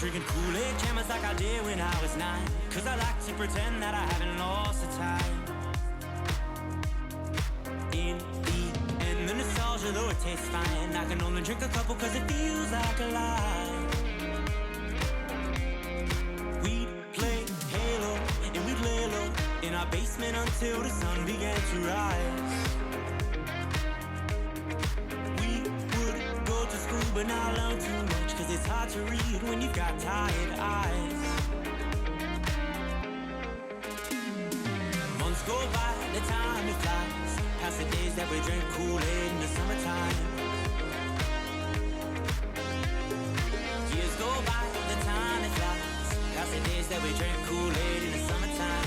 drinking Kool-Aid cameras like I did when I was 9. Cause I like to pretend that I haven't lost the time. In the end, the nostalgia, though it tastes fine, I can only drink a couple cause it feels like a lie. We'd play Halo and we'd lay low in our basement until the sun began to rise. We would go to school but not learn too much, cause it's hard to read when you've got tired eyes. Months go by, the time it flies, past the days that we drink Kool-Aid in the summertime. Years go by, the time it flies, past the days that we drink Kool-Aid in the summertime.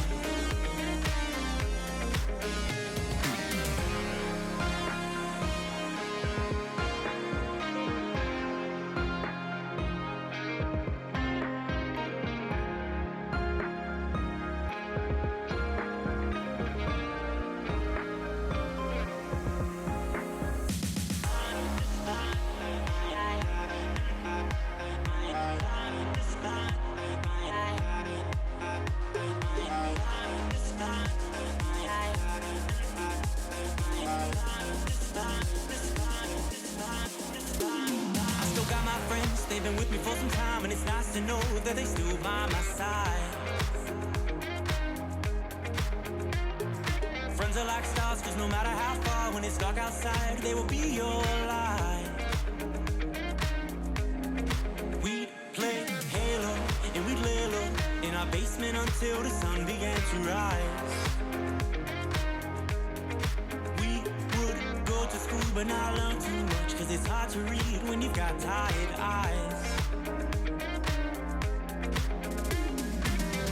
They've been with me for some time, and it's nice to know that they still by my side. Friends are like stars, cause no matter how far, when it's dark outside, they will be your light. We'd play Halo, and we'd lay low in our basement until the sun began to rise. We would go to school but not learn too much, cause it's hard to read when you've got tired eyes.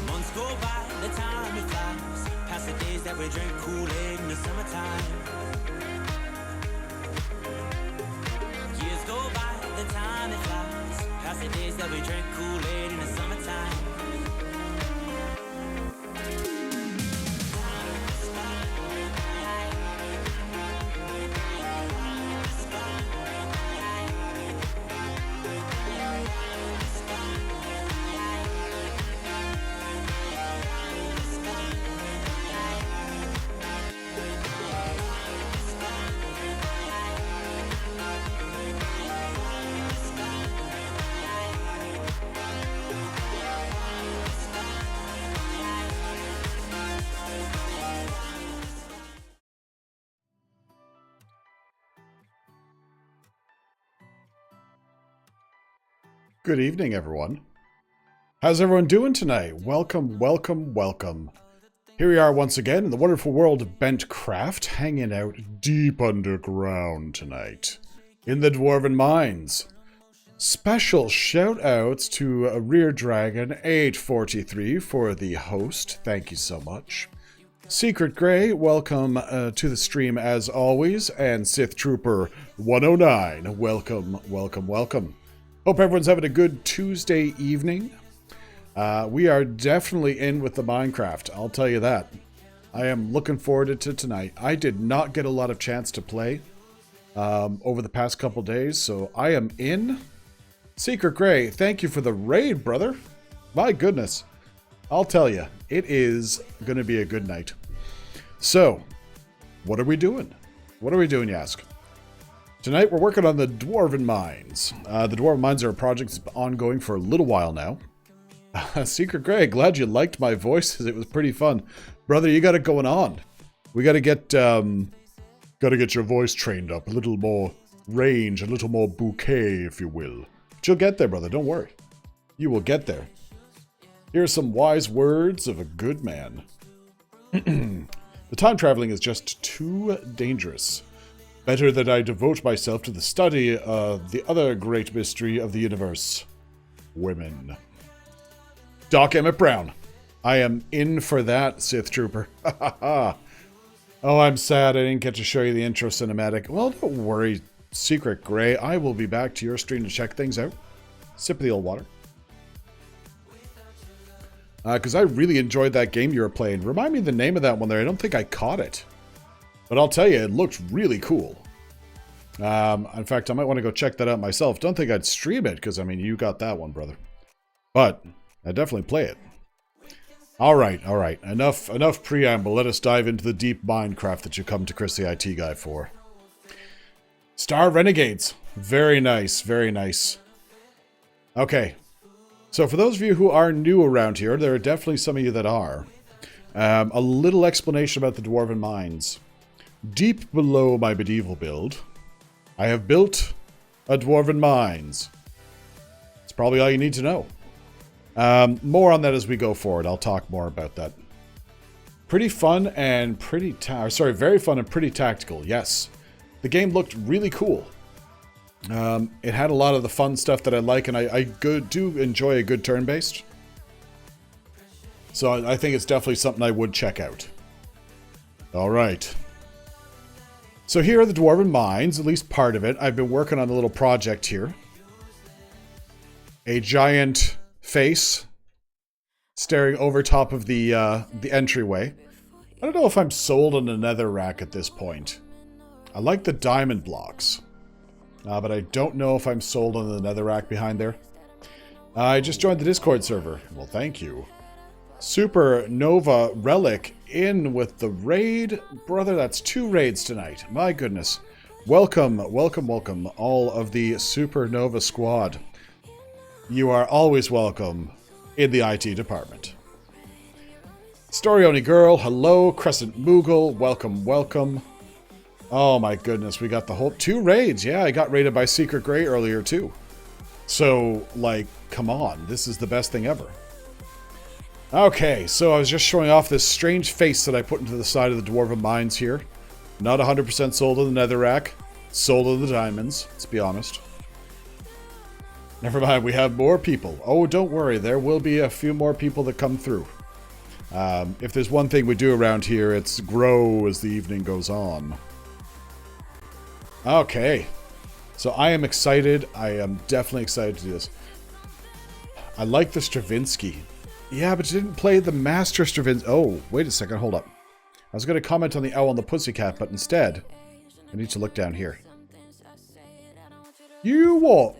Months go by, the time it flies, past the days that we drink Kool-Aid in the summertime. Years go by, the time it flies, past the days that we drink Kool-Aid in the summertime. Good evening, everyone. How's everyone doing tonight? Welcome, welcome, welcome. Here we are once again in the wonderful world of Bentcraft, hanging out deep underground tonight in the Dwarven Mines. Special shout-outs to Rear Dragon 843 for the host. Thank you so much. Secret Grey, welcome to the stream as always. And Sith Trooper 109, welcome, welcome, welcome. Hope everyone's having a good Tuesday evening. We are definitely in with the Minecraft, I'll tell you that. I am looking forward to tonight. I did not get a lot of chance to play over the past couple days, so I am in. Secret Grey, thank you for the raid, brother. My goodness. I'll tell you, it is going to be a good night. So, what are we doing? What are we doing, you ask? Tonight, we're working on the Dwarven Mines. The Dwarven Mines are a project that's been ongoing for a little while now. Secret Grey, glad you liked my voices. It was pretty fun. Brother, you got it going on. We got to get your voice trained up. A little more range, a little more bouquet, if you will. But you'll get there, brother. Don't worry. You will get there. Here are some wise words of a good man. The time traveling is just too dangerous. Better that I devote myself to the study of the other great mystery of the universe. Women. Doc Emmett Brown. I am in for that, Sith Trooper. Oh, I'm sad I didn't get to show you the intro cinematic. Well, don't worry, Secret Grey. I will be back to your stream to check things out. Sip of the old water. Because I really enjoyed that game you were playing. Remind me the name of that one there. I don't think I caught it. But I'll tell you, it looked really cool. In fact, I might want to go check that out myself. Don't think I'd stream it, because, I mean, you got that one, brother. But I definitely play it. All right. Enough preamble. Let us dive into the deep Minecraft that you come to Chris the IT Guy for. Star Renegades. Very nice, very nice. Okay. So for those of you who are new around here, there are definitely some of you that are. A little explanation about the Dwarven Mines. Deep below my medieval build, I have built a Dwarven Mines. It's probably all you need to know. More on that as we go forward. I'll talk more about that. Pretty fun and very fun and pretty tactical. Yes. The game looked really cool. It had a lot of the fun stuff that I like, and I do enjoy a good turn-based. So I think it's definitely something I would check out. Alright. So here are the Dwarven Mines, at least part of it. I've been working on a little project here. A giant face staring over top of the entryway. I don't know if I'm sold on a nether rack at this point. I like the diamond blocks. But I don't know if I'm sold on the nether rack behind there. I just joined the Discord server. Well, thank you. Supernova Relic in with the raid. Brother, that's 2 raids tonight. My goodness. Welcome, all of the Supernova squad. You are always welcome in the IT department. Story Only Girl, hello. Crescent Moogle, welcome. Oh my goodness, we got the whole 2 raids. Yeah, I got raided by Secret Grey earlier too. So, like, come on. This is the best thing ever. Okay, so I was just showing off this strange face that I put into the side of the Dwarven Mines here. Not 100% sold on the netherrack. Sold on the diamonds, let's be honest. Never mind, we have more people. Oh, don't worry, there will be a few more people that come through. If there's one thing we do around here, it's grow as the evening goes on. Okay, so I am excited. I am definitely excited to do this. I like the Stravinsky. Yeah, but you didn't play the Master Stravinsky. Oh, wait a second, hold up. I was going to comment on the owl and the pussycat, but instead, I need to look down here. You what?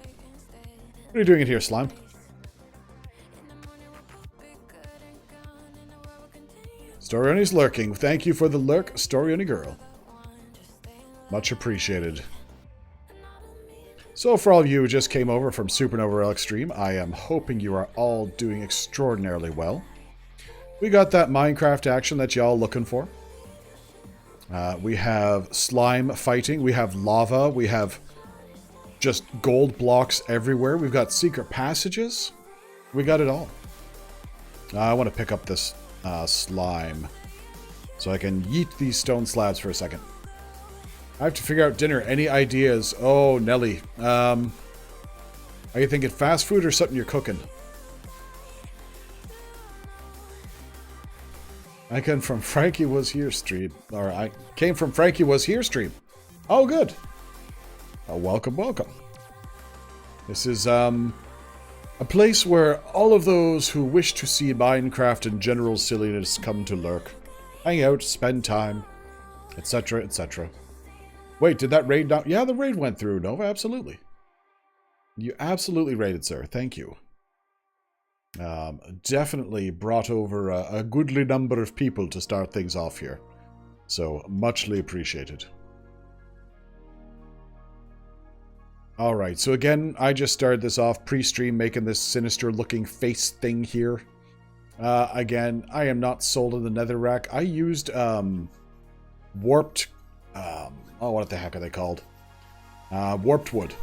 What are you doing in here, slime? Story Only's lurking. Thank you for the lurk, Story Only Girl. Much appreciated. So for all of you who just came over from Supernova Relic stream, I am hoping you are all doing extraordinarily well. We got that Minecraft action that y'all looking for. We have slime fighting, we have lava, we have just gold blocks everywhere. We've got secret passages. We got it all. I want to pick up this slime so I can yeet these stone slabs for a second. I have to figure out dinner. Any ideas? Oh, Nelly. Are you thinking fast food or something you're cooking? I came from Frankie Was Here stream. Or I came from Frankie Was Here stream. Oh, good. Welcome. This is a place where all of those who wish to see Minecraft and general silliness come to lurk. Hang out, spend time, etc., etc. Wait, did that raid not? Yeah, the raid went through, Nova, absolutely. You absolutely raided, sir. Thank you. Definitely brought over a goodly number of people to start things off here. So, muchly appreciated. Alright, so again, I just started this off pre-stream making this sinister-looking face thing here. Again, I am not sold on the netherrack. I used warped... oh, what the heck are they called? Warped wood.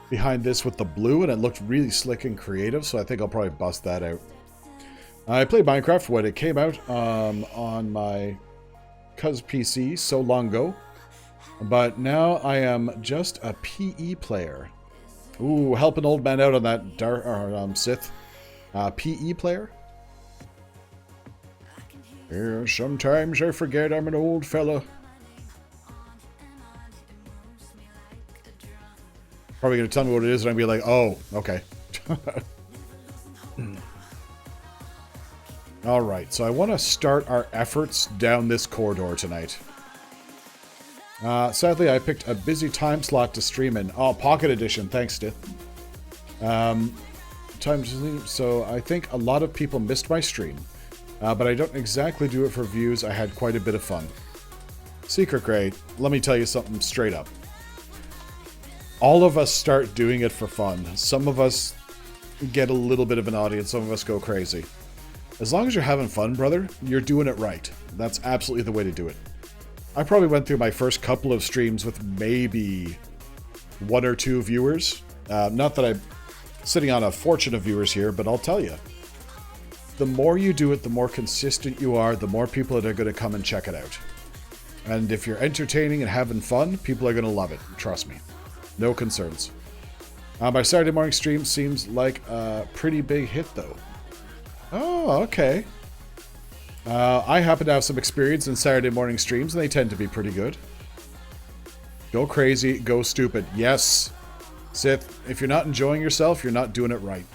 Behind this with the blue, and it looked really slick and creative, so I think I'll probably bust that out. I played Minecraft when it came out on my cousin's PC so long ago, but now I am just a PE player. Ooh, help an old man out on that dark Sith. PE player? Yeah, sometimes I forget I'm an old fella. Probably going to tell me what it is, and I'll be like, oh, okay. Alright, so I want to start our efforts down this corridor tonight. Sadly, I picked a busy time slot to stream in. Oh, Pocket Edition. Thanks, Stith. time to leave. So I think a lot of people missed my stream. But I don't exactly do it for views. I had quite a bit of fun. Secret Grey, let me tell you something straight up. All of us start doing it for fun. Some of us get a little bit of an audience. Some of us go crazy. As long as you're having fun, brother, you're doing it right. That's absolutely the way to do it. I probably went through my first couple of streams with maybe 1 or 2 viewers. Not that I'm sitting on a fortune of viewers here, but I'll tell you. The more you do it, the more consistent you are, the more people that are going to come and check it out. And if you're entertaining and having fun, people are going to love it. Trust me. No concerns. My Saturday morning stream seems like a pretty big hit, though. Oh, okay. I happen to have some experience in Saturday morning streams, and they tend to be pretty good. Go crazy, go stupid. Yes. Sith, if you're not enjoying yourself, you're not doing it right.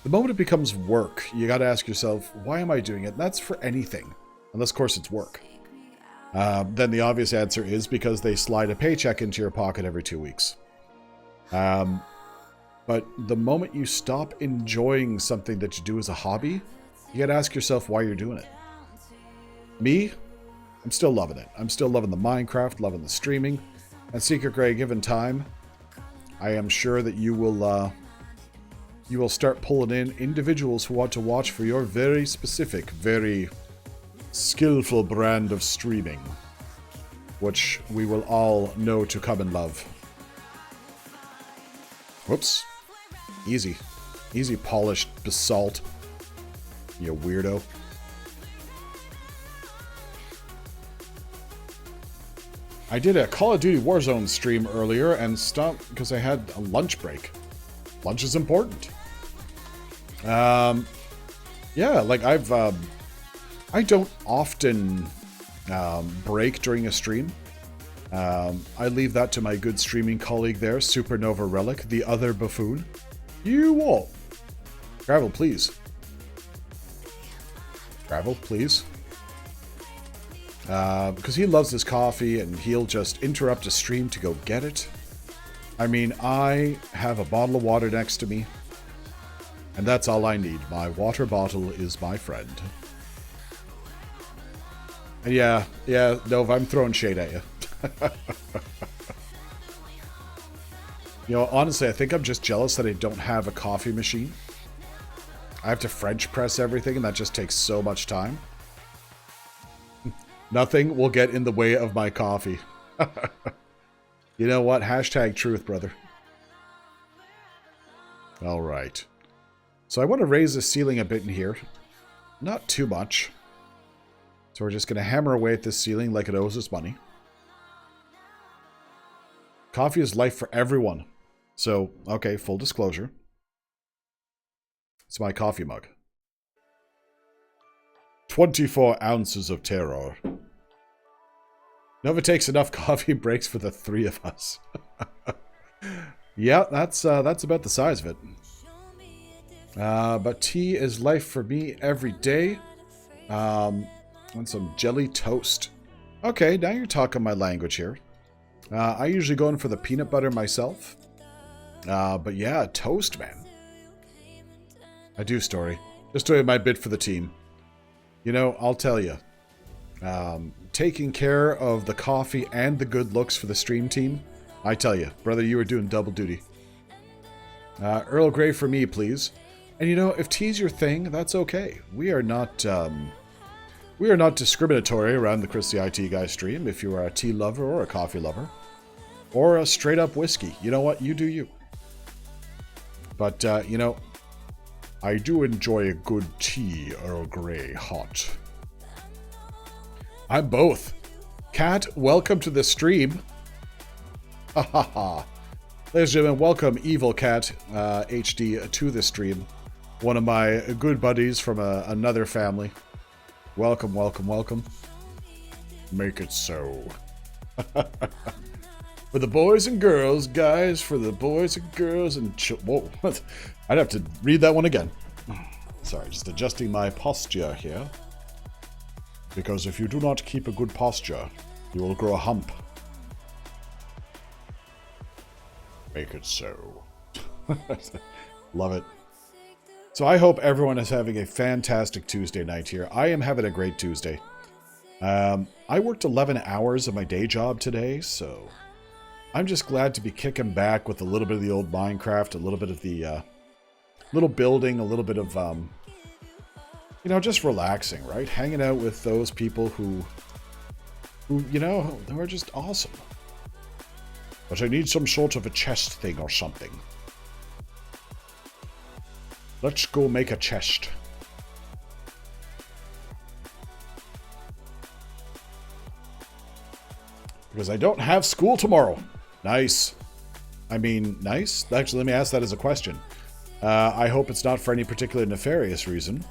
The moment it becomes work, you got to ask yourself, why am I doing it? And that's for anything. Unless, of course, it's work. Then the obvious answer is because they slide a paycheck into your pocket every 2 weeks. But the moment you stop enjoying something that you do as a hobby, you got to ask yourself why you're doing it. Me, I'm still loving it. I'm still loving the Minecraft, loving the streaming. And Secret Grey, given time, I am sure that you will start pulling in individuals who want to watch for your very specific, very skillful brand of streaming, which we will all know to come and love. Whoops. Easy. Easy polished basalt. You weirdo. I did a Call of Duty Warzone stream earlier and stopped because I had a lunch break. Lunch is important. Yeah, like I don't often break during a stream. I leave that to my good streaming colleague there, Supernova Relic, the other buffoon. You won't. Gravel, please. Gravel, please. Because he loves his coffee and he'll just interrupt a stream to go get it. I mean, I have a bottle of water next to me. And that's all I need. My water bottle is my friend. And yeah, Nova, I'm throwing shade at you. You know, honestly, I think I'm just jealous that I don't have a coffee machine. I have to French press everything, and that just takes so much time. Nothing will get in the way of my coffee. You know what? Hashtag truth, brother. All right. So I want to raise the ceiling a bit in here. Not too much. So we're just going to hammer away at this ceiling like it owes us money. Coffee is life for everyone. So, okay, full disclosure. It's my coffee mug. 24 ounces of terror. Nova takes enough coffee breaks for the 3 of us. Yeah, that's about the size of it. But tea is life for me every day. Want some jelly toast. Okay, now you're talking my language here. I usually go in for the peanut butter myself. But yeah, toast, man. I do, Story. Just doing my bit for the team. You know, I'll tell you. Taking care of the coffee and the good looks for the stream team. I tell you, brother, you were doing double duty. Earl Grey for me, please. And you know, if tea's your thing, that's okay. We are not discriminatory around the ChrisTheITGuy stream if you are a tea lover or a coffee lover. Or a straight up whiskey. You know what? You do you. But, you know, I do enjoy a good tea, Earl Grey hot. I'm both. Cat, welcome to the stream. Ha ha ha. Ladies and gentlemen, welcome Evil Cat HD to the stream. One of my good buddies from another family. Welcome, welcome, welcome. Make it so. For the boys and girls, guys, for the boys and girls and whoa. I'd have to read that one again. Sorry, just adjusting my posture here. Because if you do not keep a good posture, you will grow a hump. Make it so. Love it. So I hope everyone is having a fantastic Tuesday night here. I am having a great Tuesday. I worked 11 hours of my day job today, so I'm just glad to be kicking back with a little bit of the old Minecraft, a little bit of the little building, a little bit of, you know, just relaxing, right? Hanging out with those people who you know, who are just awesome. But I need some sort of a chest thing or something. Let's go make a chest. Because I don't have school tomorrow. Nice. I mean, nice? Actually, let me ask that as a question. I hope it's not for any particular nefarious reason.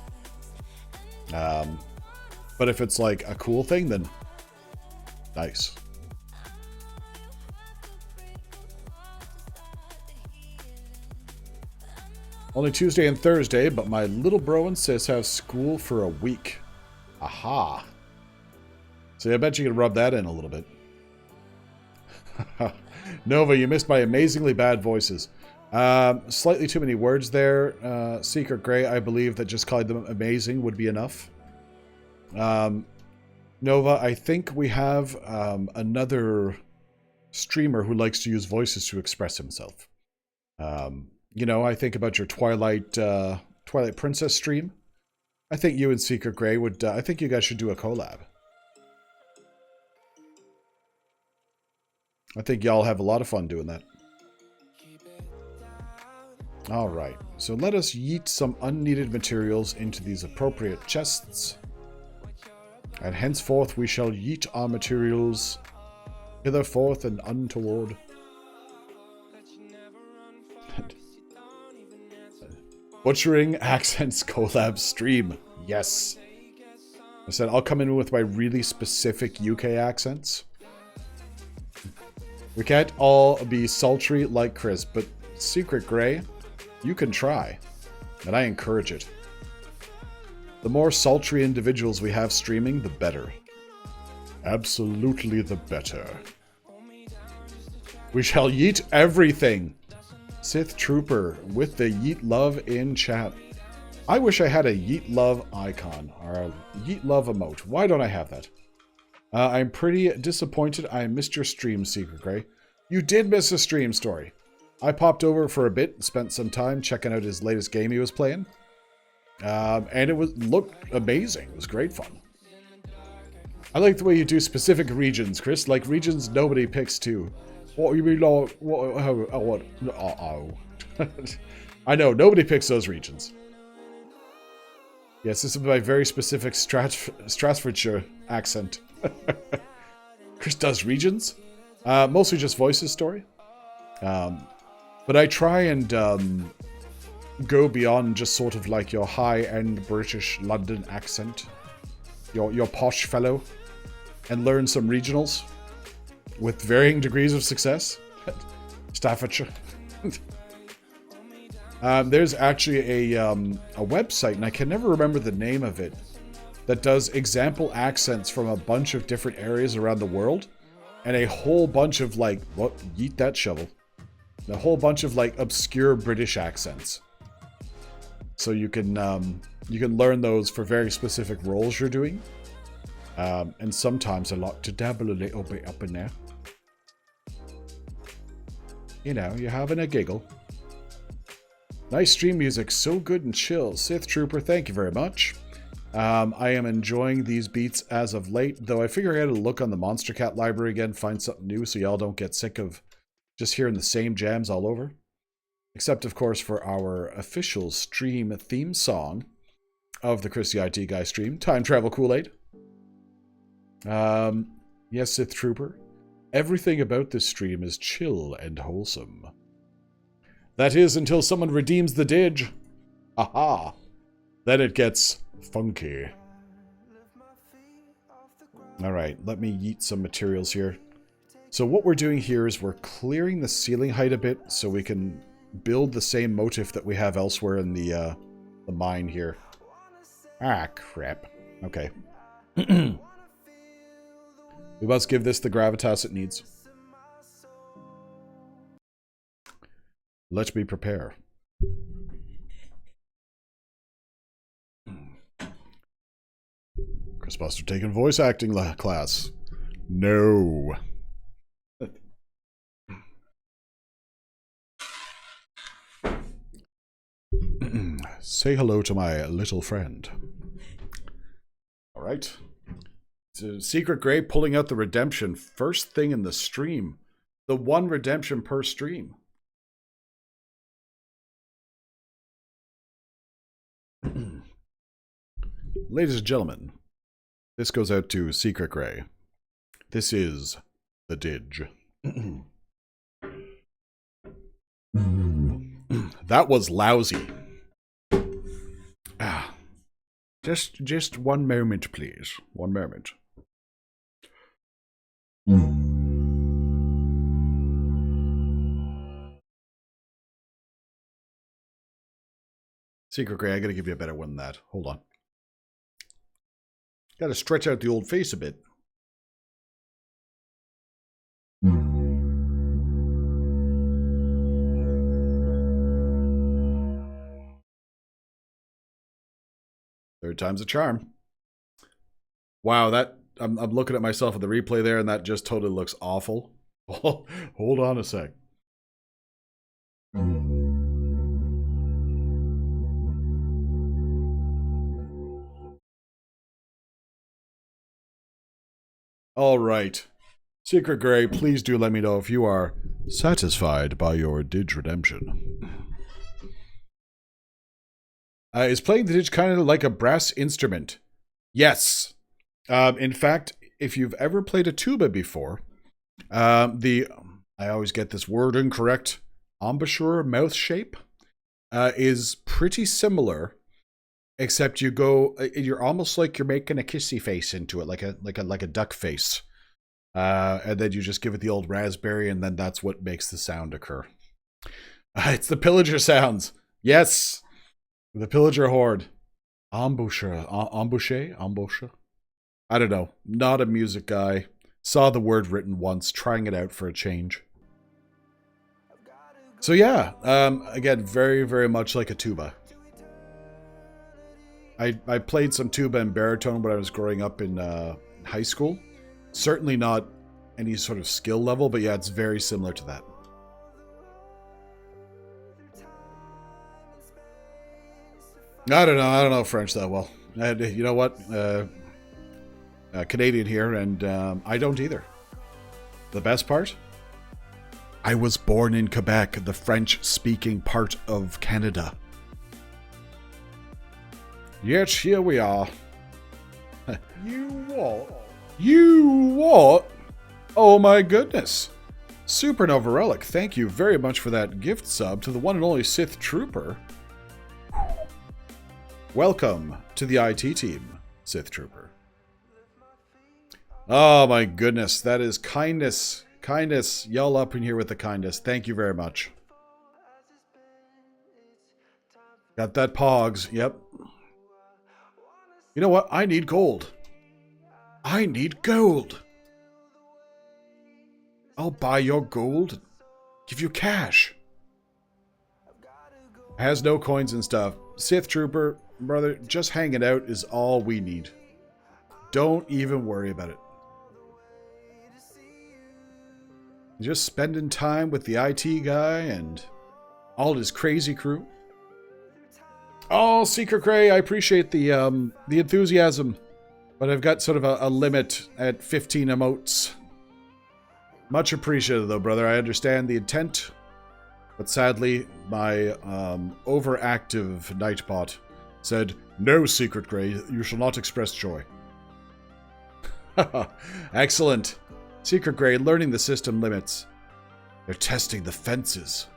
But if it's like a cool thing, then nice. Only Tuesday and Thursday, but my little bro and sis have school for a week. Aha. So I bet you can rub that in a little bit. Nova, you missed my amazingly bad voices. Slightly too many words there. Secret Grey, I believe that just calling them amazing would be enough. Nova, I think we have another streamer who likes to use voices to express himself. You know, I think about your Twilight Princess stream. I think you and Secret Grey would, I think you guys should do a collab. I think y'all have a lot of fun doing that. Alright, so let us yeet some unneeded materials into these appropriate chests. And henceforth we shall yeet our materials hitherforth and untoward. Butchering Accents collab stream. Yes. I said I'll come in with my really specific UK accents. We can't all be sultry like Chris, but Secret Grey, you can try. And I encourage it. The more sultry individuals we have streaming, the better. Absolutely the better. We shall yeet everything. Sith Trooper with the yeet love in chat. I wish I had a yeet love icon or a yeet love emote. Why don't I have that? I'm pretty disappointed I missed your stream, Secret Grey. You did miss a stream story. I popped over for a bit, spent some time checking out his latest game he was playing. And it looked amazing. It was great fun. I like the way you do specific regions, Chris. Like regions nobody picks too. What you mean, Lord? What? I know, nobody picks those regions. Yes, this is my very specific Stratfordshire accent. Chris does regions. Mostly just voices story. But I try and go beyond just sort of like your high-end British London accent. Your posh fellow. And learn some regionals. With varying degrees of success. Staffordshire. There's actually a website, and I can never remember the name of it, that does example accents from a bunch of different areas around the world, and a whole bunch of, like, what? Yeet that shovel. A whole bunch of, like, obscure British accents. So you can learn those for very specific roles you're doing. And sometimes I like to dabble a little bit up in there. You know, you're having a giggle. Nice stream music, so good and chill. Sith Trooper, thank you very much. I am enjoying these beats as of late, though I figure I gotta look on the Monster Cat library again, find something new so y'all don't get sick of just hearing the same jams all over. Except, of course, for our official stream theme song of the ChrisTheITGuy stream, Time Travel Kool-Aid. Yes, Sith Trooper. Everything about this stream is chill and wholesome. That is until someone redeems the dig. Aha! Then it gets funky. Alright, let me yeet some materials here. So what we're doing here is we're clearing the ceiling height a bit so we can build the same motif that we have elsewhere in the mine here. Ah, crap. Okay. We must give this the gravitas it needs. Let me prepare. supposed to have taken voice acting class. No. Say hello to my little friend. All right. So Secret Grey pulling out the redemption first thing in the stream. The one redemption per stream. Ladies and gentlemen, this goes out to Secret Grey. This is the Didge. That was lousy. Just one moment, please. One moment. Secret Grey, I gotta give you a better one than that. Hold on. Gotta stretch out the old face a bit. Third time's a charm. Wow, that I'm looking at myself at the replay there, and that just totally looks awful. Hold on a sec. All right. Secret Grey, please do let me know if you are satisfied by your Didge redemption. Is playing the Didge kind of like a brass instrument? Yes. In fact, if you've ever played a tuba before, I always get this word incorrect, embouchure mouth shape, is pretty similar, except you're almost like you're making a kissy face into it, like a duck face. And then you just give it the old raspberry, and then that's what makes the sound occur. It's the pillager sounds. Yes. The pillager horde. Embouchure. I don't know. Not a music guy. Saw the word written once, trying it out for a change. So yeah, again, very, very much like a tuba. I played some tuba and baritone when I was growing up in high school. Certainly not any sort of skill level, but yeah, it's very similar to that. I don't know French that well. You know what? Canadian here, and I don't either. The best part? I was born in Quebec, the French-speaking part of Canada. Yes, here we are. You what? You what? Oh my goodness. Supernova Relic, thank you very much for that gift sub to the one and only Sith Trooper. Welcome to the IT team, Sith Trooper. Oh my goodness, that is kindness. Kindness. Y'all up in here with the kindness. Thank you very much. Got that pogs. Yep. You know what? I need gold. I need gold. I'll buy your gold. Give you cash. Has no coins and stuff. Sith Trooper, brother, just hanging out is all we need. Don't even worry about it. Just spending time with the IT guy and all his crazy crew. Oh, Secret Grey, I appreciate the enthusiasm, but I've got sort of a limit at 15 emotes. Much appreciated, though, brother. I understand the intent, but sadly, my overactive Nightbot said, "No, Secret Grey, you shall not express joy." Excellent. Secret Grey, learning the system limits. They're testing the fences.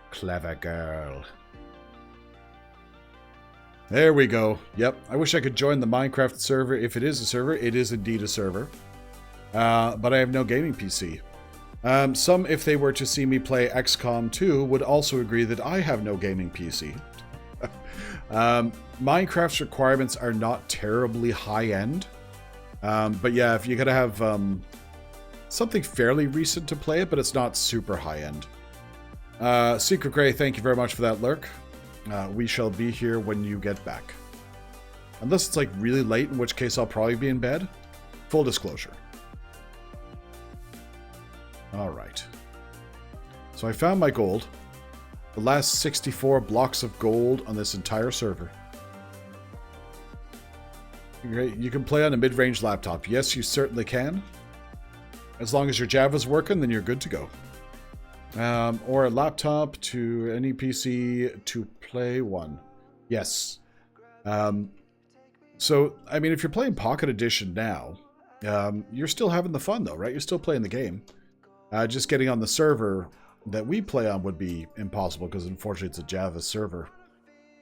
Clever girl. There we go. Yep. I wish I could join the Minecraft server. If it is a server, it is indeed a server. But I have no gaming PC. Some, if they were to see me play XCOM 2, would also agree that I have no gaming PC. Minecraft's requirements are not terribly high-end. But yeah, if you gotta have something fairly recent to play it, but it's not super high-end. Secret Grey, thank you very much for that lurk. We shall be here when you get back. Unless it's like really late, in which case I'll probably be in bed. Full disclosure. Alright. So I found my gold. The last 64 blocks of gold on this entire server. You can play on a mid-range laptop. Yes, you certainly can. As long as your Java's working, then you're good to go. Or a laptop to any PC to play one. Yes. So, I mean, if you're playing Pocket Edition now, you're still having the fun though, right? You're still playing the game. Just getting on the server that we play on would be impossible because unfortunately it's a Java server.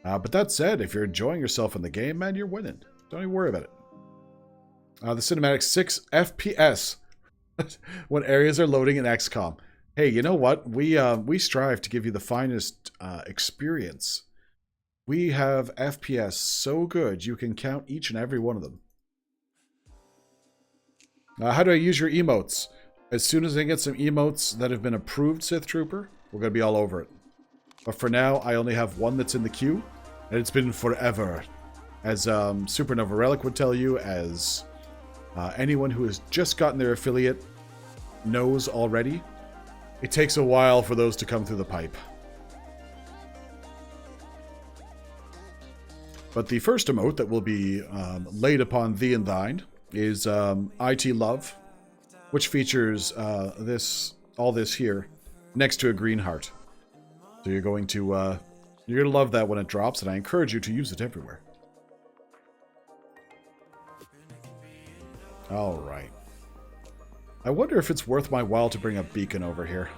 But that said, if you're enjoying yourself in the game, man, you're winning. Don't even worry about it. The cinematic 6 FPS when areas are loading in XCOM. Hey, you know what? We strive to give you the finest experience. We have FPS so good you can count each and every one of them. How do I use your emotes? As soon as I get some emotes that have been approved, Sith Trooper, we're going to be all over it. But for now, I only have one that's in the queue, and it's been forever. As Supernova Relic would tell you, as anyone who has just gotten their affiliate knows already, it takes a while for those to come through the pipe. But the first emote that will be laid upon thee and thine is IT Love, which features all this here next to a green heart. So you're going to love that when it drops, and I encourage you to use it everywhere. All right. I wonder if it's worth my while to bring a beacon over here.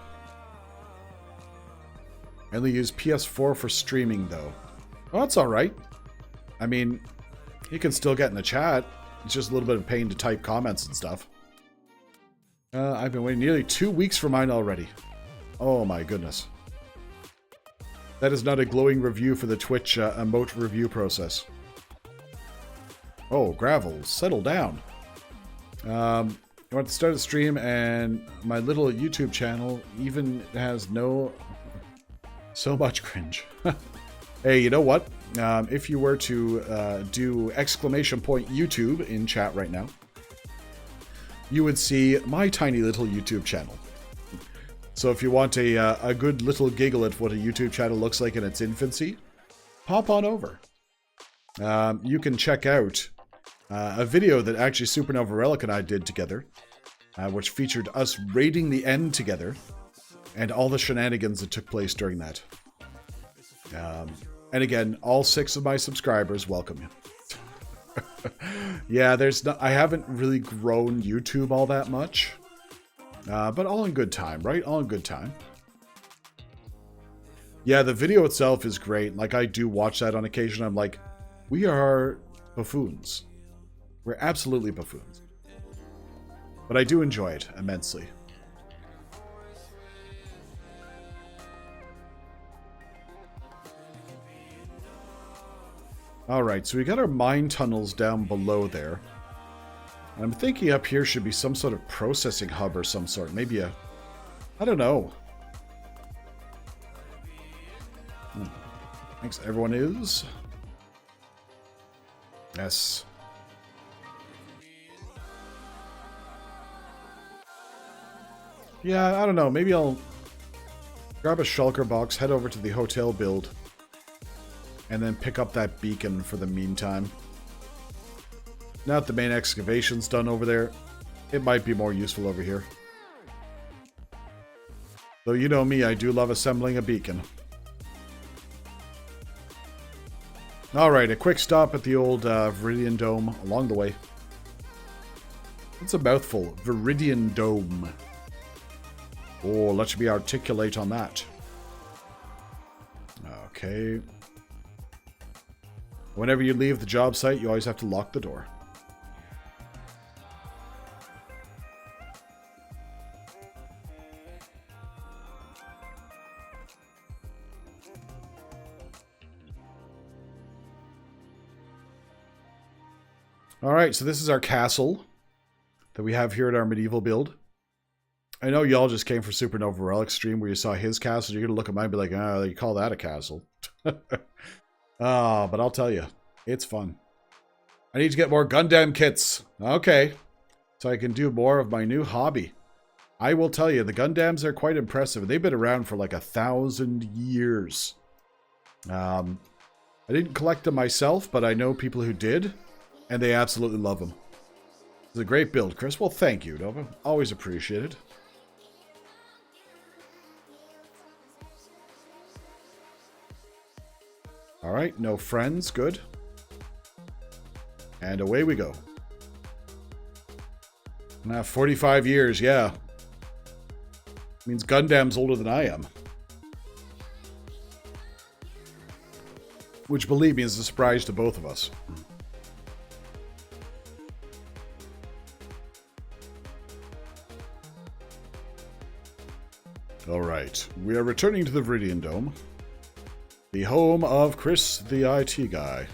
I only use PS4 for streaming, though. Well, that's all right. I mean, you can still get in the chat. It's just a little bit of pain to type comments and stuff. I've been waiting nearly 2 weeks for mine already. Oh my goodness. That is not a glowing review for the Twitch emote review process. Oh, Gravel, settle down. I want to start a stream, and my little YouTube channel even has so much cringe. Hey, you know what? If you were to do exclamation point YouTube in chat right now, you would see my tiny little YouTube channel. So if you want a good little giggle at what a YouTube channel looks like in its infancy, hop on over. You can check out a video that actually Supernova Relic and I did together, which featured us raiding the end together, and all the shenanigans that took place during that. And again, all 6 of my subscribers welcome you. Yeah, I haven't really grown YouTube all that much. But all in good time, right? All in good time. Yeah, the video itself is great. Like, I do watch that on occasion. I'm like, we are buffoons. We're absolutely buffoons. But I do enjoy it immensely. Alright, so we got our mine tunnels down below there. I'm thinking up here should be some sort of processing hub or some sort. Maybe I don't know. Thanks, everyone is. Yes. Yeah, I don't know. Maybe I'll grab a shulker box, head over to the hotel build, and then pick up that beacon for the meantime. Now that the main excavation's done over there, it might be more useful over here. Though you know me, I do love assembling a beacon. Alright, a quick stop at the old Viridian Dome along the way. It's a mouthful. Viridian Dome. Oh, let's be articulate on that. Okay. Whenever you leave the job site, you always have to lock the door. Alright, so this is our castle that we have here at our medieval build. I know y'all just came for Supernova Relic stream where you saw his castle. You're going to look at mine and be like, oh, you call that a castle? But I'll tell you, it's fun. I need to get more Gundam kits. Okay. So I can do more of my new hobby. I will tell you, the Gundams are quite impressive. They've been around for like 1,000 years. I didn't collect them myself, but I know people who did, and they absolutely love them. It's a great build, Chris. Well, thank you, Nova. Always appreciated. Alright, no friends. Good. And away we go. 45 years, yeah. Means Gundam's older than I am. Which, believe me, is a surprise to both of us. Alright, we are returning to the Viridian Dome. The home of Chris the IT Guy.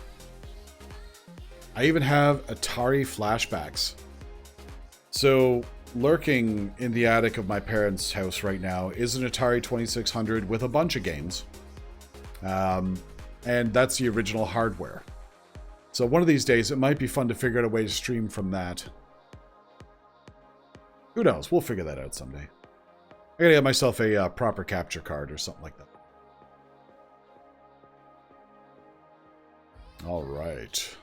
I even have Atari flashbacks. So, lurking in the attic of my parents' house right now is an Atari 2600 with a bunch of games. And that's the original hardware. So one of these days, it might be fun to figure out a way to stream from that. Who knows? We'll figure that out someday. I gotta get myself a proper capture card or something like that. Alright.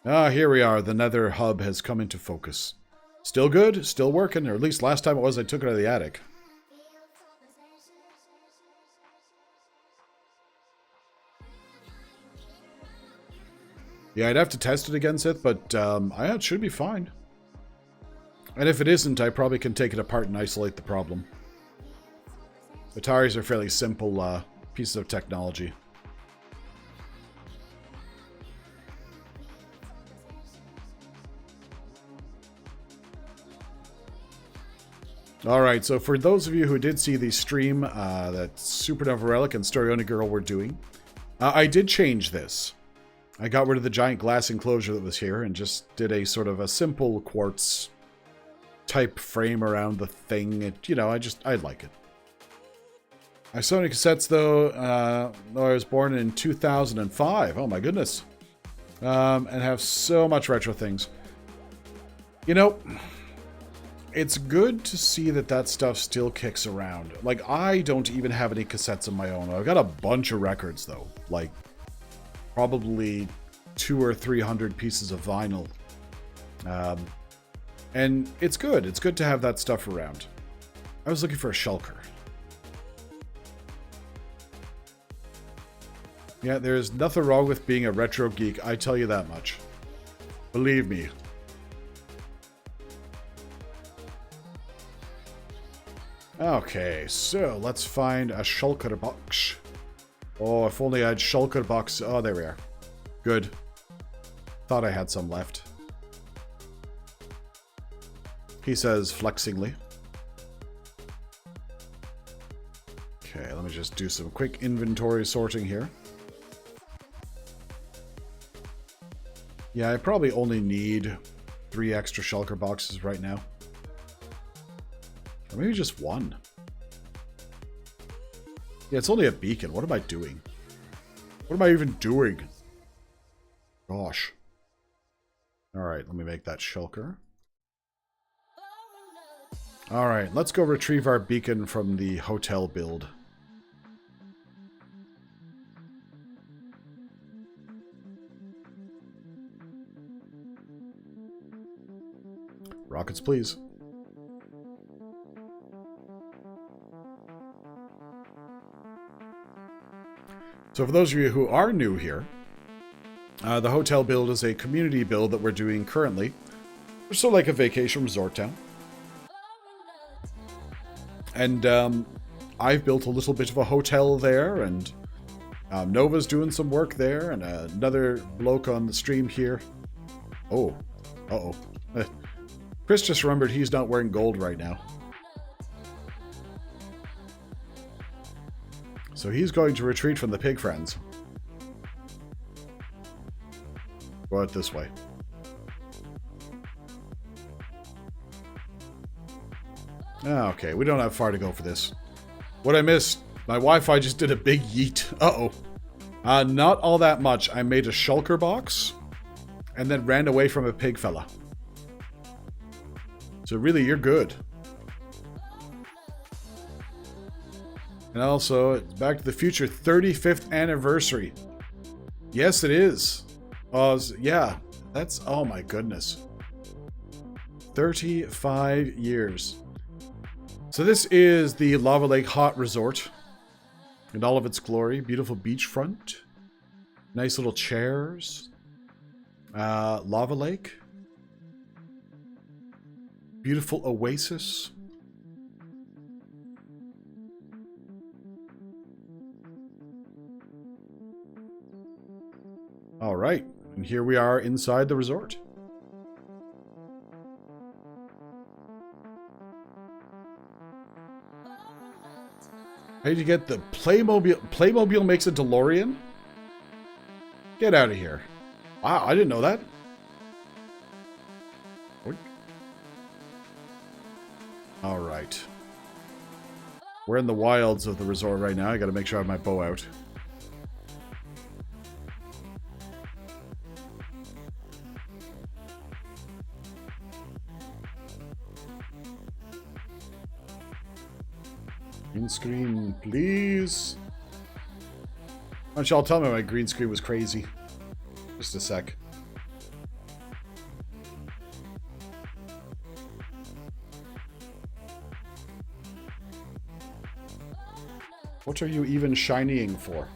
Ah, here we are. The Nether hub has come into focus. Still good, still working, or at least last time it was I took it out of the attic. Yeah, I'd have to test it again, Sith, but it should be fine. And if it isn't, I probably can take it apart and isolate the problem. Ataris are fairly simple pieces of technology. Alright, so for those of you who did see the stream that Supernova Relic and Storioni Girl were doing, I did change this. I got rid of the giant glass enclosure that was here and just did a sort of a simple quartz type frame around the thing. I like it. I have so many cassettes though. I was born in 2005. Oh my goodness. And have so much retro things. You know, it's good to see that stuff still kicks around. Like, I don't even have any cassettes of my own. I've got a bunch of records though. Like, probably 200 or 300 pieces of vinyl. And it's good. It's good to have that stuff around. I was looking for a shulker. Yeah, there's nothing wrong with being a retro geek. I tell you that much. Believe me. Okay, so let's find a shulker box. Oh, if only I had shulker box. Oh, there we are. Good. Thought I had some left. He says flexingly. Okay, let me just do some quick inventory sorting here. Yeah, I probably only need 3 extra shulker boxes right now. Or maybe just 1. Yeah, it's only a beacon. What am I doing? What am I even doing? Gosh. Alright, let me make that shulker. Alright, let's go retrieve our beacon from the hotel build. Rockets, please. So for those of you who are new here, the hotel build is a community build that we're doing currently. We're sort of like a vacation resort town. And I've built a little bit of a hotel there, and Nova's doing some work there, and another bloke on the stream here. Oh. Uh-oh. Chris just remembered he's not wearing gold right now. So he's going to retreat from the pig friends. Go out this way. Okay, we don't have far to go for this. What I missed, my Wi-Fi just did a big yeet. Uh-oh. Not all that much. I made a shulker box and then ran away from a pig fella. So really, you're good. And also, it's Back to the Future 35th anniversary. Yes, it is. Yeah, that's, oh my goodness. 35 years. So this is the Lava Lake Hot Resort in all of its glory. Beautiful beachfront. Nice little chairs. Lava Lake. Beautiful oasis. All right, and here we are inside the resort. How did you get the Playmobil? Playmobil makes a DeLorean? Get out of here. Wow, I didn't know that. All right. We're in the wilds of the resort right now. I gotta make sure I have my bow out. Green screen, please. Why don't y'all tell me my green screen was crazy? Just a sec. What are you even shining for?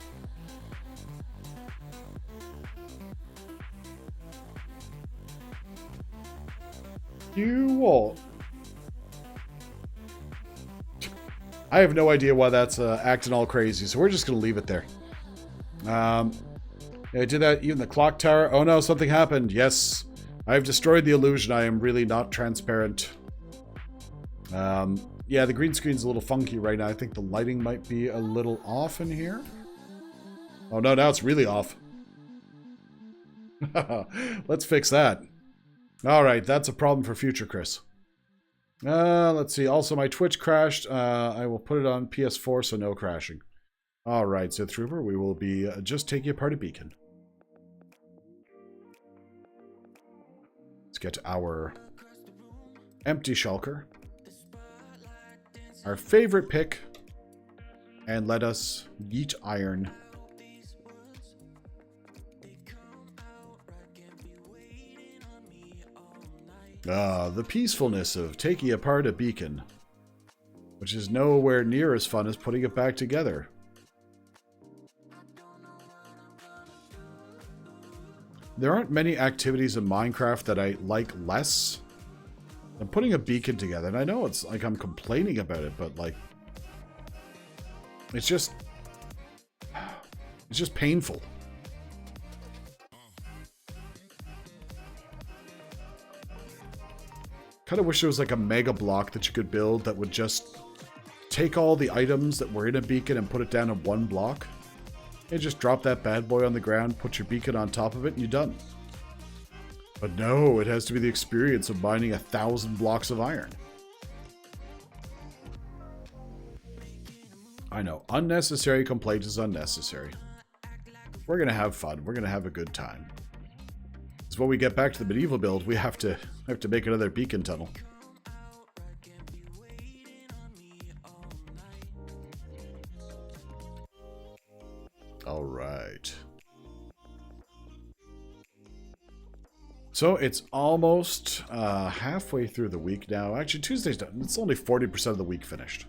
You what? I have no idea why that's acting all crazy, so we're just going to leave it there. Yeah, I did that even the clock tower. Oh no, something happened. Yes, I have destroyed the illusion. I am really not transparent. Yeah, the green screen's a little funky right now. I think the lighting might be a little off in here. Oh no, now it's really off. Let's fix that. All right, that's a problem for future Chris. Let's see. Also, my Twitch crashed. I will put it on PS4, so no crashing. All right, Sith Trooper, we will be just taking apart a beacon. Let's get our empty shulker, our favorite pick, and let us yeet iron. The peacefulness of taking apart a beacon, which is nowhere near as fun as putting it back together. There aren't many activities in Minecraft that I like less than putting a beacon together. And I know it's like I'm complaining about it, but like, it's just painful. Kind of wish there was like a mega block that you could build that would just take all the items that were in a beacon and put it down in one block. And just drop that bad boy on the ground, put your beacon on top of it, and you're done. But no, it has to be the experience of mining 1,000 blocks of iron. I know, unnecessary complaint is unnecessary. We're going to have fun. We're going to have a good time. Because when we get back to the medieval build, we have to make another beacon tunnel. All right. So it's almost halfway through the week now. Actually, Tuesday's done. It's only 40% of the week finished.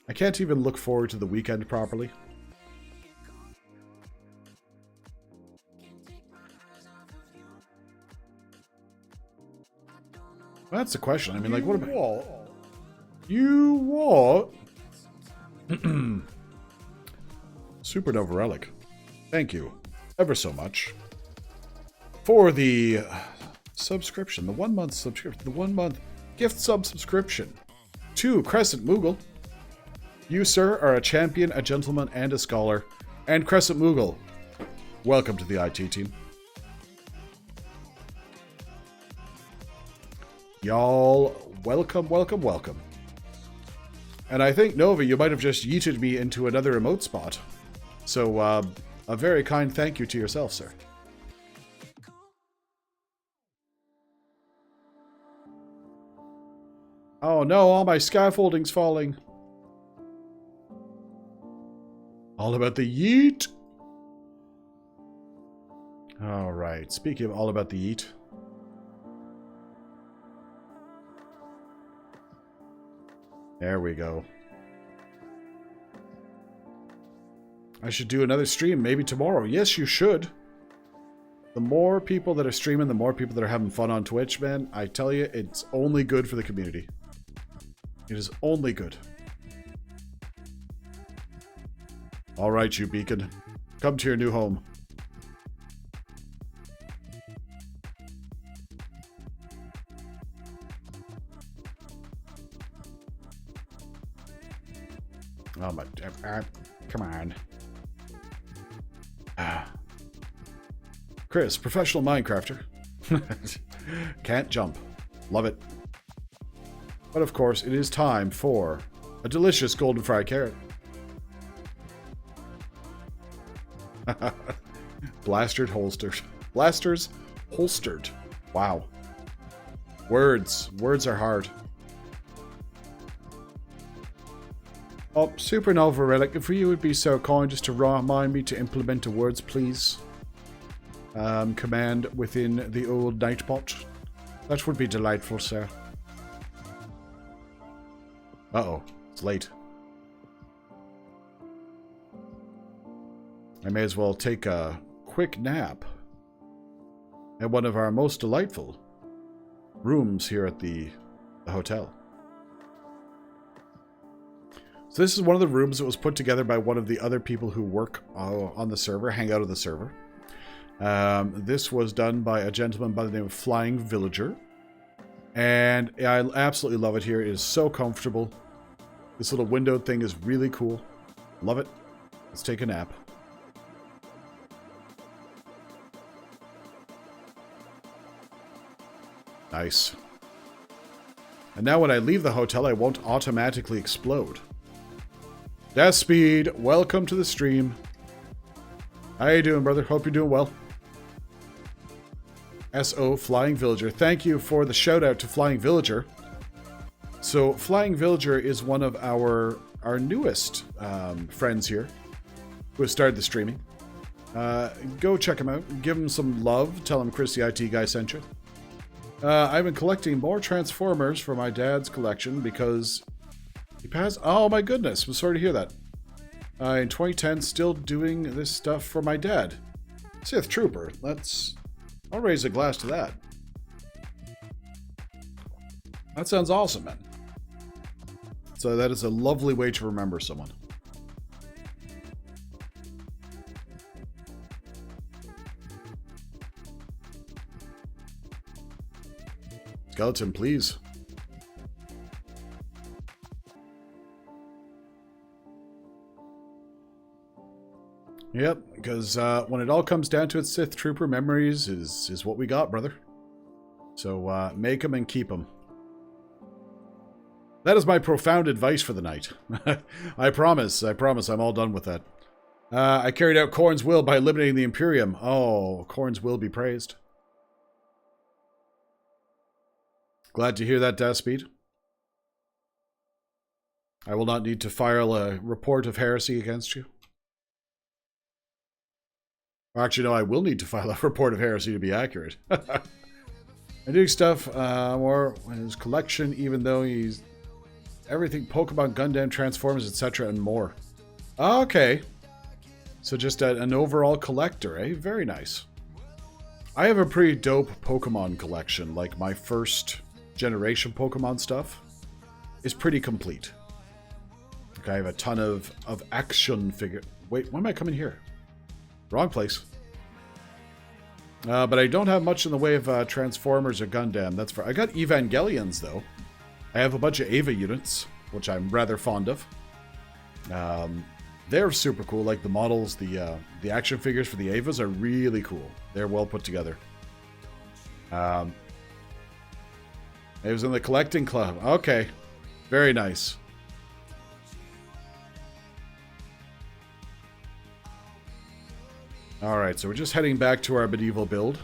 I can't even look forward to the weekend properly. That's the question. I mean, like, what about... You what? Supernova Relic. Thank you ever so much for the subscription, the 1 month subscription, the 1 month gift subscription to Crescent Moogle. You, sir, are a champion, a gentleman, and a scholar. And Crescent Moogle, welcome to the IT team. Y'all, welcome, welcome, welcome. And I think, Nova, you might have just yeeted me into another emote spot. So, A very kind thank you to yourself, sir. Oh no, all my scaffolding's falling. All about the yeet. Alright, speaking of all about the yeet. There we go. I should do another stream, maybe tomorrow. Yes, you should. The more people that are streaming, the more people that are having fun on Twitch, man. I tell you, it's only good for the community. It is only good. Alright, you beacon. Come to your new home. Oh my... come on. Chris, professional Minecrafter. Can't jump. Love it. But of course, it is time for a delicious golden fried carrot. Blasters holstered. Wow. Words are hard. Oh, Supernova Relic, if you would be so kind just to remind me to implement a words, please. Command within the old Nightbot. That would be delightful, sir. Uh-oh, it's late. I may as well take a quick nap at one of our most delightful rooms here at the hotel. So this is one of the rooms that was put together by one of the other people who work on the server, hang out of the server. This was done by a gentleman by the name of Flying Villager. And I absolutely love it here. It is so comfortable. This little windowed thing is really cool. Love it. Let's take a nap. Nice. And now when I leave the hotel, I won't automatically explode. Death Speed, welcome to the stream. How you doing, brother? Hope you're doing well. S.O. Flying Villager. Thank you for the shout out to Flying Villager. So Flying Villager is one of our newest friends here who has started the streaming. Go check him out. Give him some love. Tell him ChrisTheITGuy sent you. I've been collecting more Transformers for my dad's collection because he passed. Oh my goodness, I'm sorry to hear that. In 2010, still doing this stuff for my dad. Sith Trooper. I'll raise a glass to that. That sounds awesome, man. So that is a lovely way to remember someone. Skeleton, please. Yep, because when it all comes down to it, Sith Trooper memories is what we got, brother. So make them and keep them. That is my profound advice for the night. I promise I'm all done with that. I carried out Korn's will by eliminating the Imperium. Oh, Korn's will be praised. Glad to hear that, Death Speed. I will not need to file a report of heresy against you. Actually, no, I will need to file a report of heresy to be accurate. I'm doing stuff more in his collection, even though he's everything Pokemon, Gundam, Transformers, etc. and more. Okay. So just an overall collector, eh? Very nice. I have a pretty dope Pokemon collection. Like, my first generation Pokemon stuff is pretty complete. Like, I have a ton of action figure. Wait, why am I coming here? Wrong place. But I don't have much in the way of Transformers or Gundam. That's for. I got Evangelions, though. I have a bunch of Ava units, which I'm rather fond of. They're super cool. Like, the models, the action figures for the Avas are really cool. They're well put together. It was in the collecting club. Okay. Very nice. Alright, so we're just heading back to our medieval build.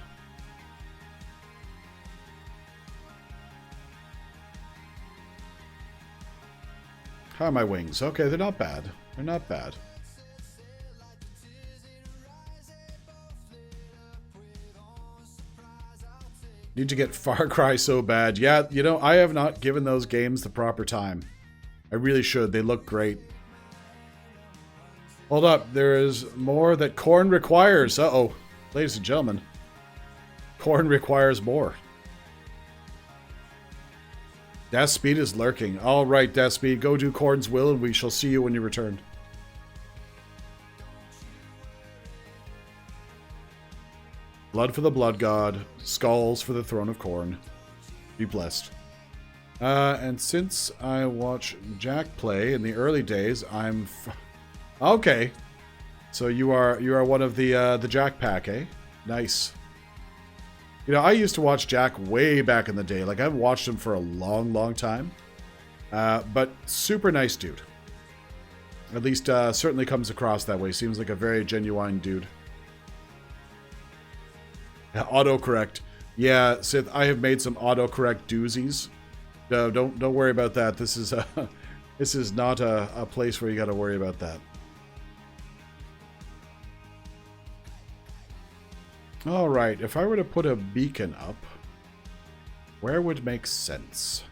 How are my wings? Okay, they're not bad. They're not bad. Need to get Far Cry so bad. Yeah, you know, I have not given those games the proper time. I really should. They look great. Hold up. There is more that corn requires. Uh-oh. Ladies and gentlemen. Corn requires more. Death Speed is lurking. All right, Death Speed. Go do Corn's will and we shall see you when you return. Blood for the Blood God. Skulls for the Throne of Corn. Be blessed. And since I watch Jack play in the early days, I'm... Okay. So you are one of the Jack pack, eh? Nice. You know, I used to watch Jack way back in the day. Like, I've watched him for a long, long time. But super nice dude. At least certainly comes across that way. Seems like a very genuine dude. Autocorrect. Yeah, Sith, I have made some autocorrect doozies. No, don't worry about that. This is not a place where you got to worry about that. All right, if I were to put a beacon up, where would make sense?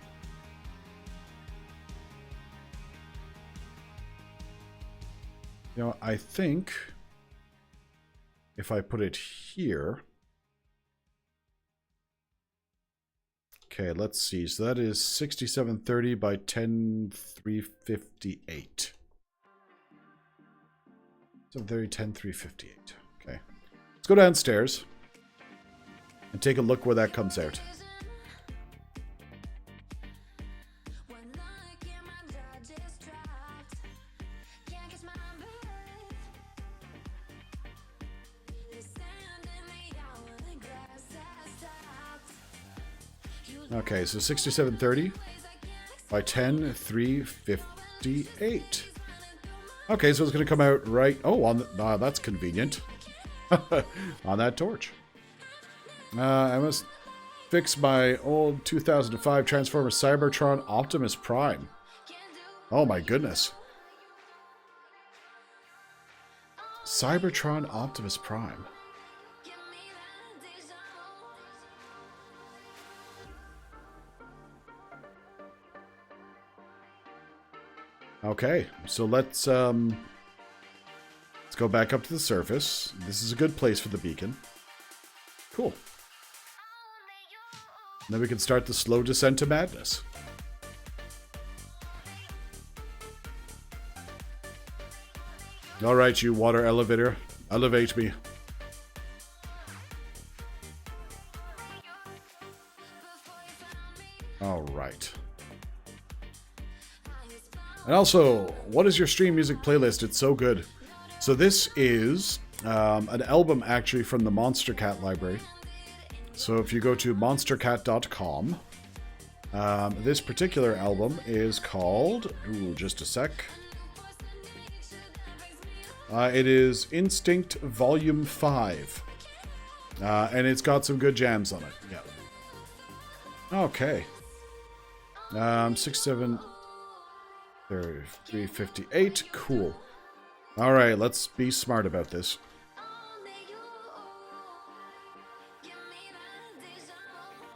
You know, I think if I put it here. Okay, let's see. So that is 6730 by 10358. 730, 10358. Okay. Let's go downstairs and take a look where that comes out. Okay, so 6730 by 10358. Okay, so it's going to come out right... Oh, on the, that's convenient. On that torch. I must fix my old 2005 Transformer Cybertron Optimus Prime. Oh my goodness. Cybertron Optimus Prime. Okay, so let's go back up to the surface. This is a good place for the beacon. Cool. And then we can start the slow descent to madness. All right, you water elevator, elevate me. All right. And also, what is your stream music playlist? It's so good. So this is an album actually from the Monster Cat library. So if you go to monstercat.com, this particular album is called, ooh, just a sec. It is Instinct Volume 5. And it's got some good jams on it. Yeah. Okay. 358. Cool. All right, let's be smart about this.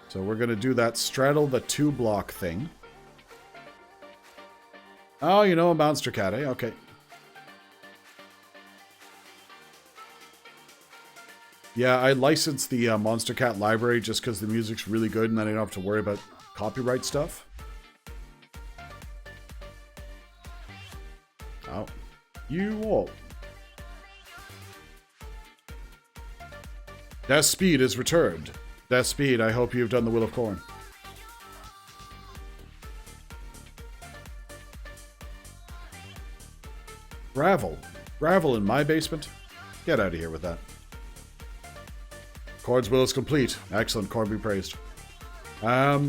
So we're going to do that straddle the 2-block thing. Oh, you know a Monster Cat, eh? Okay. Yeah, I licensed the Monster Cat library just because the music's really good and then I don't have to worry about copyright stuff. Oh. You won't. Death Speed is returned. Death Speed, I hope you've done the Will of Corn. Gravel. Gravel in my basement? Get out of here with that. Corn's will is complete. Excellent, Corn be praised. I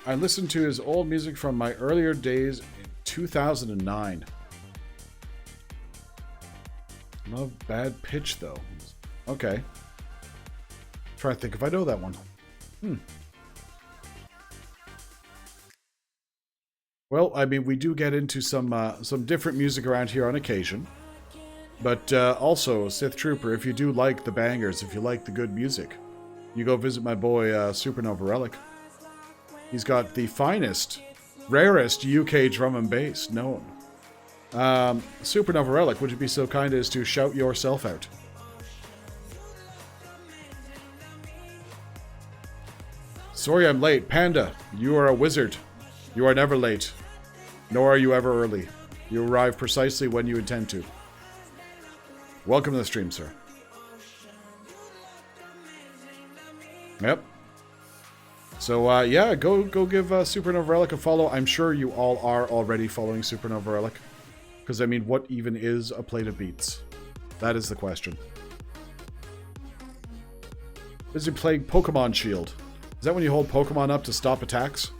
listened to his old music from my earlier days in 2009. Not a bad pitch, though. Okay. Try to think if I know that one. Well, I mean, we do get into some different music around here on occasion. But also, Sith Trooper, if you do like the bangers, if you like the good music, you go visit my boy Supernova Relic. He's got the finest, rarest UK drum and bass known. Supernova Relic, would you be so kind as to shout yourself out? Sorry I'm late. Panda, you are a wizard. You are never late. Nor are you ever early. You arrive precisely when you intend to. Welcome to the stream, sir. Yep. So, yeah, go give Supernova Relic a follow. I'm sure you all are already following Supernova Relic. Because, I mean, what even is a plate of beats? That is the question. Busy playing Pokemon Shield. Is that when you hold Pokemon up to stop attacks?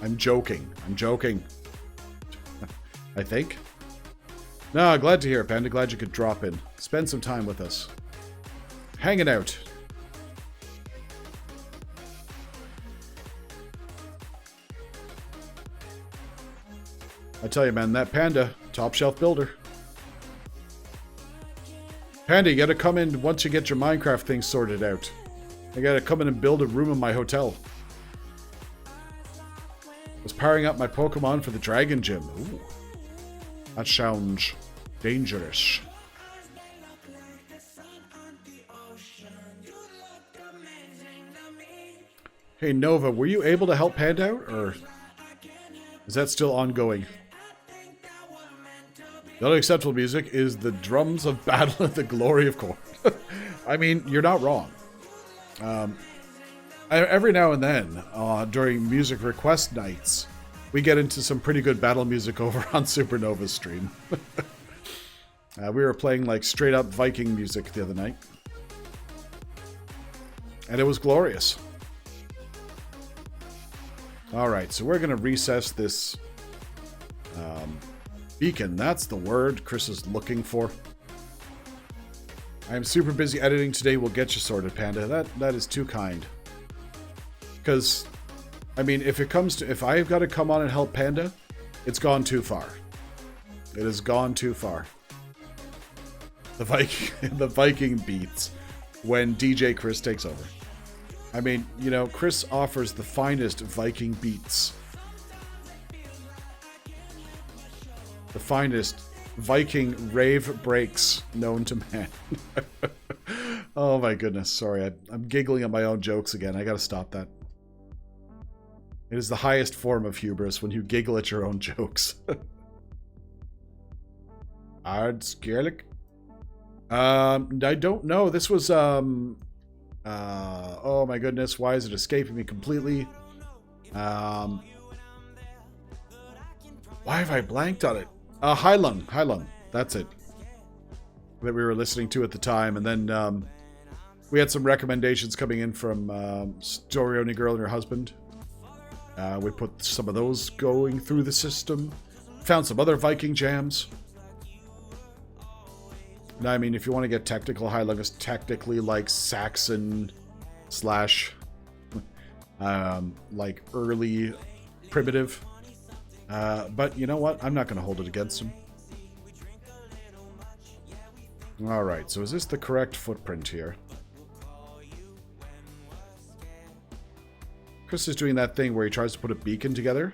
I'm joking. I'm joking. I think. No, glad to hear it, Panda. Glad you could drop in. Spend some time with us. Hanging out. I tell you, man, that Panda, top shelf builder. Panda, you gotta come in once you get your Minecraft thing sorted out. I gotta come in and build a room in my hotel. I was powering up my Pokemon for the Dragon Gym. Ooh. That sounds dangerous. Hey, Nova, were you able to help Panda out, or is that still ongoing? The only acceptable music is the drums of battle and the glory of Korn. I mean, you're not wrong. Every now and then, during music request nights, we get into some pretty good battle music over on Supernova's stream. We were playing like straight up Viking music the other night. And it was glorious. Alright, so we're going to recess this beacon. That's the word Chris is looking for. I am super busy editing today. We'll get you sorted, Panda. That is too kind. Because, I mean, if I've got to come on and help Panda, it's gone too far. It has gone too far. The Viking beats when DJ Chris takes over. I mean, you know, Chris offers the finest Viking beats. The finest Viking rave breaks known to man. Oh my goodness, sorry. I'm giggling at my own jokes again. I gotta stop that. It is the highest form of hubris when you giggle at your own jokes. Ardskerlik? I don't know. This was, oh my goodness, why is it escaping me completely? Why have I blanked on it? Hylung, that's it. That we were listening to at the time, and then we had some recommendations coming in from Story Only Girl and her husband. We put some of those going through the system. Found some other Viking jams. Now, I mean, if you want to get technical, Hylung is technically like Saxon slash like early primitive. But you know what? I'm not going to hold it against him. Alright, so is this the correct footprint here? Chris is doing that thing where he tries to put a beacon together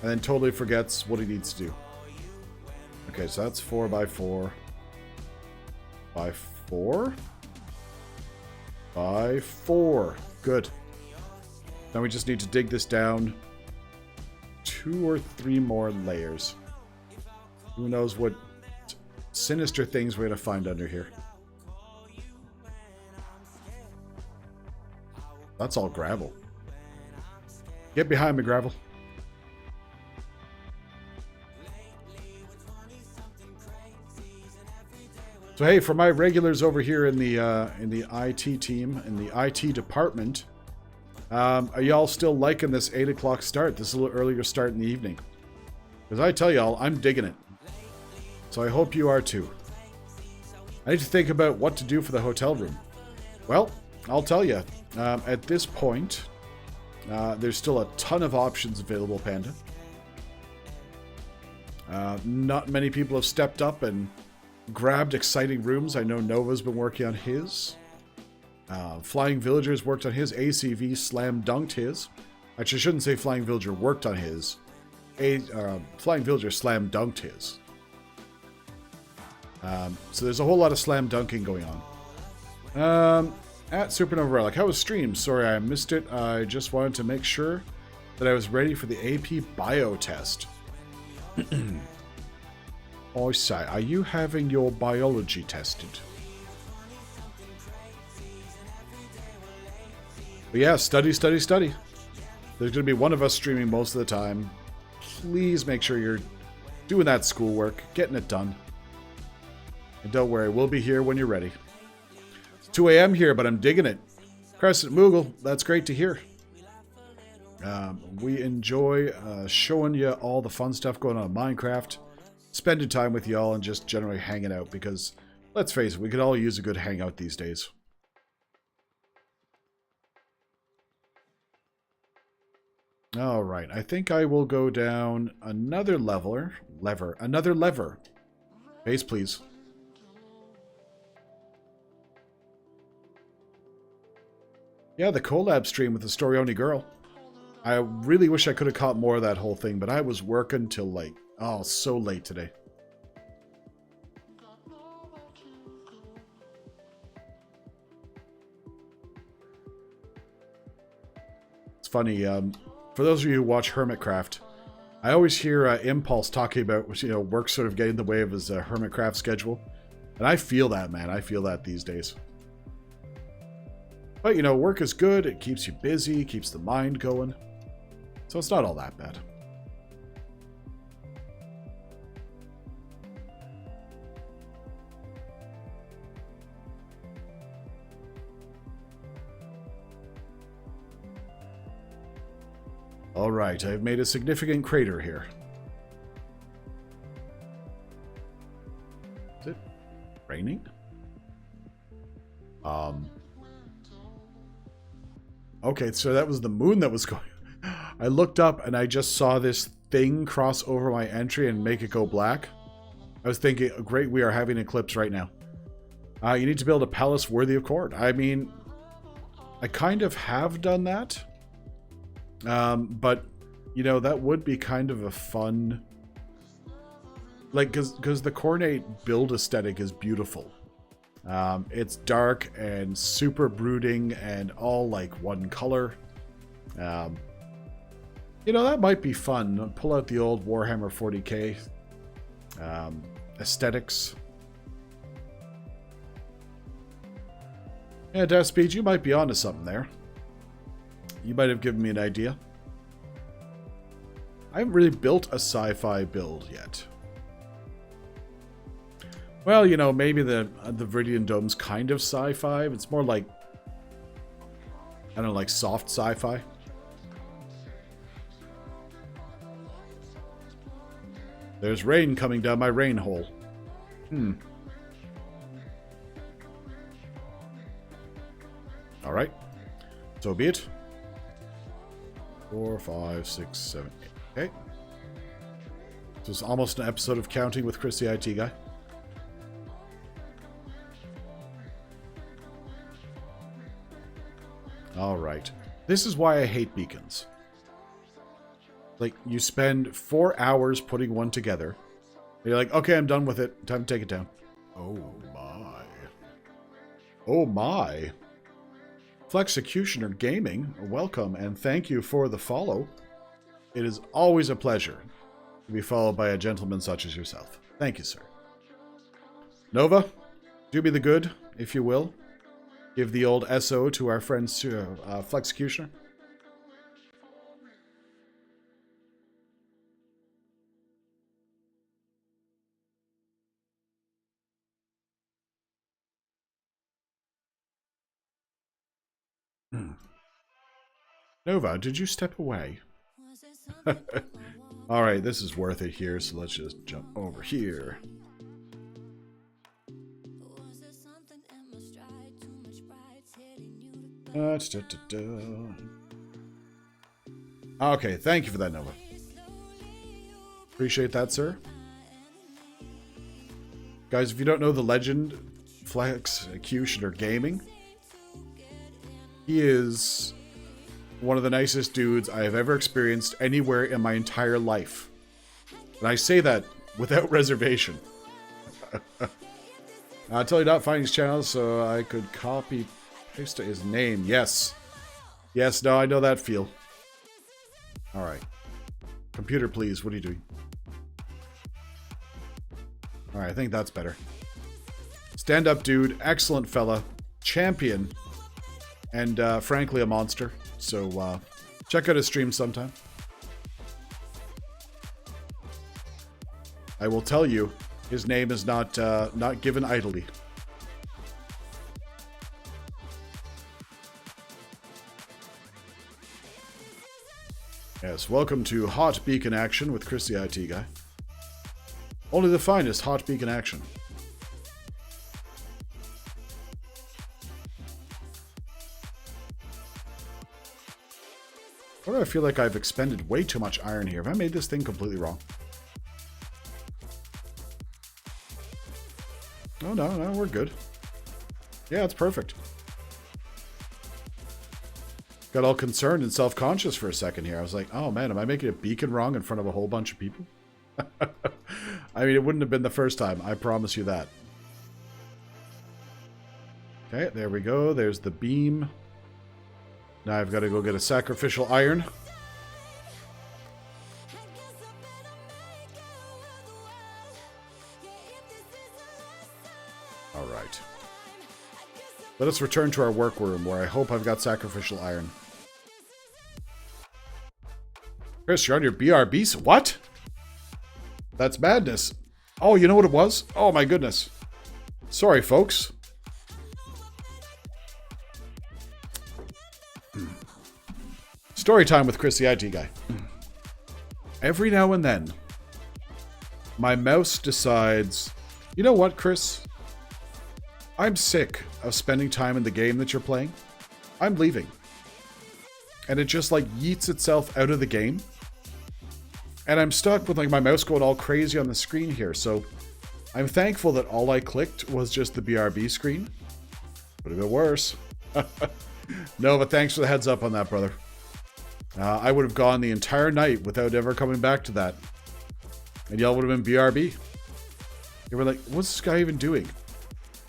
and then totally forgets what he needs to do. Okay, so that's 4 by 4 by 4 by 4. Good. Now we just need to dig this down 2 or 3 more layers. Who knows what sinister things we're going to find under here. That's all gravel. Get behind me, gravel. So hey, for my regulars over here in the IT team, in the IT department, are y'all still liking this 8 o'clock start? This is a little earlier start in the evening. Because I tell y'all, I'm digging it. So I hope you are too. I need to think about what to do for the hotel room. Well, I'll tell you. At this point, there's still a ton of options available, Panda. Not many people have stepped up and grabbed exciting rooms. I know Nova's been working on his. Flying Villager's worked on his. ACV slam dunked his. Actually, I shouldn't say Flying Villager worked on his. Flying Villager slam dunked his. So there's a whole lot of slam dunking going on. At Supernova Relic, how was stream? Sorry I missed it. I just wanted to make sure that I was ready for the AP bio test. I say, are you having your biology tested? But yeah, study, study, study. There's going to be one of us streaming most of the time. Please make sure you're doing that schoolwork, getting it done. And don't worry, we'll be here when you're ready. It's 2 a.m. here, but I'm digging it. Crescent Moogle, that's great to hear. We enjoy showing you all the fun stuff going on in Minecraft, spending time with y'all, and just generally hanging out because, let's face it, we could all use a good hangout these days. Alright, I think I will go down another another lever. Base, please. Yeah, the collab stream with the Story-Only girl. I really wish I could have caught more of that whole thing, but I was working till like, oh, so late today. It's funny, for those of you who watch Hermitcraft, I always hear Impulse talking about, you know, work sort of getting in the way of his Hermitcraft schedule. And I feel that, man. I feel that these days. But, you know, work is good. It keeps you busy, keeps the mind going. So it's not all that bad. All right, I've made a significant crater here. Is it raining? Okay, so that was the moon that was going. I looked up and I just saw this thing cross over my entry and make it go black. I was thinking, great, we are having an eclipse right now. You need to build a palace worthy of court. I mean, I kind of have done that. But, you know, that would be kind of a fun... Like, because the Cornate build aesthetic is beautiful. It's dark and super brooding and all, like, one color. You know, that might be fun. Pull out the old Warhammer 40k aesthetics. Yeah, Death Speed, you might be onto something there. You might have given me an idea. I haven't really built a sci-fi build yet. Well, you know, maybe the Viridian Dome's kind of sci-fi. It's more like, I don't know, like soft sci-fi. There's rain coming down my rain hole. Alright. So be it. 4, 5, 6, 7, 8. Okay. This is almost an episode of Counting with Chris the IT Guy. Alright. This is why I hate beacons. Like, you spend 4 hours putting one together. And you're like, okay, I'm done with it. Time to take it down. Oh my. Oh my. Flexecutioner Gaming, welcome and thank you for the follow. It is always a pleasure to be followed by a gentleman such as yourself. Thank you, sir. Nova, do me the good, if you will. Give the old SO to our friends, Flexecutioner. Nova, did you step away? Alright, this is worth it here, so let's just jump over here. Okay, thank you for that, Nova. Appreciate that, sir. Guys, if you don't know the legend, Flexecutioner Gaming, he is one of the nicest dudes I have ever experienced anywhere in my entire life. And I say that without reservation. I tell you not finding his channel so I could copy paste his name. Yes. Yes, no, I know that feel. Alright. Computer, please. What are you doing? Alright, I think that's better. Stand up, dude. Excellent fella. Champion. And, frankly, a monster. So, check out his stream sometime. I will tell you, his name is not given idly. Yes, welcome to Hot Beacon Action with ChrisTheITGuy. Only the finest Hot Beacon action. Why do I feel like I've expended way too much iron here? Have I made this thing completely wrong? Oh, no, we're good. Yeah, it's perfect. Got all concerned and self-conscious for a second here. I was like, oh man, am I making a beacon wrong in front of a whole bunch of people? I mean, it wouldn't have been the first time. I promise you that. Okay, there we go. There's the beam. Now I've got to go get a sacrificial iron. Alright. Let us return to our workroom, where I hope I've got sacrificial iron. Chris, you're on your BRB? What? That's madness. Oh, you know what it was? Oh my goodness. Sorry, folks. Story time with ChrisTheITGuy. Every now and then, my mouse decides, you know what, Chris? I'm sick of spending time in the game that you're playing. I'm leaving. And it just like yeets itself out of the game. And I'm stuck with like my mouse going all crazy on the screen here. So I'm thankful that all I clicked was just the BRB screen. Would have been worse. No, but thanks for the heads up on that, brother. I would have gone the entire night without ever coming back to that. And y'all would have been BRB. You were like, what's this guy even doing?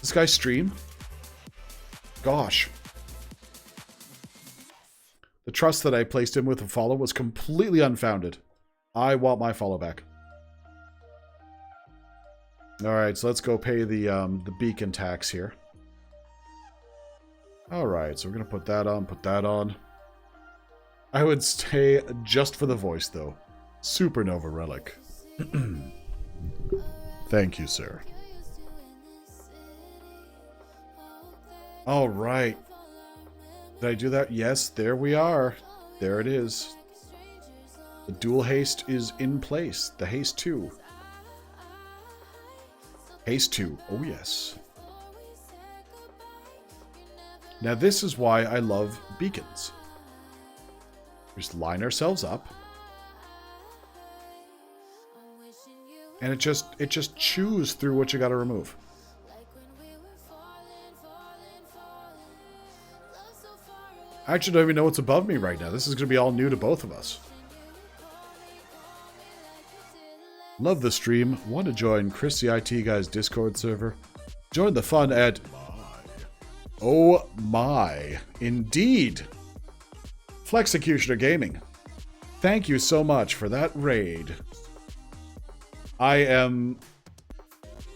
This guy stream? Gosh. The trust that I placed him with a follow was completely unfounded. I want my follow back. Alright, so let's go pay the beacon tax here. Alright, so we're going to put that on. I would stay just for the voice, though. Supernova Relic. Thank you, sir. Alright. Did I do that? Yes, there we are. There it is. The dual haste is in place. The haste 2. Haste 2. Oh, yes. Now, this is why I love beacons. We just line ourselves up. And it just chews through what you got to remove. I actually don't even know what's above me right now. This is going to be all new to both of us. Love the stream. Want to join ChrisTheITGuy's Discord server? Join the fun at... Oh my. Indeed. Flexecutioner Gaming. Thank you so much for that raid. I am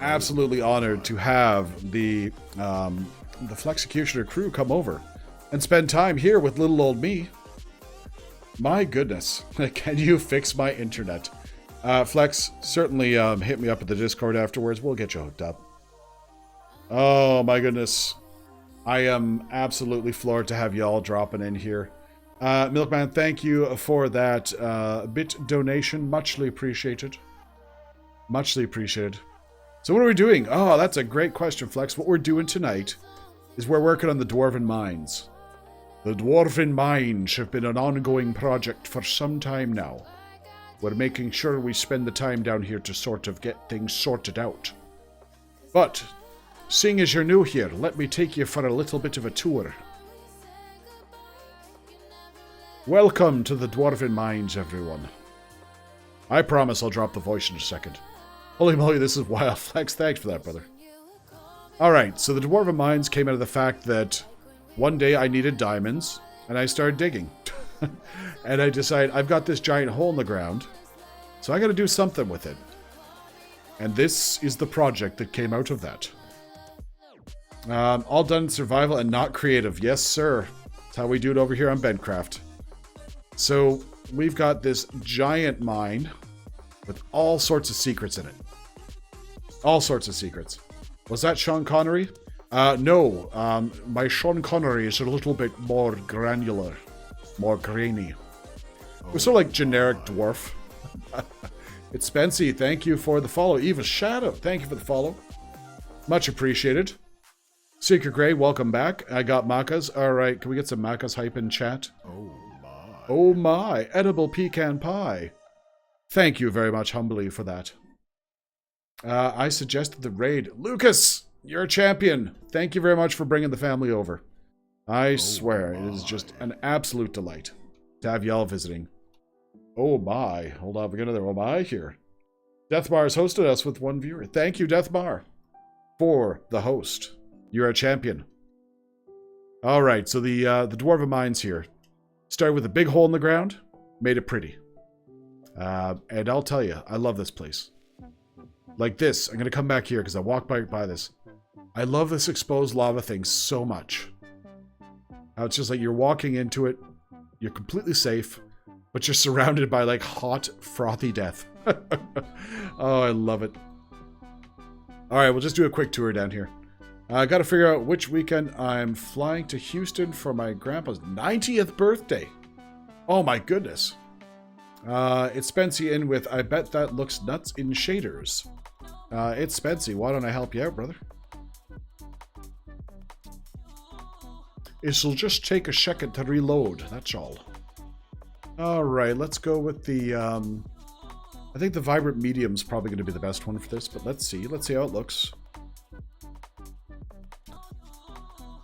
absolutely honored to have the Flexecutioner crew come over and spend time here with little old me. My goodness. Can you fix my internet? Flex, certainly hit me up at the Discord afterwards. We'll get you hooked up. Oh, my goodness. I am absolutely floored to have y'all dropping in here. Milkman, thank you for that bit donation. Muchly appreciated. Muchly appreciated. So what are we doing? Oh, that's a great question, Flex. What we're doing tonight is we're working on the Dwarven Mines. The Dwarven Mines have been an ongoing project for some time now. We're making sure we spend the time down here to sort of get things sorted out. But, seeing as you're new here, let me take you for a little bit of a tour. Welcome to the Dwarven Mines, everyone. I promise I'll drop the voice in a second. Holy moly, this is wild. Flex, thanks for that, brother. Alright, so the Dwarven Mines came out of the fact that one day I needed diamonds, and I started digging. And I decided, I've got this giant hole in the ground, so I gotta do something with it. And this is the project that came out of that. All done in survival and not creative. Yes, sir. That's how we do it over here on Bentcraft. So, we've got this giant mine with all sorts of secrets in it. All sorts of secrets. Was that Sean Connery? No. My Sean Connery is a little bit more granular. More grainy. We're sort of like generic dwarf. It's Spency. Thank you for the follow. Eva Shadow. Thank you for the follow. Much appreciated. Secret Grey, welcome back. I got Macas. Alright, can we get some Macas hype in chat? Oh my. Oh my. Edible pecan pie. Thank you very much humbly for that. I suggested the raid. Lucas, you're a champion. Thank you very much for bringing the family over. I swear, it is just an absolute delight to have y'all visiting. Oh my. Hold on, we got another oh my here. Deathbar has hosted us with one viewer. Thank you, Deathbar, for the host. You're a champion. Alright, so the Dwarven Mines here. Started with a big hole in the ground, made it pretty. And I'll tell you, I love this place. Like this, I'm going to come back here because I walked by this. I love this exposed lava thing so much. How it's just like you're walking into it, you're completely safe, but you're surrounded by like hot, frothy death. Oh, I love it. Alright, we'll just do a quick tour down here. I got to figure out which weekend I'm flying to Houston for my grandpa's 90th birthday. Oh my goodness. It's Spency in with, I bet that looks nuts in shaders. It's Spency. Why don't I help you out, brother? It'll just take a second to reload. That's all. Alright, let's go with the, I think the Vibrant Medium's probably going to be the best one for this, but let's see. Let's see how it looks.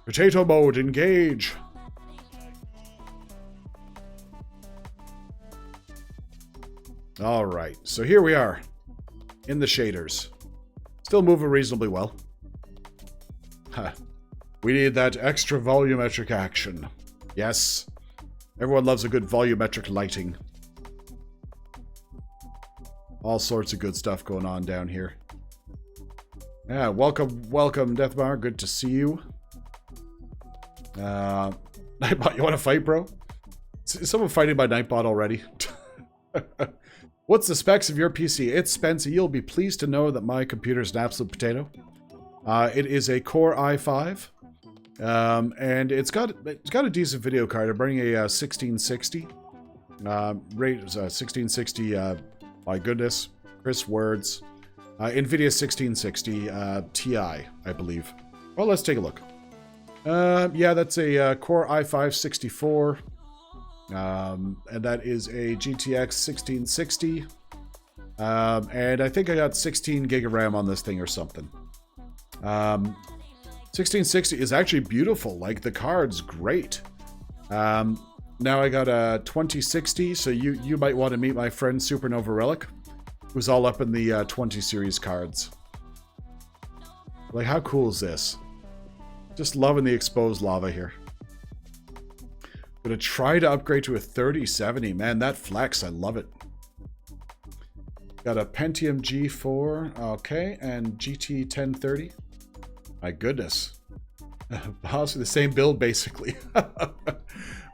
Potato mode, engage. Alright, so here we are. In the shaders. Still moving reasonably well. Huh. We need that extra volumetric action. Yes. Everyone loves a good volumetric lighting. All sorts of good stuff going on down here. Yeah, welcome, Deathbar. Good to see you. Nightbot, you want to fight, bro? Is someone fighting my Nightbot already? What's the specs of your PC? It's Spencer. You'll be pleased to know that my computer is an absolute potato. It is a Core i5. And it's got a decent video card. I'm running a 1660. Rate is 1660. My goodness, Chris words. NVIDIA 1660 Ti, I believe. Well, let's take a look. Yeah, that's a Core i5 64. And that is a GTX 1660. And I think I got 16 gig of RAM on this thing or something. 1660 is actually beautiful. Like, the card's great. Now I got a 2060, so you might want to meet my friend Supernova Relic, who's all up in the 20 series cards. Like, how cool is this? Just loving the exposed lava here. Gonna try to upgrade to a 3070. Man, that flex, I love it. Got a Pentium G4, okay, and GT 1030. My goodness. Possibly the same build, basically.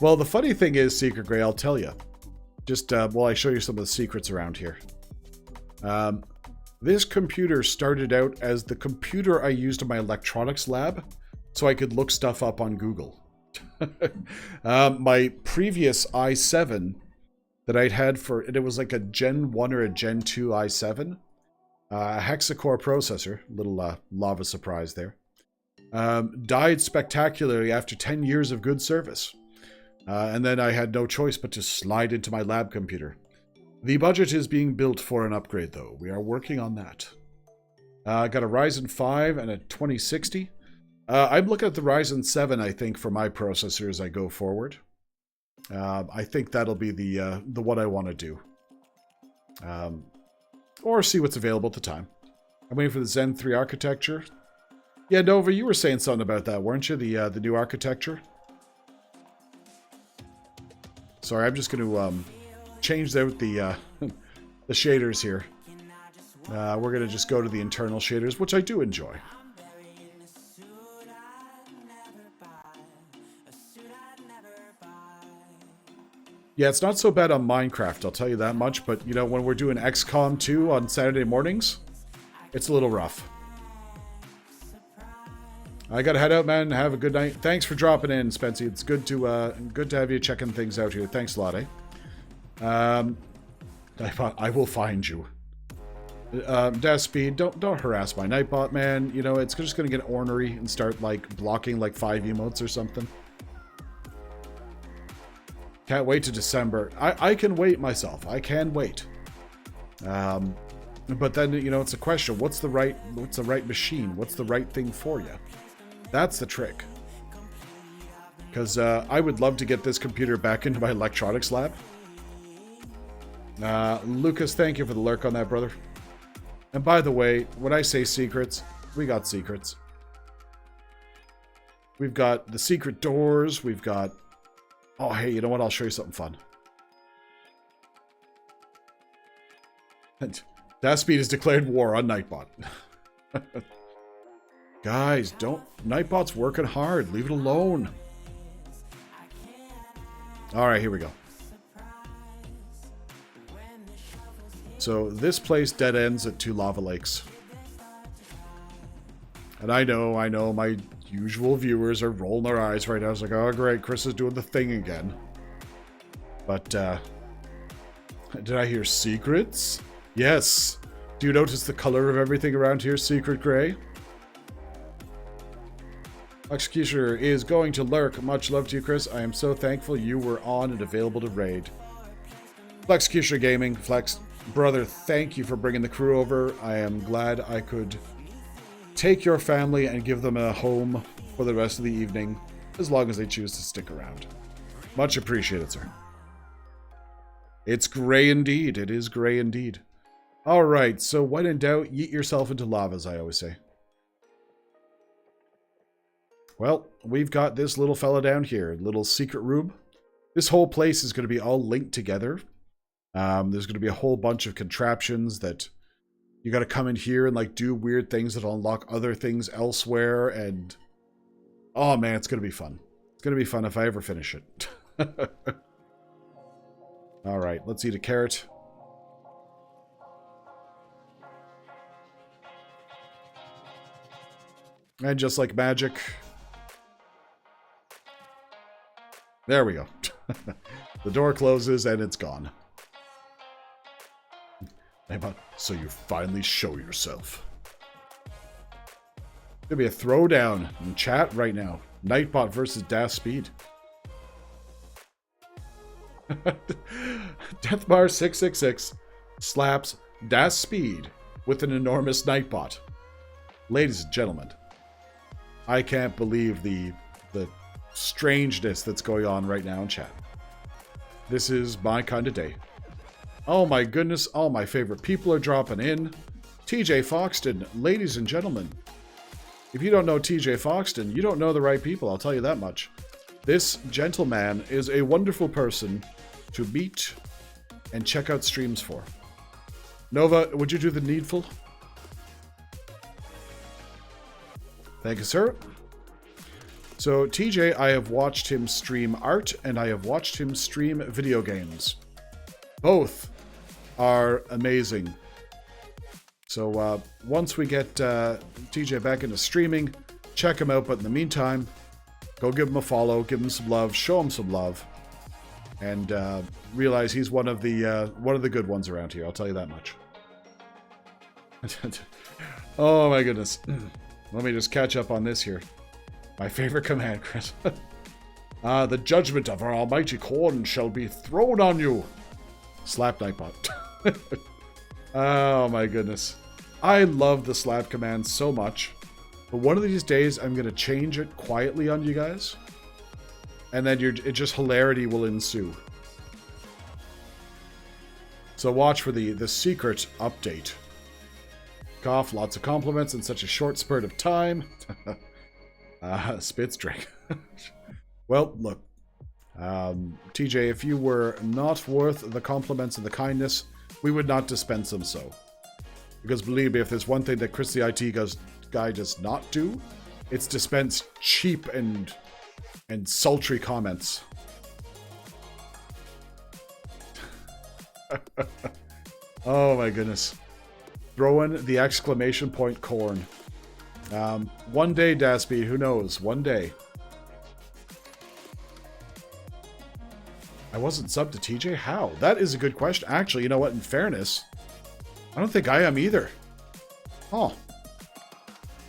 Well, the funny thing is, Secret Grey, I'll tell you. Just while I show you some of the secrets around here. This computer started out as the computer I used in my electronics lab, so I could look stuff up on Google. My previous i7 that I'd had for, and it was like a Gen 1 or a Gen 2 i7, a hexa-core processor, little lava surprise there, died spectacularly after 10 years of good service. And then I had no choice but to slide into my lab computer. The budget is being built for an upgrade, though. We are working on that. I got a Ryzen 5 and a 2060. I'm looking at the Ryzen 7, I think, for my processor as I go forward. I think that'll be the one I want to do. Or see what's available at the time. I'm waiting for the Zen 3 architecture. Yeah, Nova, you were saying something about that, weren't you? The new architecture? Sorry, I'm just going to change out the the shaders here. We're going to just go to the internal shaders, which I do enjoy. Yeah, it's not so bad on Minecraft, I'll tell you that much, but, you know, when we're doing XCOM 2 on Saturday mornings, it's a little rough. I gotta head out, man. Have a good night. Thanks for dropping in, Spency. It's good to have you checking things out here. Thanks a lot, eh? I will find you. Death Speed, don't harass my Nightbot, man. You know, it's just gonna get ornery and start, like, blocking, like, 5 emotes or something. Can't wait to December. I can wait myself. I can wait. But then, you know, it's a question. What's the right machine? What's the right thing for you? That's the trick. Because I would love to get this computer back into my electronics lab. Lucas, thank you for the lurk on that, brother. And by the way, when I say secrets, we got secrets. We've got the secret doors. We've got... Oh, hey, you know what? I'll show you something fun. And Death Speed has declared war on Nightbot. Guys, don't... Nightbot's working hard. Leave it alone. Alright, here we go. So, this place dead ends at 2 lava lakes. And I know, my usual viewers are rolling their eyes right now. I was like, oh great, Chris is doing the thing again. But, did I hear secrets? Yes. Do you notice the color of everything around here? Secret gray. Executioner is going to lurk. Much love to you, Chris. I am so thankful you were on and available to raid. Executioner Gaming, Flex. Brother, thank you for bringing the crew over. I am glad I could take your family and give them a home for the rest of the evening, as long as they choose to stick around. Much appreciated, sir. It's gray indeed. It is gray indeed. Alright, so when in doubt, yeet yourself into lava, as I always say. Well, we've got this little fella down here, little secret room. This whole place is going to be all linked together. There's going to be a whole bunch of contraptions that you got to come in here and like do weird things that'll unlock other things elsewhere. And oh man, it's going to be fun. It's going to be fun if I ever finish it. All right, let's eat a carrot. And just like magic. There we go. The door closes and it's gone. So you finally show yourself. There'll be a throwdown in chat right now. Nightbot versus Death Speed. Deathbar666 slaps Death Speed with an enormous Nightbot. Ladies and gentlemen, I can't believe the strangeness that's going on right now in chat. This is my kind of day. Oh my goodness, all my favorite people are dropping in. TJ Foxton, ladies and gentlemen. If you don't know TJ Foxton, you don't know the right people, I'll tell you that much. This gentleman is a wonderful person to meet and check out streams for. Nova, would you do the needful? Thank you, sir. So, TJ, I have watched him stream art, and I have watched him stream video games. Both are amazing. So, once we get TJ back into streaming, check him out. But in the meantime, go give him a follow, give him some love, show him some love, and realize he's one of the good ones around here. I'll tell you that much. Oh my goodness. Let me just catch up on this here. My favorite command, Chris. The judgment of our almighty corn shall be thrown on you. Slap Nightbot. Oh my goodness. I love the slap command so much. But one of these days, I'm going to change it quietly on you guys. And then just hilarity will ensue. So watch for the secret update. Cough, lots of compliments in such a short spurt of time. Spits drink. Well, look. TJ, if you were not worth the compliments and the kindness, we would not dispense them so. Because believe me, if there's one thing that Chris the IT Guy does not do, it's dispense cheap and sultry comments. Oh my goodness. Throw in the exclamation point corn. One day, Daspy, who knows? One day. I wasn't subbed to TJ? How? That is a good question. Actually, you know what? In fairness, I don't think I am either. Oh.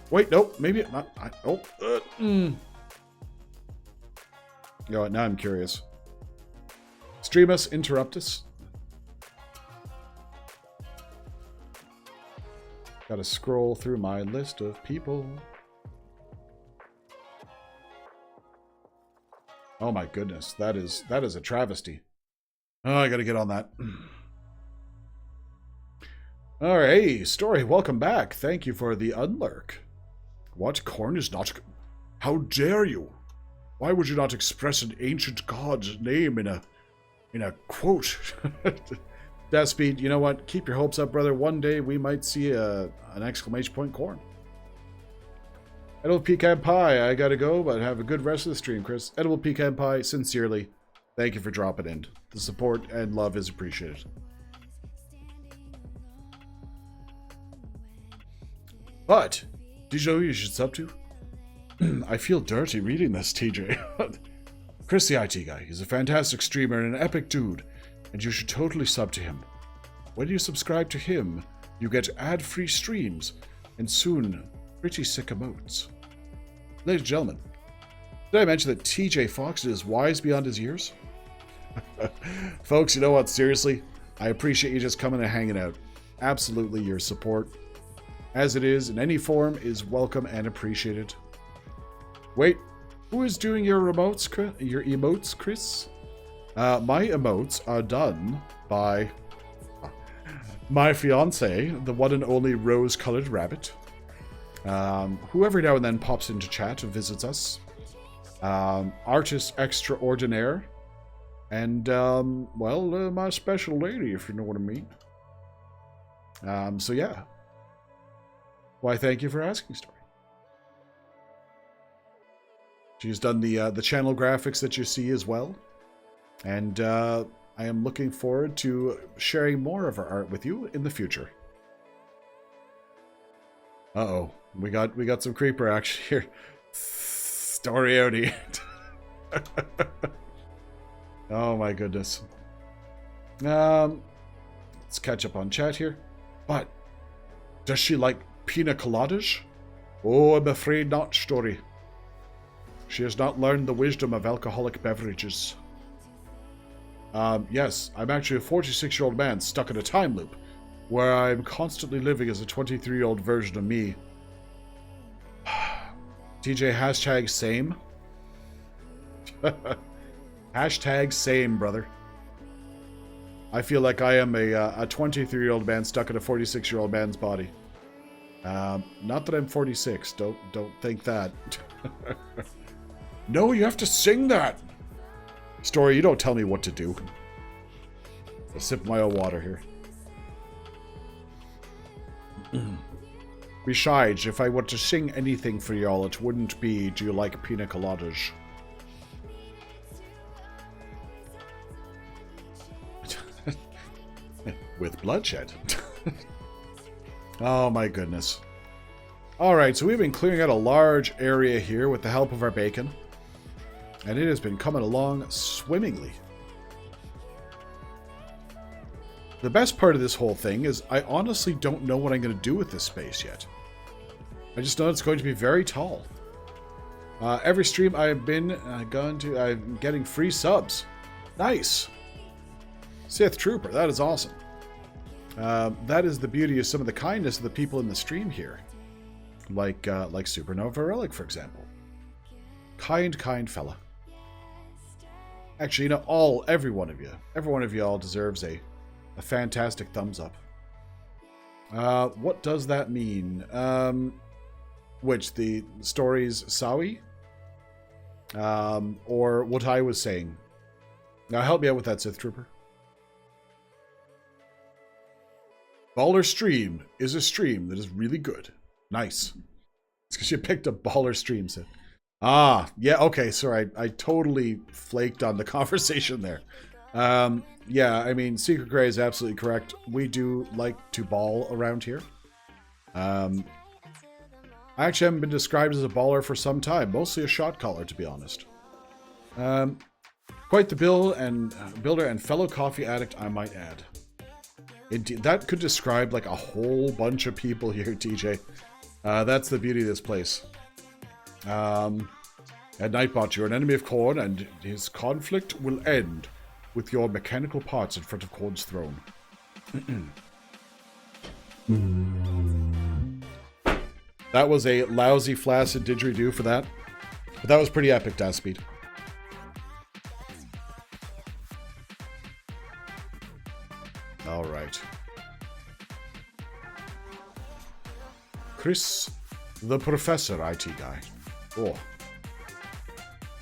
Wait, nope. Maybe not. You know what? Now I'm curious. Stream us, interrupt us. Gotta scroll through my list of people. Oh my goodness, that is a travesty. Oh, I gotta get on that. Alright, hey, Story, welcome back. Thank you for the unlurk. What? Corn is not... How dare you? Why would you not express an ancient god's name in a quote? Deathspeed, you know what? Keep your hopes up, brother. One day we might see an exclamation point corn. Edible Pecan Pie, I gotta go, but have a good rest of the stream, Chris. Edible Pecan Pie, sincerely, thank you for dropping in. The support and love is appreciated. But, did you know who you should sub to? I feel dirty reading this, TJ. Chris the IT Guy. He's a fantastic streamer and an epic dude, and you should totally sub to him. When you subscribe to him, you get ad-free streams, and soon, pretty sick emotes. Ladies and gentlemen, did I mention that TJ Fox is wise beyond his years? Folks, you know what? Seriously, I appreciate you just coming and hanging out. Absolutely, your support, as it is in any form, is welcome and appreciated. Wait, who is doing your emotes, Chris? My emotes are done by my fiance, the one and only rose-colored rabbit. Who every now and then pops into chat and visits us. Artist extraordinaire. And, my special lady, if you know what I mean. So yeah. Why, thank you for asking, Story. She's done the channel graphics that you see as well. And, I am looking forward to sharing more of her art with you in the future. Uh-oh. We got some creeper action here. Story outie. Oh my goodness. Let's catch up on chat here. But does she like pina coladas? Oh, I'm afraid not, Story. She has not learned the wisdom of alcoholic beverages. Yes, I'm actually a 46-year-old man stuck in a time loop where I'm constantly living as a 23-year-old version of me. TJ, hashtag same. Hashtag same, brother. I feel like I am a 23-year-old man stuck in a 46-year-old man's body. Not that I'm 46. Don't think that. No, you have to sing that. Story, you don't tell me what to do. I'll sip my own water here. Besides, if I were to sing anything for y'all, it wouldn't be, do you like pina coladas? With bloodshed. Oh my goodness. Alright, so we've been clearing out a large area here with the help of our bacon. And it has been coming along swimmingly. The best part of this whole thing is I honestly don't know what I'm going to do with this space yet. I just know it's going to be very tall. Every stream I've been gone to, I'm getting free subs. Nice. Sith Trooper, that is awesome. That is the beauty of some of the kindness of the people in the stream here. Like Supernova Relic, for example. Kind fella. Actually, you know, every one of you all deserves a fantastic thumbs up. What does that mean? Which, the stories Sawi? Or what I was saying? Now help me out with that, Sith Trooper. Baller Stream is a stream that is really good. Nice. It's because you picked a baller stream, Sith. Ah, yeah, okay, sorry. I totally flaked on the conversation there. Yeah, I mean, Secret Grey is absolutely correct. We do like to ball around here. I actually haven't been described as a baller for some time. Mostly a shot caller, to be honest. Quite the builder and fellow coffee addict, I might add. Indeed, that could describe like a whole bunch of people here, TJ. That's the beauty of this place. At Nightbot, you're an enemy of Khorne, and his conflict will end with your mechanical parts in front of Khorne's throne. That was a lousy, flaccid didgeridoo for that. But that was pretty epic, Speed. All right. Chris, the Professor IT guy. Oh.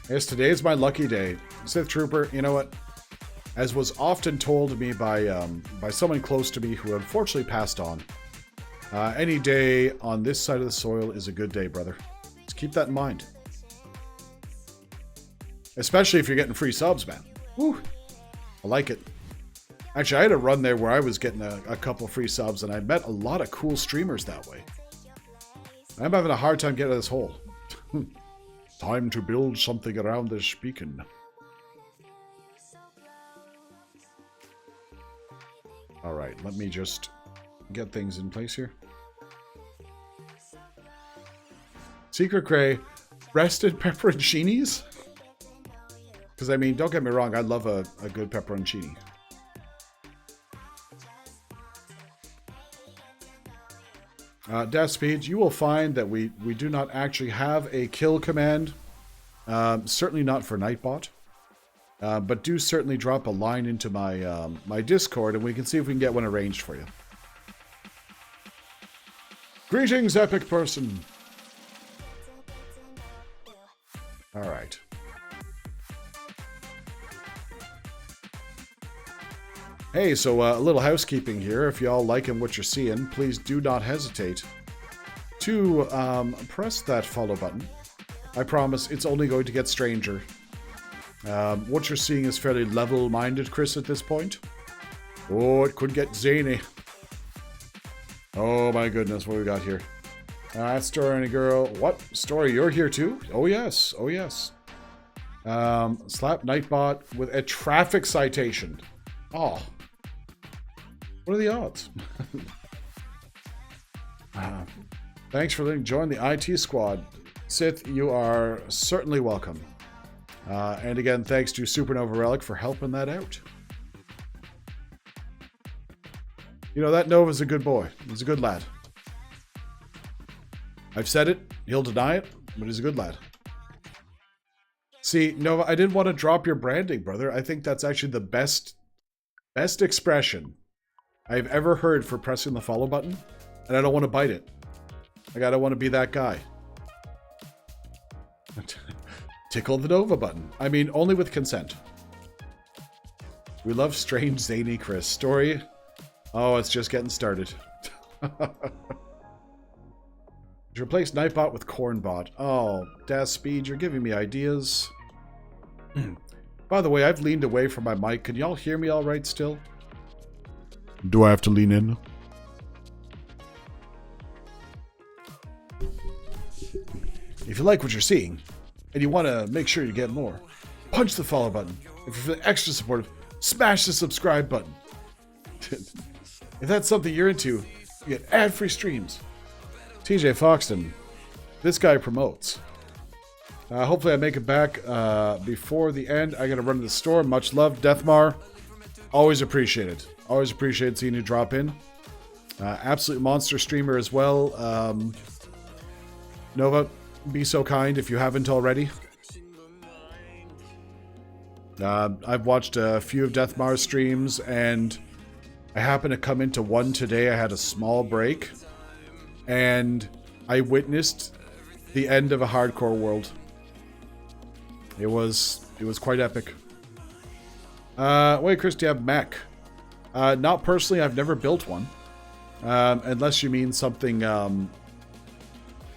Yes, today is my lucky day. Sith Trooper, you know what? As was often told to me by someone close to me who unfortunately passed on, any day on this side of the soil is a good day, brother. Just keep that in mind. Especially if you're getting free subs, man. Woo! I like it. Actually, I had a run there where I was getting a couple free subs, and I met a lot of cool streamers that way. I'm having a hard time getting out of this hole. Time to build something around this beacon. Alright, let me just get things in place here. Secret Grey, breasted pepperoncinis? Because, I mean, don't get me wrong, I love a good pepperoncini. Death Speed, you will find that we do not actually have a kill command. Certainly not for Nightbot. But do certainly drop a line into my my Discord, and we can see if we can get one arranged for you. Greetings, epic person! Alright. Hey, so a little housekeeping here. If y'all liking what you're seeing, please do not hesitate to press that follow button. I promise it's only going to get stranger. What you're seeing is fairly level-minded, Chris, at this point. Oh, it could get zany. Oh my goodness, what we got here? Story girl. What? Story, you're here too? Oh yes, oh yes. Slap Nightbot with a traffic citation. Oh. What are the odds? Thanks for joining the IT squad. Sith, you are certainly welcome. And again, thanks to Supernova Relic for helping that out. You know, that Nova's a good boy. He's a good lad. I've said it. He'll deny it, but he's a good lad. See, Nova, I didn't want to drop your branding, brother. I think that's actually the best expression I've ever heard for pressing the follow button, and I don't want to bite it. Like, I don't want to be that guy. Tickle the Nova button. I mean, only with consent. We love strange, zany Chris. Story? Oh, it's just getting started. Replace Nightbot with Cornbot. Oh, Death Speed, you're giving me ideas. By the way, I've leaned away from my mic. Can y'all hear me all right still? Do I have to lean in? If you like what you're seeing, and you want to make sure you get more, punch the follow button. If you're feeling extra supportive, smash the subscribe button. If that's something you're into, you get ad-free streams. TJ Foxton, this guy promotes. Hopefully I make it back before the end. I gotta run to the store. Much love, Deathmar. Always appreciated. Always appreciate seeing you drop in. Absolute monster streamer as well. Nova, be so kind if you haven't already. I've watched a few of Deathmar's streams, and I happened to come into one today. I had a small break, and I witnessed the end of a hardcore world. It was quite epic. Wait, Chris, do you have mech? Not personally. I've never built one. Unless you mean something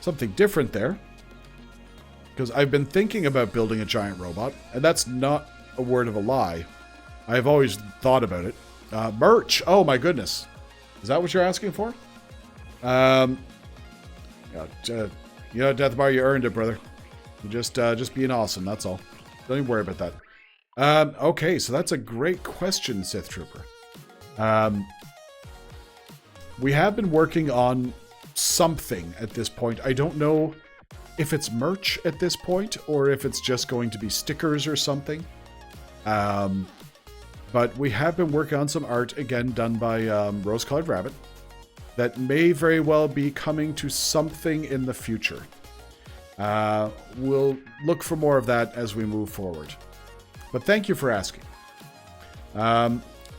something different there. Because I've been thinking about building a giant robot, and that's not a word of a lie. I've always thought about it. Merch. Oh my goodness. Is that what you're asking for? Yeah, you know, Deathbar, you earned it, brother. You're just being awesome, that's all. Don't even worry about that. Okay, so that's a great question, Sith Trooper. We have been working on something at this point. I don't know if it's merch at this point, or if it's just going to be stickers or something. But we have been working on some art, again, done by Rose-Colored Rabbit, that may very well be coming to something in the future. We'll look for more of that as we move forward. But thank you for asking.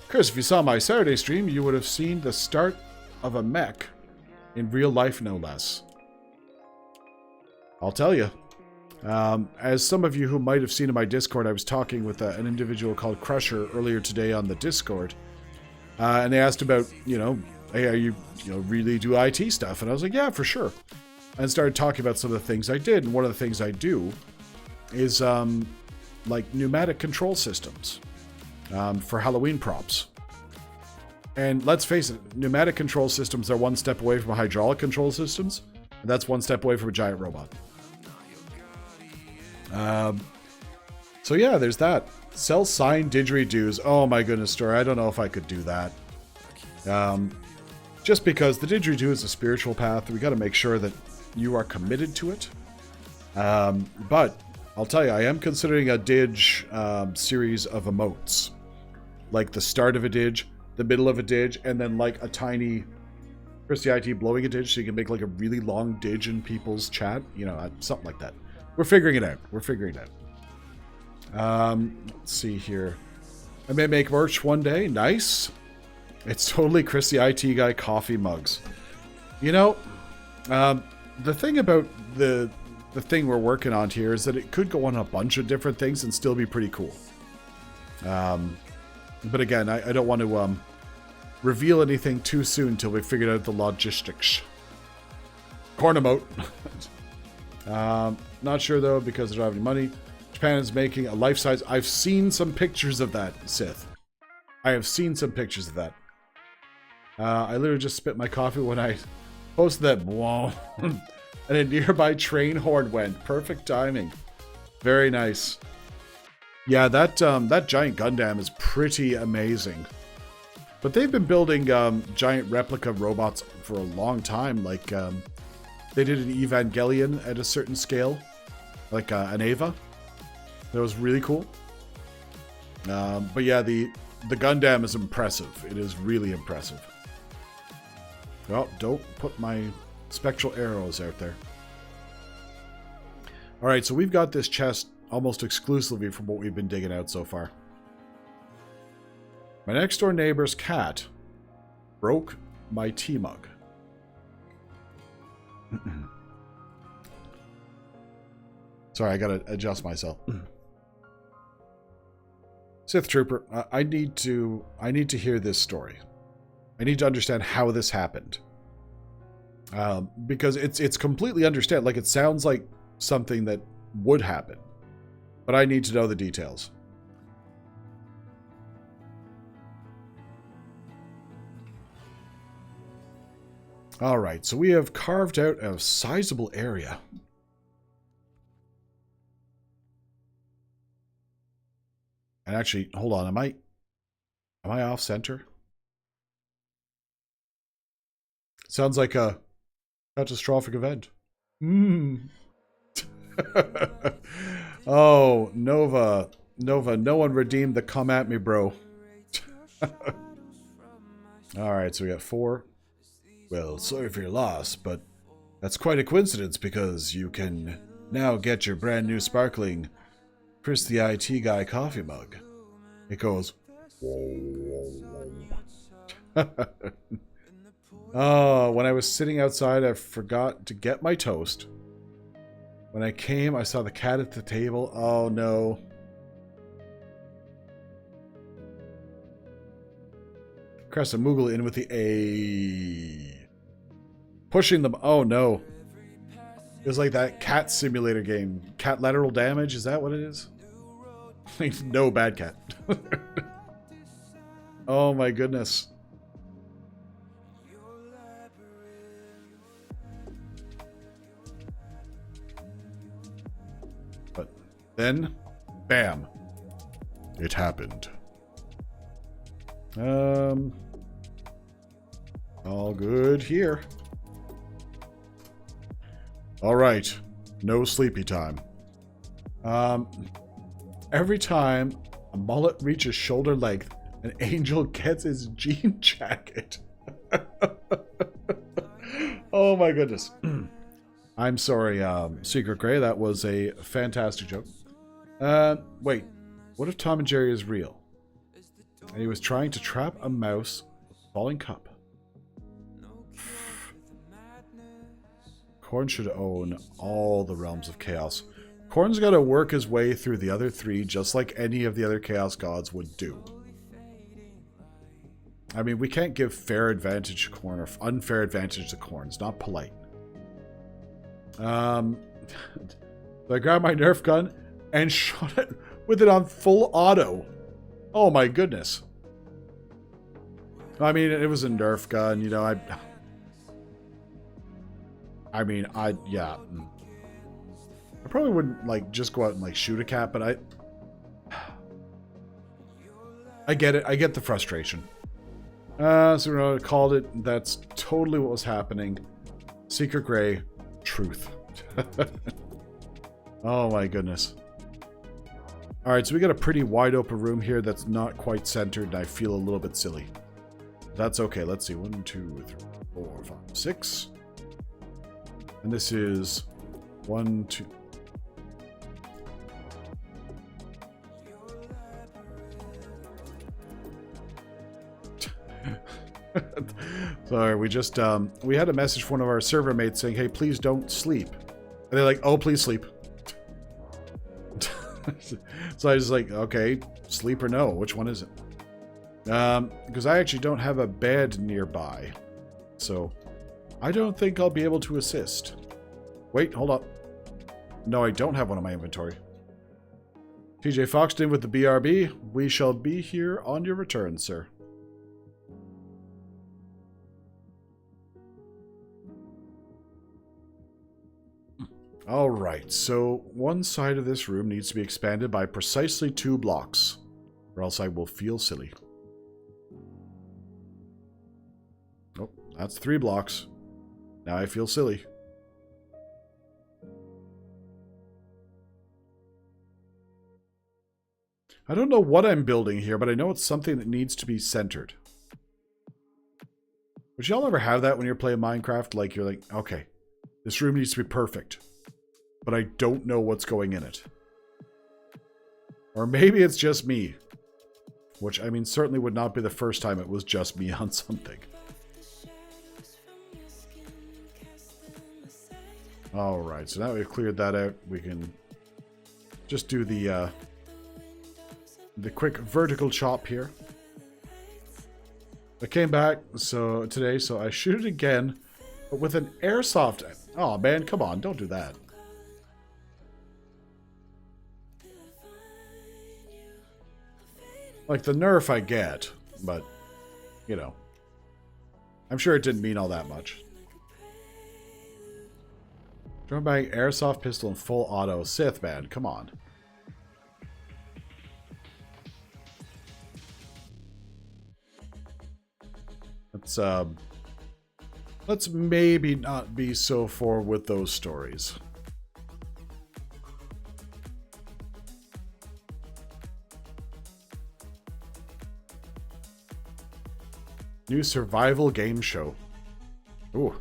Chris, if you saw my Saturday stream, you would have seen the start of a mech in real life, no less. I'll tell you. As some of you who might have seen in my Discord, I was talking with an individual called Crusher earlier today on the Discord. And they asked about, you know, hey, are you really do IT stuff? And I was like, yeah, for sure. And started talking about some of the things I did. And one of the things I do is like pneumatic control systems for Halloween props. And let's face it, pneumatic control systems are one step away from hydraulic control systems. And that's one step away from a giant robot. So yeah, there's that. Sell signed didgeridoos. Oh my goodness, story. I don't know if I could do that. Just because the didgeridoo is a spiritual path, we got to make sure that you are committed to it. But I'll tell you, I am considering a dig series of emotes. Like the start of a dig, the middle of a dig, and then like a tiny ChrisTheITGuy blowing a dig so you can make like a really long dig in people's chat. You know, something like that. We're figuring it out. We're figuring it out. Let's see here. I may make merch one day. Nice. It's totally ChrisTheITGuy coffee mugs. You know, the thing about the thing we're working on here is that it could go on a bunch of different things and still be pretty cool. But again, I don't want to reveal anything too soon until we figured out the logistics. Corn emote. Not sure though, because they don't have any money. Japan is making a life-size. I've seen some pictures of that, Sith. I have seen some pictures of that. I literally just spit my coffee when I posted that. Whoa. And a nearby train horn went. Perfect timing. Very nice. Yeah, that giant Gundam is pretty amazing. But they've been building giant replica robots for a long time. Like, they did an Evangelion at a certain scale. Like an Eva. That was really cool. But yeah, the Gundam is impressive. It is really impressive. Well, don't put my spectral arrows out there. Alright, so we've got this chest almost exclusively from what we've been digging out so far. My next door neighbor's cat broke my tea mug. Sorry, I gotta adjust myself. Sith Trooper, I need to hear this story. I need to understand how this happened. Because it's completely understand. Like, it sounds like something that would happen. But I need to know the details. Alright, so we have carved out a sizable area. And actually, hold on, am I off center? Sounds like a catastrophic event. Oh, Nova. Nova, no one redeemed the come at me, bro. Alright, so we got 4. Well, sorry for your loss, but that's quite a coincidence because you can now get your brand new sparkling ChrisTheITGuy coffee mug. It goes... Oh, when I was sitting outside, I forgot to get my toast. When I came, I saw the cat at the table. Oh, no. Cressa Moogle in with the A. Pushing them. Oh, no. It was like that cat simulator game. Cat lateral damage? Is that what it is? No, bad cat. Oh, my goodness. But then, bam. It happened. All good here. All right. No sleepy time. Every time a mullet reaches shoulder length, an angel gets his jean jacket. Oh my goodness. I'm sorry, Secret Grey. That was a fantastic joke. Wait. What if Tom and Jerry is real? And he was trying to trap a mouse with a falling cup. Korn should own all the realms of chaos. Korn's got to work his way through the other 3 just like any of the other chaos gods would do. I mean, we can't give fair advantage to Korn or unfair advantage to Korn. It's not polite. So I grabbed my Nerf gun and shot it with it on full auto. Oh my goodness. I mean, it was a Nerf gun, you know, yeah. I probably wouldn't, like, just go out and, like, shoot a cat, but I get it. I get the frustration. So we called it. That's totally what was happening. Secret Grey, truth. Oh my goodness. Alright, so we got a pretty wide open room here that's not quite centered, and I feel a little bit silly. That's okay. Let's see. 1, 2, 3, 4, 5, 6. And this is 1, 2. Sorry, we just we had a message from one of our server mates saying, "Hey, please don't sleep." And they're like, "Oh, please sleep." So I was like, "Okay, sleep or no? Which one is it?" Because I actually don't have a bed nearby, so I don't think I'll be able to assist. Wait, hold up. No, I don't have one in my inventory. TJ Foxton with the BRB. We shall be here on your return, sir. Alright, so one side of this room needs to be expanded by precisely 2 blocks, or else I will feel silly. Oh, that's 3 blocks. Now I feel silly. I don't know what I'm building here, but I know it's something that needs to be centered. Would y'all ever have that when you're playing Minecraft? Like, you're like, okay, this room needs to be perfect, but I don't know what's going in it. Or maybe it's just me. Which, I mean, certainly would not be the first time it was just me on something. Alright, so now we've cleared that out, we can just do the quick vertical chop here. I came back today, so I shoot it again, but with an airsoft. Oh man, come on, don't do that. Like, the nerf I get, but, you know, I'm sure it didn't mean all that much. Drum bag, airsoft pistol, and full auto. Sith, man, come on. Let's maybe not be so forward with those stories. New survival game show. Ooh.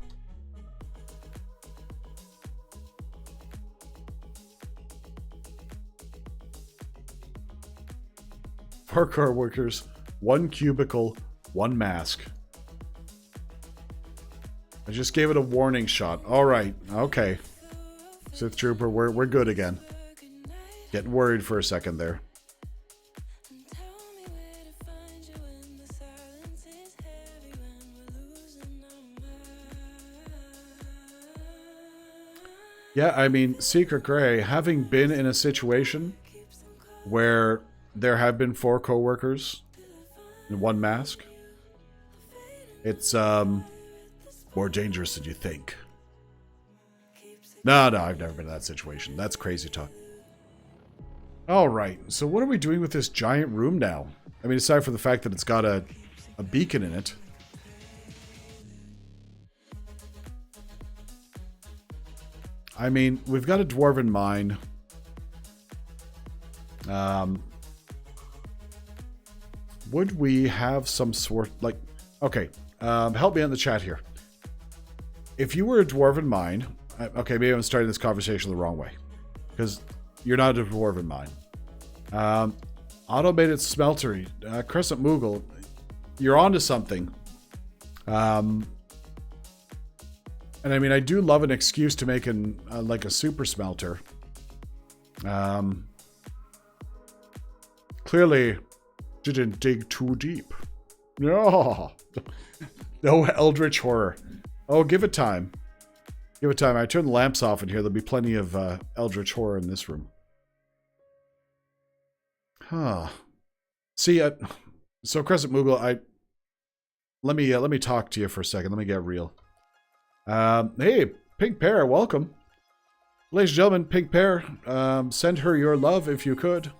Parkour workers, 1 cubicle, 1 mask. I just gave it a warning shot. All right, okay. Sith Trooper, we're good again. Getting worried for a second there. Yeah, I mean, Secret Grey, having been in a situation where there have been 4 co-workers and 1 mask, it's more dangerous than you think. No, I've never been in that situation. That's crazy talk. All right, so what are we doing with this giant room now? I mean, aside from the fact that it's got a beacon in it. I mean, we've got a Dwarven Mine. Would we have some sort, like... Okay, help me in the chat here. If you were a Dwarven Mine... Okay, maybe I'm starting this conversation the wrong way. Because you're not a Dwarven Mine. Automated smeltery. Crescent Moogle, you're onto something. And I mean, I do love an excuse to make like a super smelter. Clearly, didn't dig too deep. No, no eldritch horror. Oh, give it time. Give it time. I turn the lamps off in here. There'll be plenty of eldritch horror in this room. Huh. See, so Crescent Moogle, let me talk to you for a second. Let me get real. Hey, Pink Pear, welcome. Ladies and gentlemen, Pink Pear, send her your love if you could.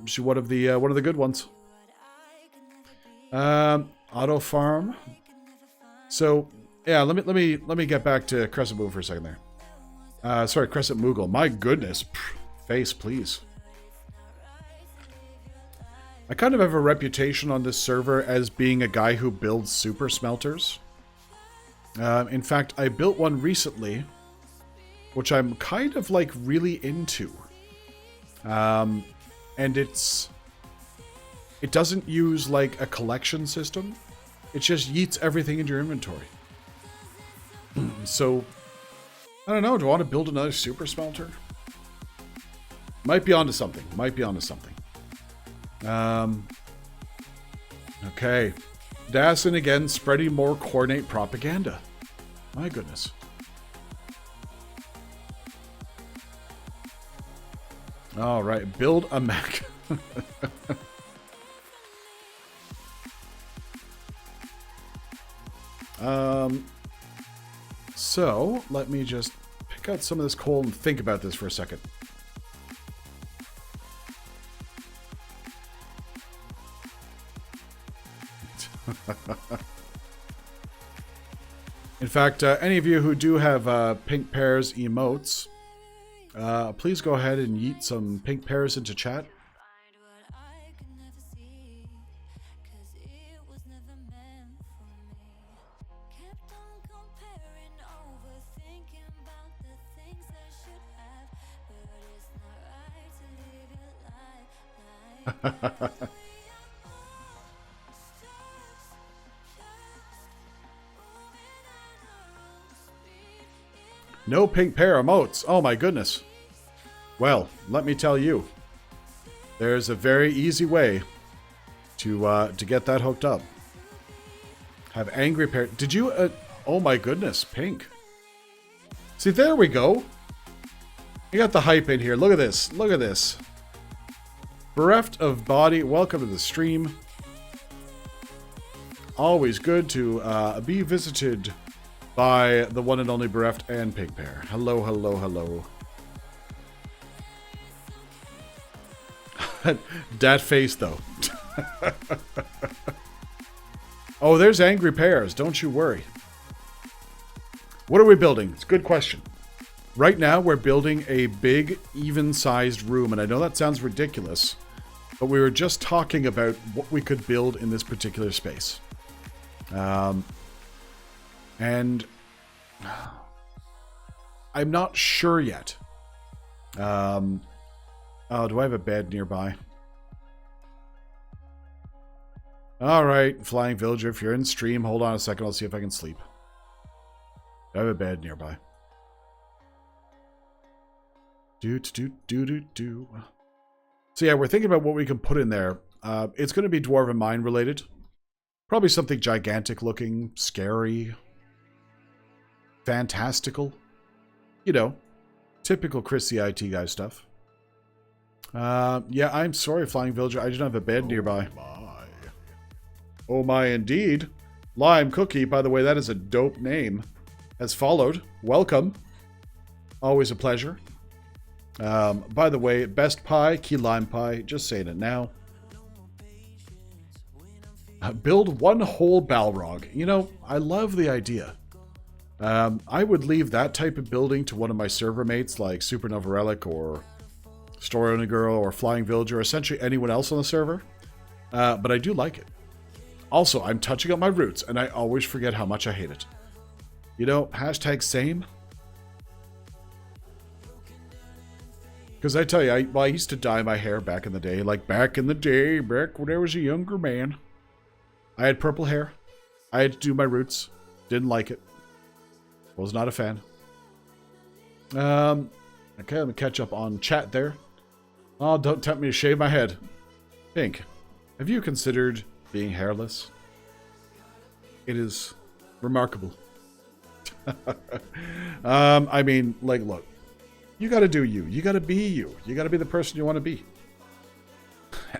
She's one of the good ones. Auto Farm. So yeah, let me get back to Crescent Moogle for a second there. Sorry, Crescent Moogle. My goodness, face, please. I kind of have a reputation on this server as being a guy who builds super smelters. In fact, I built one recently, which I'm kind of like really into. And it doesn't use like a collection system. It just yeets everything into your inventory. So, I don't know. Do I want to build another super smelter? Might be onto something. Might be onto something. Okay. Dassin again, spreading more coordinate propaganda. My goodness. All right, build a mech. So let me just pick out some of this coal and think about this for a second. In fact, any of you who do have Pink Pear's emotes, please go ahead and yeet some Pink Pears into chat. No Pink Pear emotes. Oh my goodness. Well, let me tell you, there's a very easy way to get that hooked up. Have Angry Pear. Did you? Oh my goodness, Pink. See, there we go. You got the hype in here. Look at this. Look at this. Bereft of body. Welcome to the stream. Always good to be visited by the one and only Bereft and Pink Pear. Hello, hello, hello. Dat face, though. Oh, there's Angry Pears. Don't you worry. What are we building? It's a good question. Right now, we're building a big, even-sized room, and I know that sounds ridiculous, but we were just talking about what we could build in this particular space. And I'm not sure yet. Oh, do I have a bed nearby? All right, Flying Villager, if you're in stream, hold on a second. I'll see if I can sleep. I have a bed nearby. Do. So yeah, we're thinking about what we can put in there. It's going to be Dwarven Mine related. Probably something gigantic looking, scary, fantastical. You know, typical Chris the IT guy stuff. Yeah, I'm sorry, Flying Villager. I don't have a bed nearby. Oh my, indeed. Lime Cookie, by the way, that is a dope name. Has followed. Welcome. Always a pleasure. By the way, best pie, key lime pie. Just saying it now. Build one whole Balrog. You know, I love the idea. I would leave that type of building to one of my server mates like Supernova Relic or Story Owner Girl or Flying Villager, or essentially anyone else on the server. But I do like it. Also, I'm touching up my roots, and I always forget how much I hate it. You know, hashtag same. Because I tell you, I used to dye my hair back in the day. Like, back in the day, back when I was a younger man. I had purple hair. I had to do my roots. Didn't like it. Was not a fan. Okay, let me catch up on chat there. Oh, don't tempt me to shave my head. Pink, have you considered being hairless? It is remarkable. I mean, like, look. You gotta do you. You gotta be you. You gotta be the person you want to be.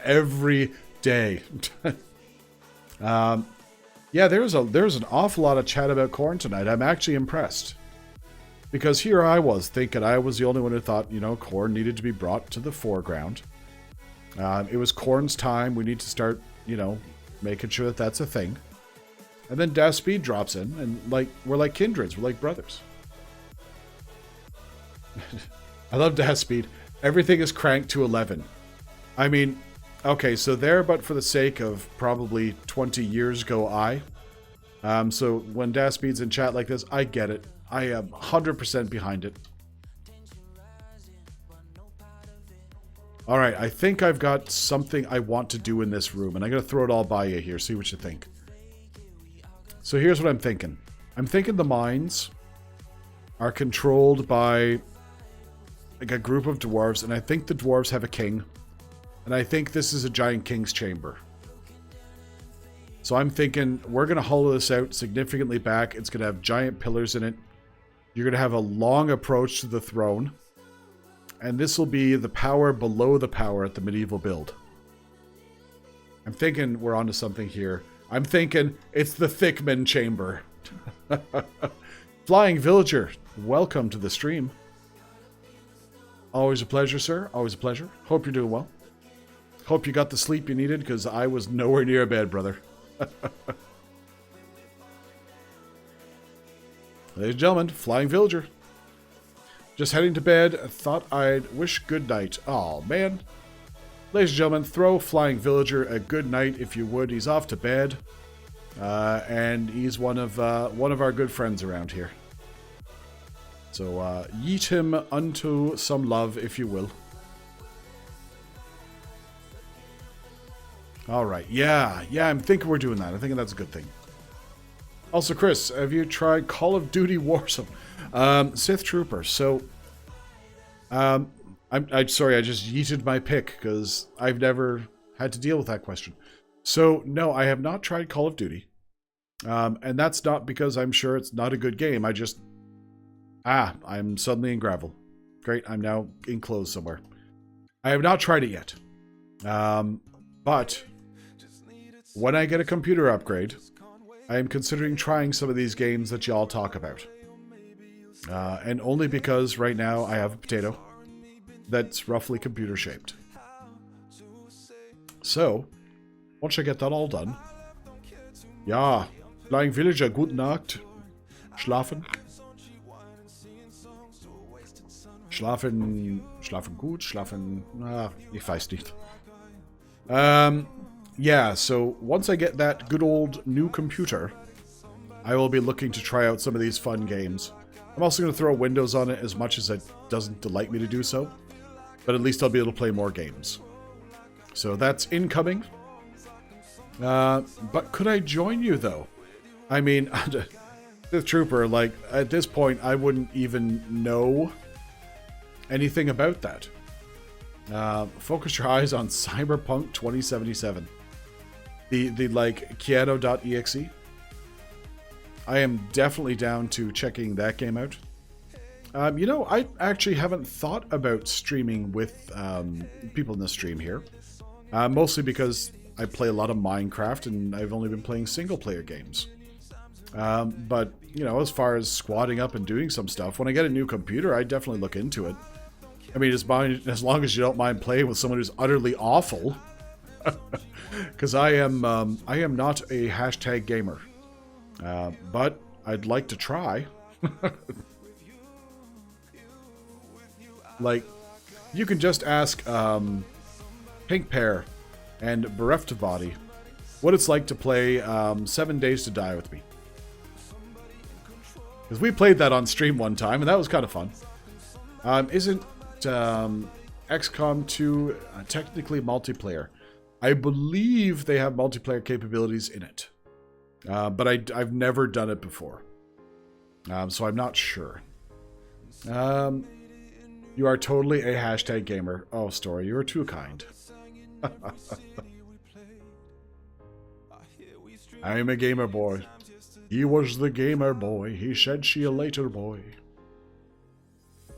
Every day. Yeah, there's an awful lot of chat about corn tonight. I'm actually impressed. Because here I was thinking I was the only one who thought, you know, corn needed to be brought to the foreground. It was corn's time. We need to start, you know, making sure that that's a thing. And then Dash Speed drops in, and like we're like kindreds. We're like brothers. I love Dash Speed. Everything is cranked to 11. I mean, okay, so there, but for the sake of probably 20 years go I. So when Dash Speed's in chat like this, I get it. I am 100% behind it. Alright, I think I've got something I want to do in this room, and I'm going to throw it all by you here, see what you think. So here's what I'm thinking. I'm thinking the mines are controlled by like a group of dwarves, and I think the dwarves have a king. And I think this is a giant king's chamber. So I'm thinking we're going to hollow this out significantly back. It's going to have giant pillars in it. You're going to have a long approach to the throne. And this will be the power below the power at the medieval build. I'm thinking we're onto something here. I'm thinking it's the Thickman chamber. Flying Villager, welcome to the stream. Always a pleasure, sir. Always a pleasure. Hope you're doing well. Hope you got the sleep you needed, because I was nowhere near a bed, brother. Ladies and gentlemen, Flying Villager. Just heading to bed. Thought I'd wish good night. Oh, man. Ladies and gentlemen, throw Flying Villager a good night if you would. He's off to bed. And he's one of our good friends around here. So, yeet him unto some love, if you will. Alright, yeah, I'm thinking we're doing that. I'm thinking that's a good thing. Also, Chris, have you tried Call of Duty Warzone? Sith Trooper, so... I'm sorry, I just yeeted my pick, because I've never had to deal with that question. So, no, I have not tried Call of Duty. And that's not because I'm sure it's not a good game. I just... I'm suddenly in gravel. Great, I'm now enclosed somewhere. I have not tried it yet. But when I get a computer upgrade, I am considering trying some of these games that y'all talk about. And only because right now I have a potato that's roughly computer shaped. So, once I get that all done... Ja, Flying Villager, gute Nacht. Schlafen. Schlafen gut, schlafen... ich weiß nicht. Yeah, so once I get that good old new computer, I will be looking to try out some of these fun games. I'm also going to throw Windows on it as much as it doesn't delight me to do so. But at least I'll be able to play more games. So that's incoming. But could I join you, though? I mean, the Trooper, like, at this point, I wouldn't even know anything about that. Focus your eyes on Cyberpunk 2077. The like, Keanu.exe. I am definitely down to checking that game out. You know, I actually haven't thought about streaming with people in the stream here. Mostly because I play a lot of Minecraft and I've only been playing single-player games. But, you know, as far as squatting up and doing some stuff, when I get a new computer, I definitely look into it. I mean, as long as you don't mind playing with someone who's utterly awful. Because I am not a hashtag gamer. But I'd like to try. Like, you can just ask Pink Pear and Bereft Body what it's like to play 7 Days to Die with me. Because we played that on stream one time, and that was kind of fun. Isn't XCOM 2 technically multiplayer? I believe they have multiplayer capabilities in it. But I've never done it before. So I'm not sure. You are totally a hashtag gamer. Oh, Story, you are too kind. I'm a gamer boy. He was the gamer boy. He said she a later boy.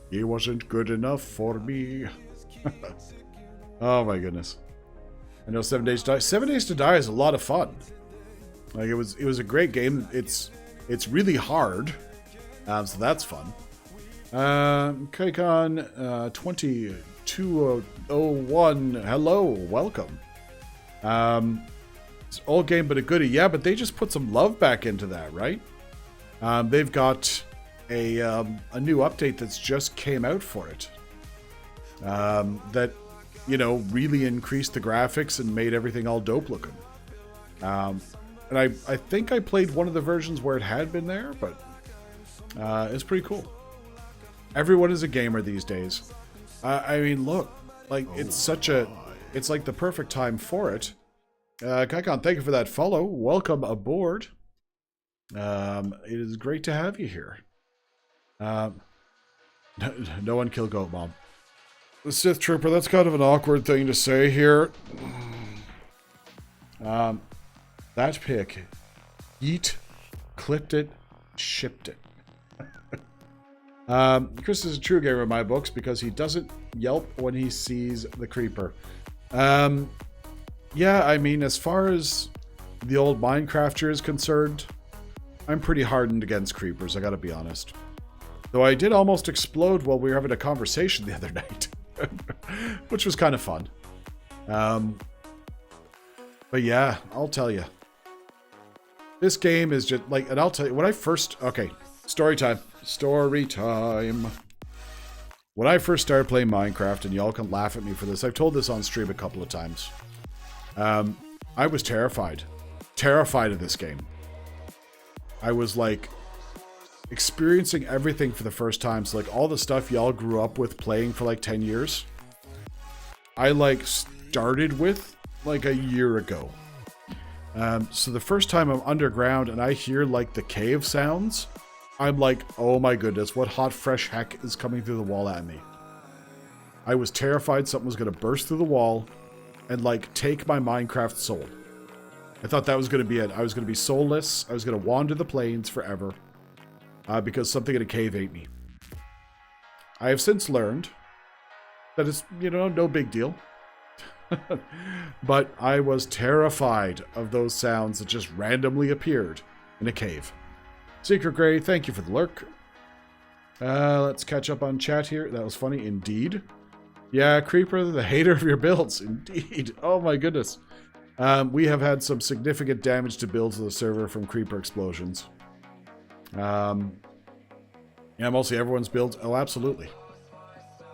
He wasn't good enough for me. Oh my goodness. I know 7 Days to Die. 7 Days to Die is a lot of fun. Like it was a great game. It's really hard. So that's fun. KCon 2201. Hello, welcome. It's an old game but a goodie. Yeah, but they just put some love back into that, right? They've got a new update that's just came out for it. That, you know, really increased the graphics and made everything all dope looking. And I think I played one of the versions where it had been there, but it's pretty cool. Everyone is a gamer these days. I mean, look, like it's like the perfect time for it. Kaikon, thank you for that follow. Welcome aboard. It is great to have you here. No one kill Goat Mom. The Sith Trooper, that's kind of an awkward thing to say here. That pic, eat, clipped it, shipped it. Chris is a true gamer in my books because he doesn't yelp when he sees the creeper. Yeah, I mean, as far as the old Minecrafter is concerned, I'm pretty hardened against creepers, I gotta be honest. Though I did almost explode while we were having a conversation the other night. Which was kind of fun. But yeah, I'll tell you. This game is just like, and I'll tell you, when I first, okay, story time. Story time. When I first started playing Minecraft, and y'all can laugh at me for this, I've told this on stream a couple of times. I was terrified. Terrified of this game. I was like experiencing everything for the first time. So like all the stuff y'all grew up with playing for like 10 years. I like started with like a year ago. So the first time I'm underground and I hear like the cave sounds, I'm like, oh my goodness, what hot fresh heck is coming through the wall at me? I was terrified something was going to burst through the wall and like take my Minecraft soul. I thought that was going to be it. I was going to be soulless. I was going to wander the plains forever because something in a cave ate me. I have since learned that it's, you know, no big deal. But I was terrified of those sounds that just randomly appeared in a cave. Secret Grey, thank you for the lurk. Let's catch up on chat here. That was funny indeed. Yeah, Creeper, the hater of your builds. Indeed. Oh my goodness. We have had some significant damage to builds of the server from Creeper explosions. Yeah, mostly everyone's builds. Oh, absolutely.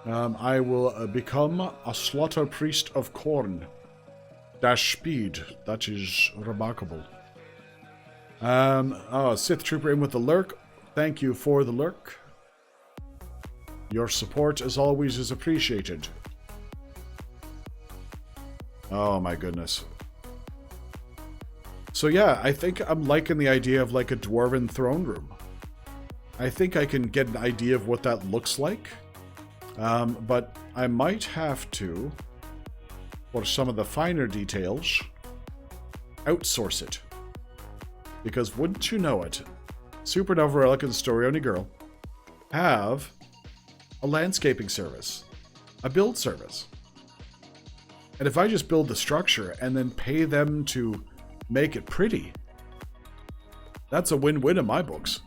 I will become a slaughter priest of corn. dash speed. That is remarkable. Oh, Sith Trooper in with the lurk. Thank you for the lurk. Your support, as always, is appreciated. Oh my goodness. So yeah, I think I'm liking the idea of like a Dwarven throne room. I think I can get an idea of what that looks like. But I might have to, for some of the finer details, outsource it. Because wouldn't you know it, Supernova Relic and Story Only Girl have a landscaping service, a build service. And if I just build the structure and then pay them to make it pretty, that's a win-win in my books.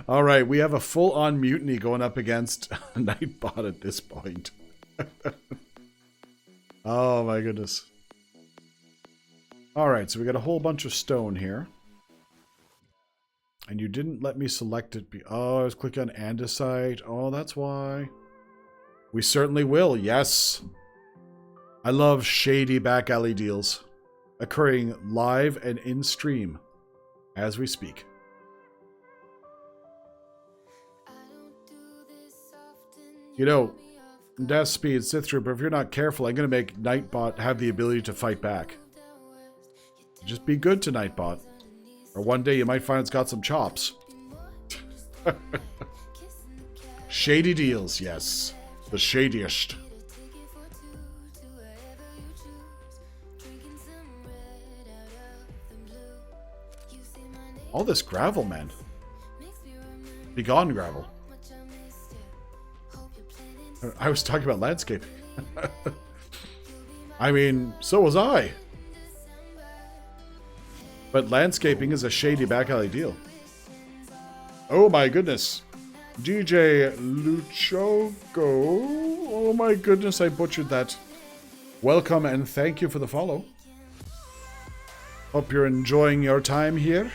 All right, we have a full-on mutiny going up against Nightbot at this point. Oh my goodness. All right, so we got a whole bunch of stone here. And you didn't let me select it. Oh, I was clicking on andesite. Oh, that's why. We certainly will, yes. I love shady back alley deals occurring live and in stream as we speak. You know, Death Speed, Sith Trooper, if you're not careful, I'm going to make Nightbot have the ability to fight back. Just be good to Nightbot. Or one day you might find it's got some chops. Shady deals, yes. The shadiest. All this gravel, man. Be gone, gravel. I was talking about landscaping. I mean, so was I. But landscaping is a shady back alley deal. Oh my goodness. DJ Luchogo. Oh my goodness, I butchered that. Welcome and thank you for the follow. Hope you're enjoying your time here.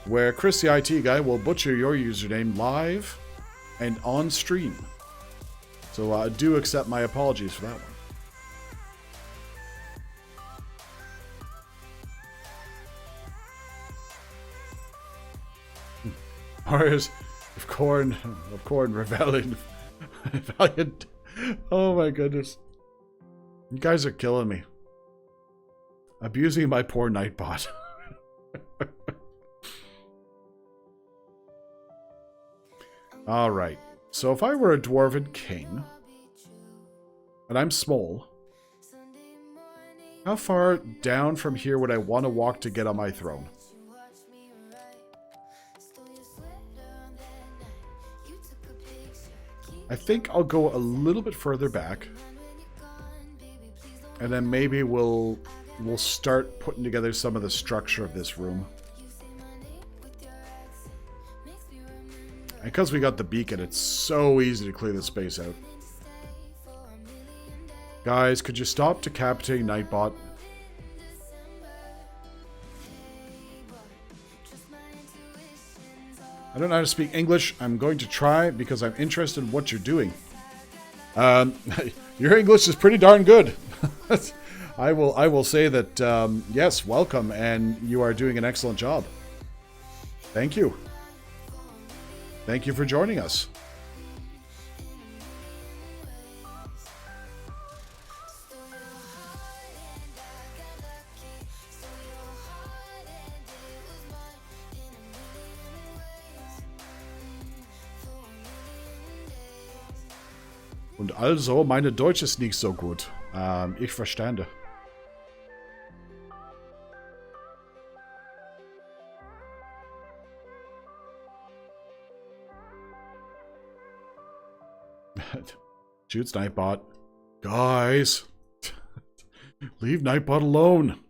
Where ChrisTheITGuy will butcher your username live and on stream. So do accept my apologies for that one. Warriors of Corn, rebelling. Valiant. Oh my goodness. You guys are killing me. Abusing my poor Nightbot. Alright, so if I were a Dwarven King, and I'm small, how far down from here would I want to walk to get on my throne? I think I'll go a little bit further back, and then maybe we'll start putting together some of the structure of this room. And because we got the beacon, it's so easy to clear the space out. Guys, could you stop decapitating Nightbot? I don't know how to speak English. I'm going to try because I'm interested in what you're doing. Your English is pretty darn good. I will say that, yes, welcome, and you are doing an excellent job. Thank you. Thank you for joining us. Und also, meine Deutsch ist nicht so gut. Ich verstande. Shoots Nightbot. Guys! Leave Nightbot alone!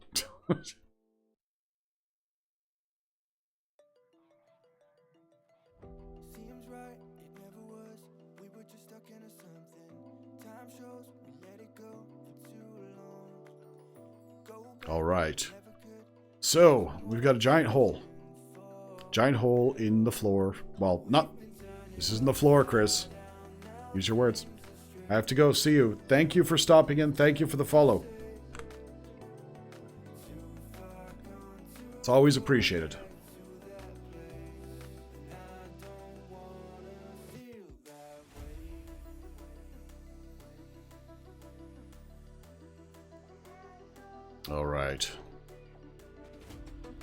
Alright. So, we've got a giant hole. Giant hole in the floor. Well, not This isn't the floor, Chris. Use your words. I have to go. See you. Thank you for stopping in. Thank you for the follow. It's always appreciated. All right.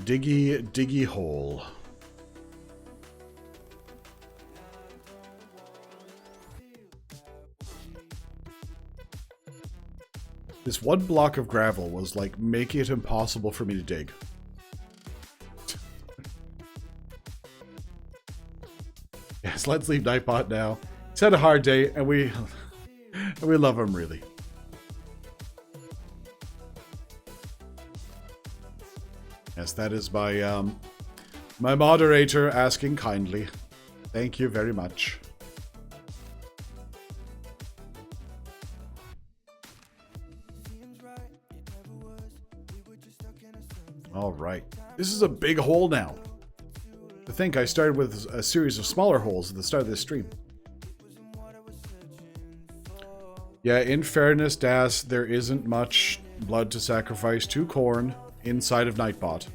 Diggy hole. This one block of gravel was like making it impossible for me to dig. Yes, let's leave Nightbot now. He's had a hard day, and we love him really. Yes, that is my my moderator asking kindly. Thank you very much. All right. This is a big hole now. To think I started with a series of smaller holes at the start of this stream. Yeah, in fairness, Das, there isn't much blood to sacrifice to corn inside of Nightbot,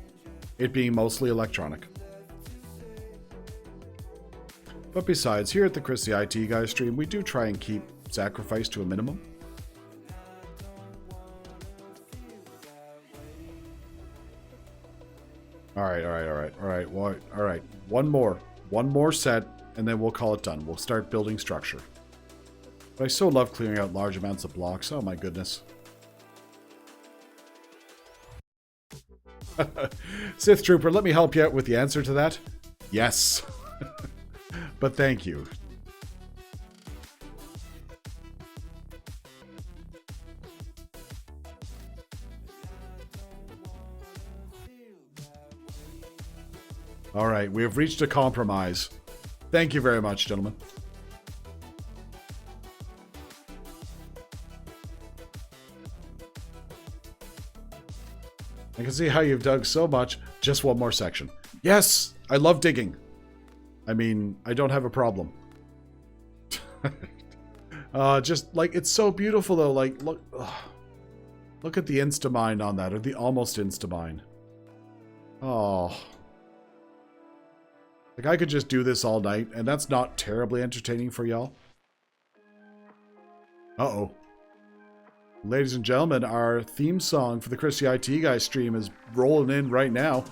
it being mostly electronic. But besides, here at the ChrisTheITGuy stream, we do try and keep sacrifice to a minimum. Alright. One more set, and then we'll call it done. We'll start building structure. But I so love clearing out large amounts of blocks. Oh my goodness. Sith Trooper, let me help you out with the answer to that. Yes. But thank you. All right, we have reached a compromise. Thank you very much, gentlemen. I can see how you've dug so much. Just one more section. Yes, I love digging. I mean, I don't have a problem. Just like, it's so beautiful though. Like, look at the Instamine on that, or the almost Instamine. Oh. Like, I could just do this all night, and that's not terribly entertaining for y'all. Uh-oh. Ladies and gentlemen, our theme song for the ChrisTheITGuy stream is rolling in right now.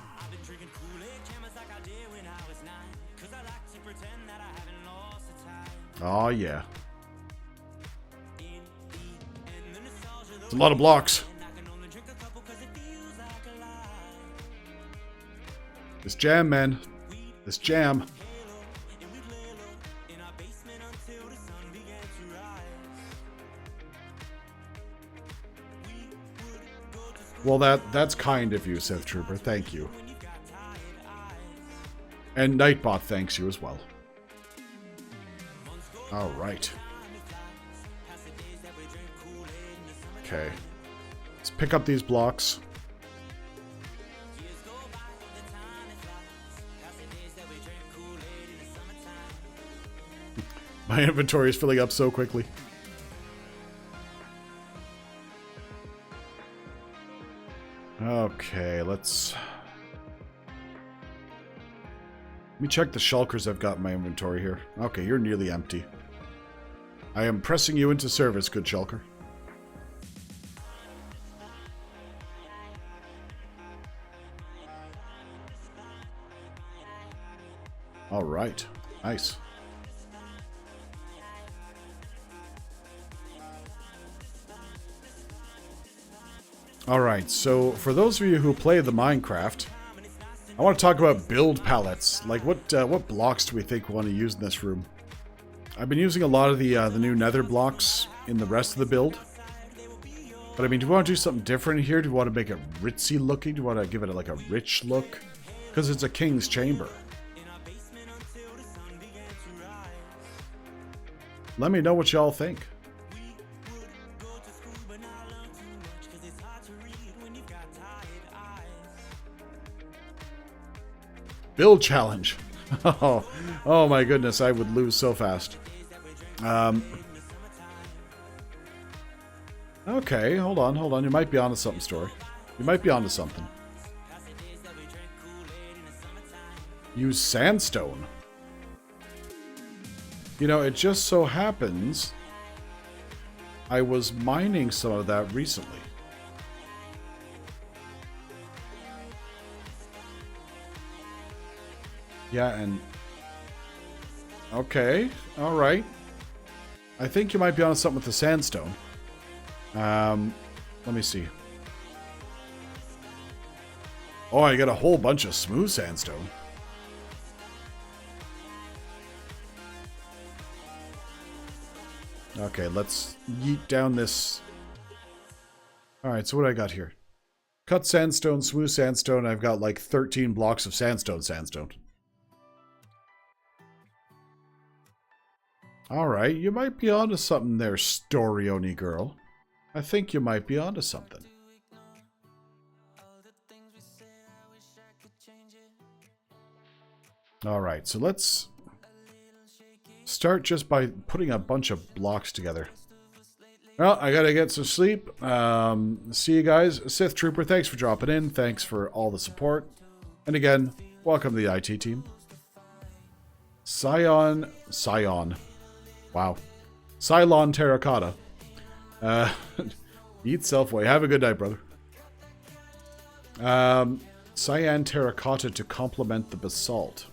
Oh, yeah. It's a lot of blocks. This jam, man. This jam. Well, that's kind of you, Sith Trooper. Thank you. And Nightbot thanks you as well. All right. Okay. Let's pick up these blocks. My inventory is filling up so quickly. Okay, let me check the shulkers I've got in my inventory here. Okay, you're nearly empty. I am pressing you into service, good shulker. All right, nice. Alright, so for those of you who play the Minecraft, I want to talk about build palettes. Like, what blocks do we think we want to use in this room? I've been using a lot of the new nether blocks in the rest of the build. But I mean, do we want to do something different here? Do we want to make it ritzy looking? Do we want to give it like a rich look? Because it's a king's chamber. Let me know what y'all think. Build challenge. Oh my goodness, I would lose so fast. Okay, hold on. You might be onto something, Story. You might be onto something. Use sandstone. You know, it just so happens I was mining some of that recently. Yeah, and... Okay, alright. I think you might be onto something with the sandstone. Let me see. Oh, I got a whole bunch of smooth sandstone. Okay, let's yeet down this. Alright, so what do I got here? Cut sandstone, smooth sandstone. I've got like 13 blocks of sandstone. Alright, you might be onto something there, Storioni girl. I think you might be onto something. Alright, so let's start just by putting a bunch of blocks together. Well, I gotta get some sleep. See you guys. Sith Trooper, thanks for dropping in. Thanks for all the support. And again, welcome to the IT team. Scion. Wow. Cylon Terracotta. Eat Selfway. Have a good night, brother. Cyan Terracotta to complement the basalt.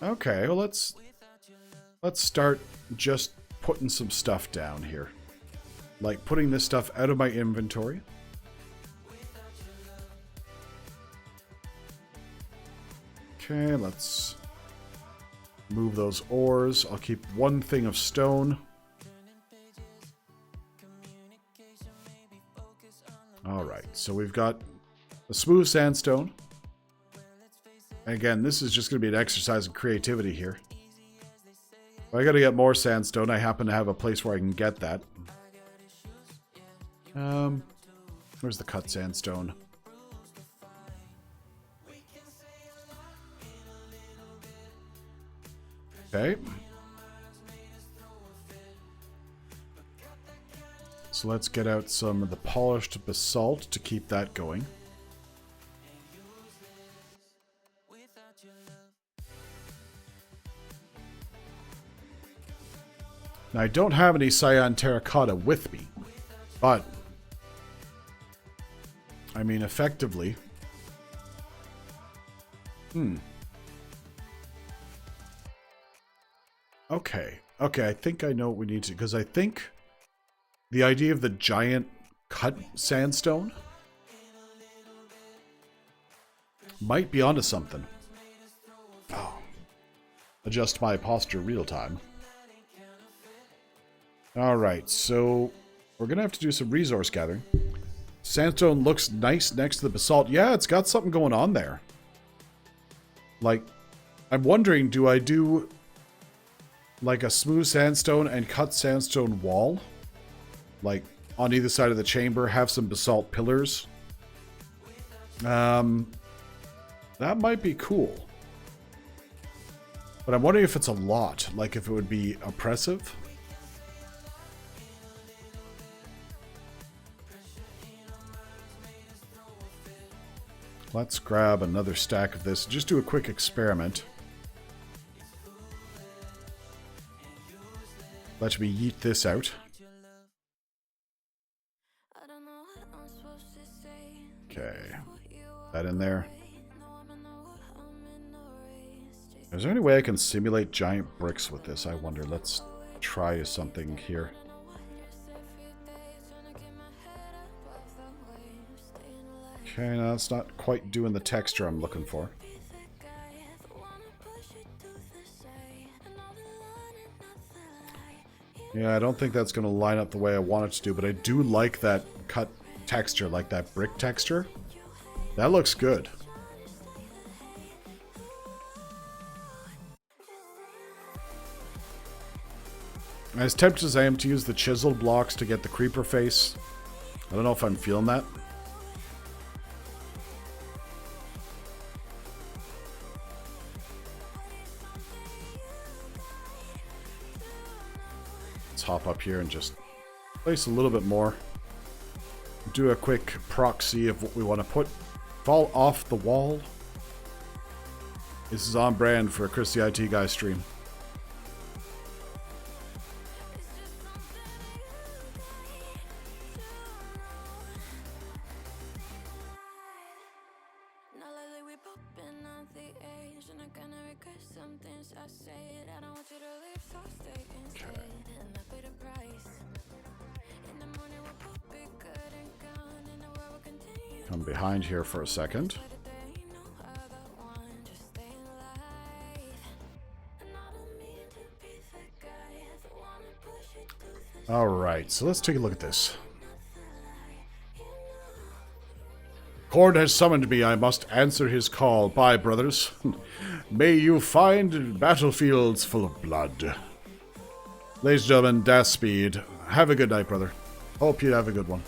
Okay, well let's start just putting some stuff down here. Like putting this stuff out of my inventory. Okay, let's move those ores. I'll keep one thing of stone. Alright, so we've got a smooth sandstone. Again, this is just going to be an exercise in creativity here. I got to get more sandstone. I happen to have a place where I can get that. Where's the cut sandstone? Okay. So let's get out some of the polished basalt to keep that going. Now, I don't have any cyan terracotta with me, but I mean, effectively. Okay, I think I know what we need to, because I think the idea of the giant cut sandstone might be onto something. Oh. Adjust my posture real time. Alright, so we're going to have to do some resource gathering. Sandstone looks nice next to the basalt. Yeah, it's got something going on there. Like, I'm wondering, do I do like a smooth sandstone and cut sandstone wall? Like, on either side of the chamber, have some basalt pillars. That might be cool. But I'm wondering if it's a lot. Like, if it would be oppressive. Let's grab another stack of this. Just do a quick experiment. Let me yeet this out. Okay. That in there. Is there any way I can simulate giant bricks with this? I wonder. Let's try something here. Okay, no, it's not quite doing the texture I'm looking for. Yeah, I don't think that's going to line up the way I want it to do, but I do like that cut texture, like that brick texture. That looks good. As tempted as I am to use the chiseled blocks to get the creeper face, I don't know if I'm feeling that. hop up here and just place a little bit more. Do a quick proxy of what we want to put. Fall off the wall. This is on brand for a ChrisTheITGuy stream. Come behind here for a second. Alright, so let's take a look at this. Korn has summoned me. I must answer his call. Bye, brothers. May you find battlefields full of blood. Ladies and gentlemen, Das Speed. Have a good night, brother. Hope you have a good one.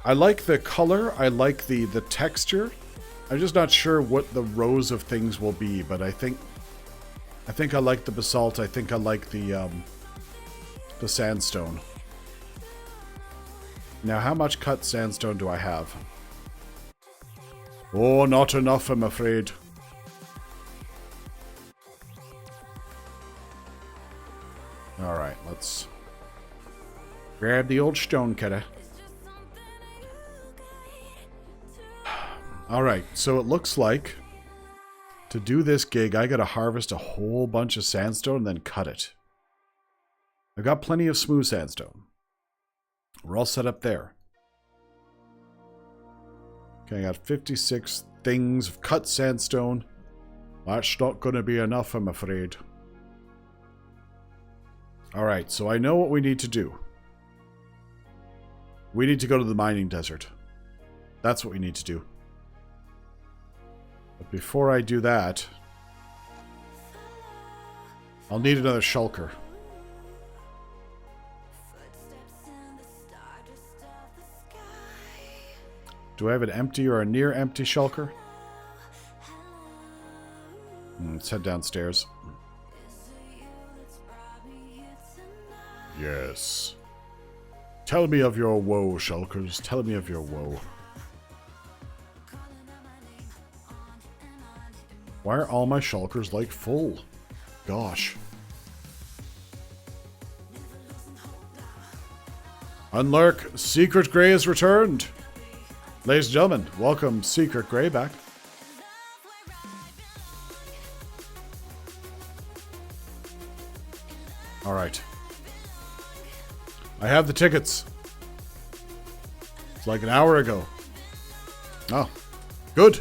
I like the color. I like the texture. I'm just not sure what the rows of things will be, but I think I like the basalt. I think I like the sandstone. Now, how much cut sandstone do I have? Oh, not enough, I'm afraid. Alright, let's grab the old stone cutter. Alright, so it looks like to do this gig, I gotta harvest a whole bunch of sandstone and then cut it. I've got plenty of smooth sandstone. We're all set up there. Okay, I got 56 things of cut sandstone. That's not gonna be enough, I'm afraid. Alright, so I know what we need to do. We need to go to the mining desert. That's what we need to do. But before I do that, I'll need another shulker. Do I have an empty or a near empty shulker? Let's head downstairs. Yes. Tell me of your woe, shulkers. Tell me of your woe. Why are all my shulkers like full? Gosh. Unlurk, Secret Grey has returned. Ladies and gentlemen, welcome Secret Grey back. Alright. I have the tickets. It's like an hour ago. Oh, good.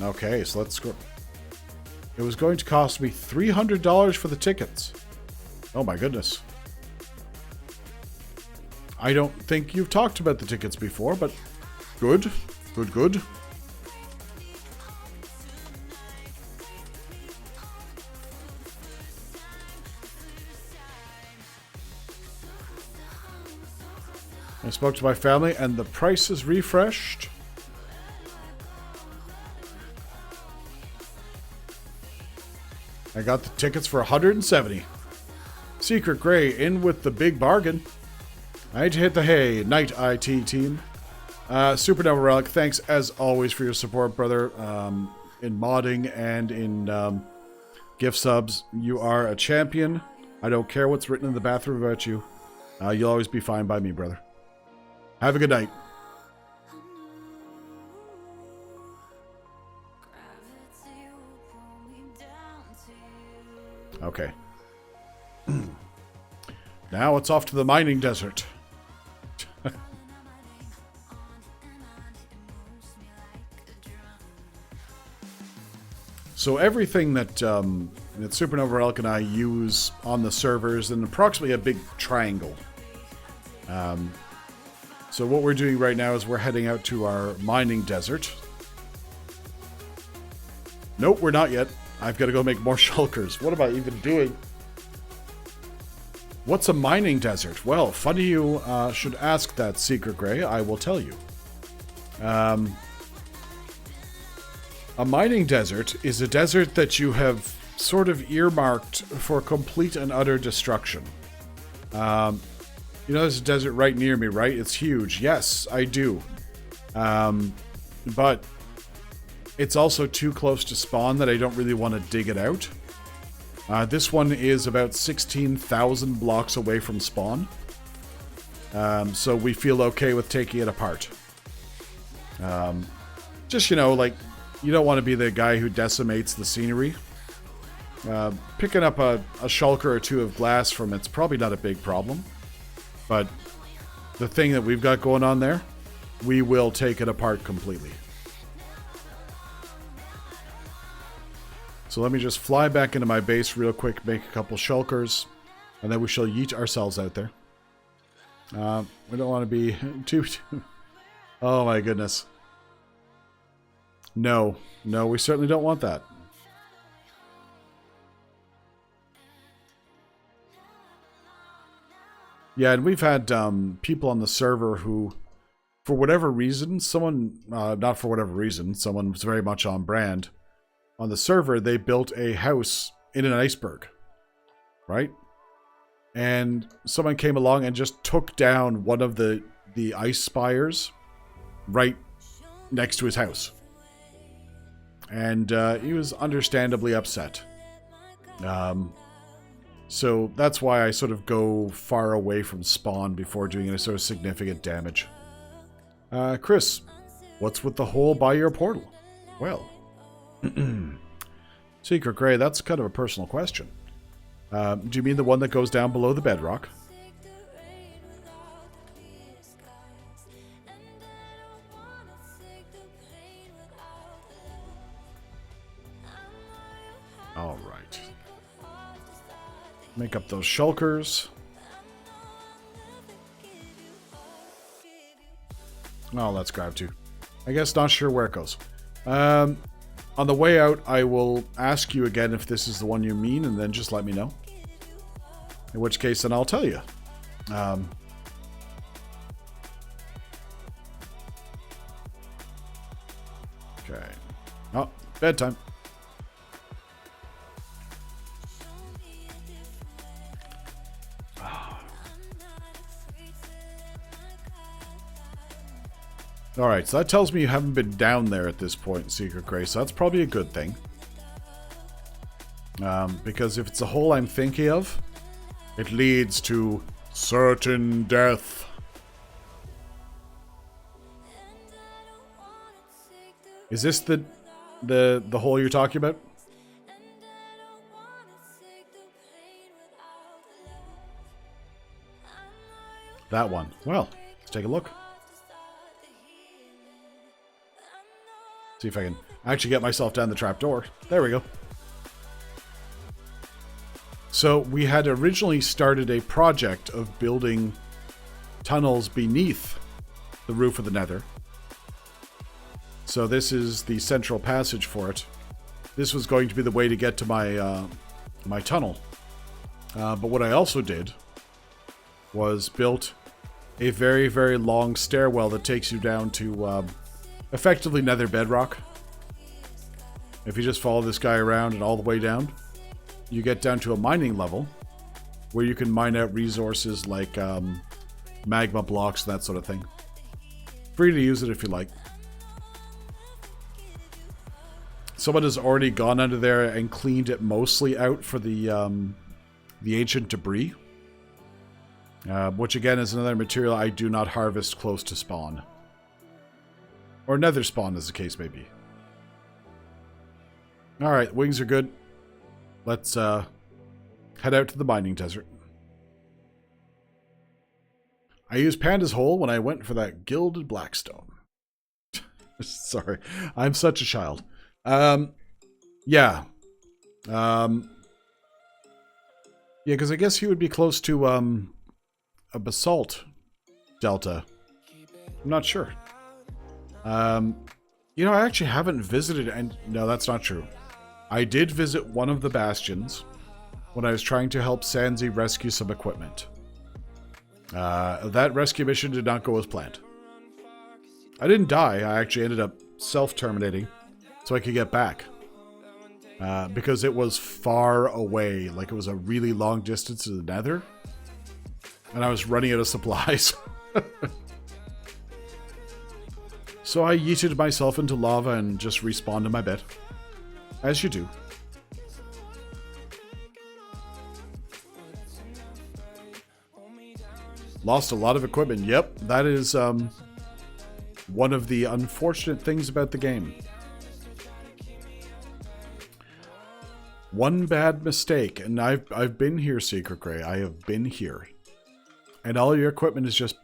Okay, so let's go. It was going to cost me $300 for the tickets. Oh my goodness. I don't think you've talked about the tickets before, but good. Good, good. I spoke to my family and the price is refreshed. I got the tickets for $170. Secret Grey in with the big bargain. I had to hit the hay. Night IT team. Supernova Relic, thanks as always for your support, brother. In modding and in gift subs. You are a champion. I don't care what's written in the bathroom about you. You'll always be fine by me, brother. Have a good night. Okay. Now it's off to the mining desert. So everything that Supernova Relic and I use on the servers in approximately a big triangle. So what we're doing right now is we're heading out to our mining desert. Nope, we're not yet. I've got to go make more shulkers. What am I even doing? What's a mining desert? Well, funny you should ask that, Secret Grey. I will tell you. A mining desert is a desert that you have sort of earmarked for complete and utter destruction. You know, there's a desert right near me, right? It's huge. Yes, I do. But it's also too close to spawn that I don't really want to dig it out. This one is about 16,000 blocks away from spawn. So we feel okay with taking it apart. Just, you know, like, you don't want to be the guy who decimates the scenery. Picking up a shulker or two of glass from it's probably not a big problem. But the thing that we've got going on there, we will take it apart completely. So let me just fly back into my base real quick, make a couple shulkers, and then we shall yeet ourselves out there. We don't want to be too... Oh my goodness. No, we certainly don't want that. Yeah, and we've had people on the server who, for whatever reason, not for whatever reason, someone was very much on brand. On the server, they built a house in an iceberg, right? And someone came along and just took down one of the ice spires right next to his house. And he was understandably upset. So that's why I sort of go far away from spawn before doing any sort of significant damage. Chris, what's with the hole by your portal? Well, Secret Grey, that's kind of a personal question. Do you mean the one that goes down below the bedrock? All right. Make up those shulkers. Oh, let's grab two. I guess not sure where it goes. On the way out, I will ask you again if this is the one you mean, and then just let me know. In which case, then I'll tell you. Okay. Oh, bedtime. Alright, so that tells me you haven't been down there at this point, Secret Grey, so that's probably a good thing. Because if it's a hole I'm thinking of, it leads to certain death. Is this the hole you're talking about? That one. Well, let's take a look. See if I can actually get myself down the trapdoor. There we go. So we had originally started a project of building tunnels beneath the roof of the Nether. So this is the central passage for it. This was going to be the way to get to my my tunnel. But what I also did was built a very, very long stairwell that takes you down to effectively Nether bedrock. If you just follow this guy around and all the way down, you get down to a mining level where you can mine out resources like magma blocks and that sort of thing. Free to use it if you like. Someone has already gone under there and cleaned it mostly out for the ancient debris. Which again is another material I do not harvest close to spawn. Or nether spawn, as the case may be. Alright, wings are good. Let's head out to the mining desert. I used Panda's hole when I went for that gilded blackstone. Sorry, I'm such a child. Yeah. Yeah, because I guess he would be close to a basalt delta. I'm not sure. You know, I actually haven't visited, and no, that's not true. I did visit one of the bastions when I was trying to help Sansi rescue some equipment. That rescue mission did not go as planned. I didn't die. I actually ended up self-terminating so I could get back. Because it was far away. Like, it was a really long distance to the nether. And I was running out of supplies. So I yeeted myself into lava and just respawned in my bed. As you do. Lost a lot of equipment. Yep, that is one of the unfortunate things about the game. One bad mistake, and I've been here, Secret Grey. I have been here. And all your equipment is just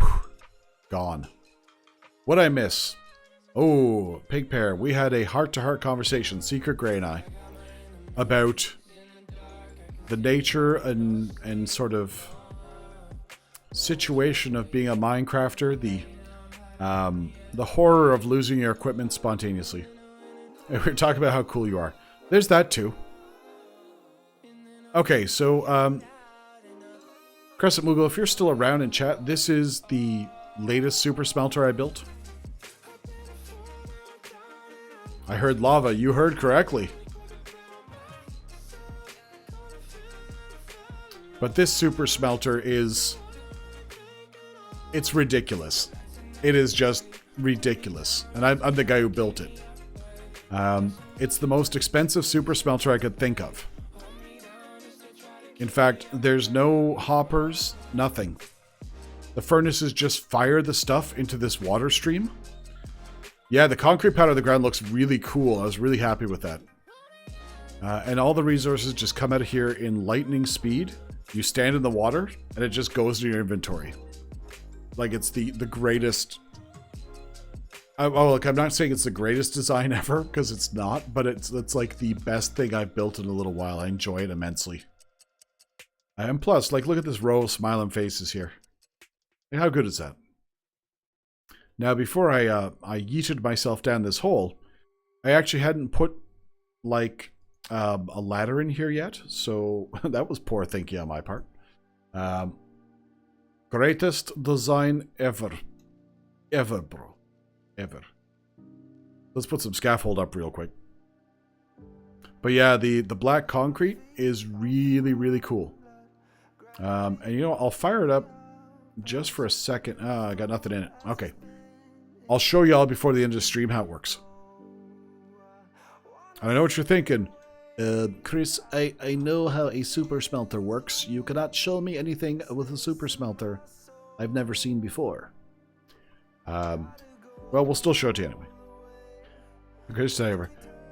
gone. What'd I miss? Oh, Pig Pear, we had a heart-to-heart conversation, Secret Grey and I, about the nature and sort of situation of being a Minecrafter, the horror of losing your equipment spontaneously. And we were talking about how cool you are. There's that too. Okay, so Crescent Moogle, if you're still around in chat, this is the latest super smelter I built. I heard lava. You heard correctly. But this super smelter is... it's ridiculous. It is just ridiculous. And I'm the guy who built it. It's the most expensive super smelter I could think of. In fact, there's no hoppers, nothing. The furnaces just fire the stuff into this water stream. Yeah, the concrete pad of the ground looks really cool. I was really happy with that. And all the resources just come out of here in lightning speed. You stand in the water, and it just goes to your inventory. Like, it's the greatest... oh, look, I'm not saying it's the greatest design ever, because it's not, but it's like the best thing I've built in a little while. I enjoy it immensely. And plus, like, look at this row of smiling faces here. How good is that? Now, before I yeeted myself down this hole, I actually hadn't put, like, a ladder in here yet, so that was poor thinking on my part. Greatest design ever. Ever, bro. Ever. Let's put some scaffold up real quick. But yeah, the black concrete is really, really cool. And you know, I'll fire it up just for a second. I got nothing in it. Okay. I'll show y'all before the end of the stream how it works. I know what you're thinking. Chris, I know how a super smelter works. You cannot show me anything with a super smelter I've never seen before. Well, we'll still show it to you anyway. Chris,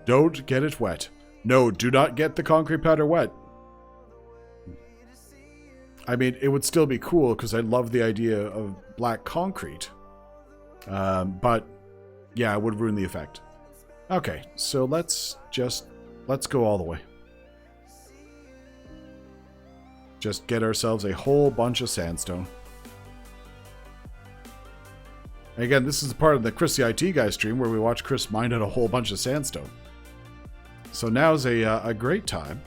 don't get it wet. No, do not get the concrete powder wet. I mean, it would still be cool because I love the idea of black concrete. But yeah, it would ruin the effect. Okay, so let's go all the way. Just get ourselves a whole bunch of sandstone. And again, this is part of the ChrisTheITGuy stream where we watch Chris mine out a whole bunch of sandstone. So now's a great time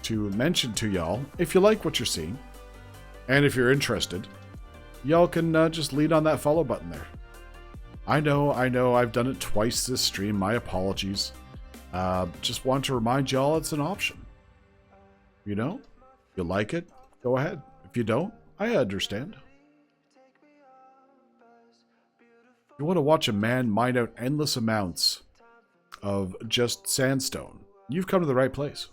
to mention to y'all, if you like what you're seeing, and if you're interested, y'all can just lean on that follow button there. I know, I've done it twice this stream, my apologies. Just want to remind y'all it's an option. You know, if you like it, go ahead. If you don't, I understand. If you want to watch a man mine out endless amounts of just sandstone, you've come to the right place.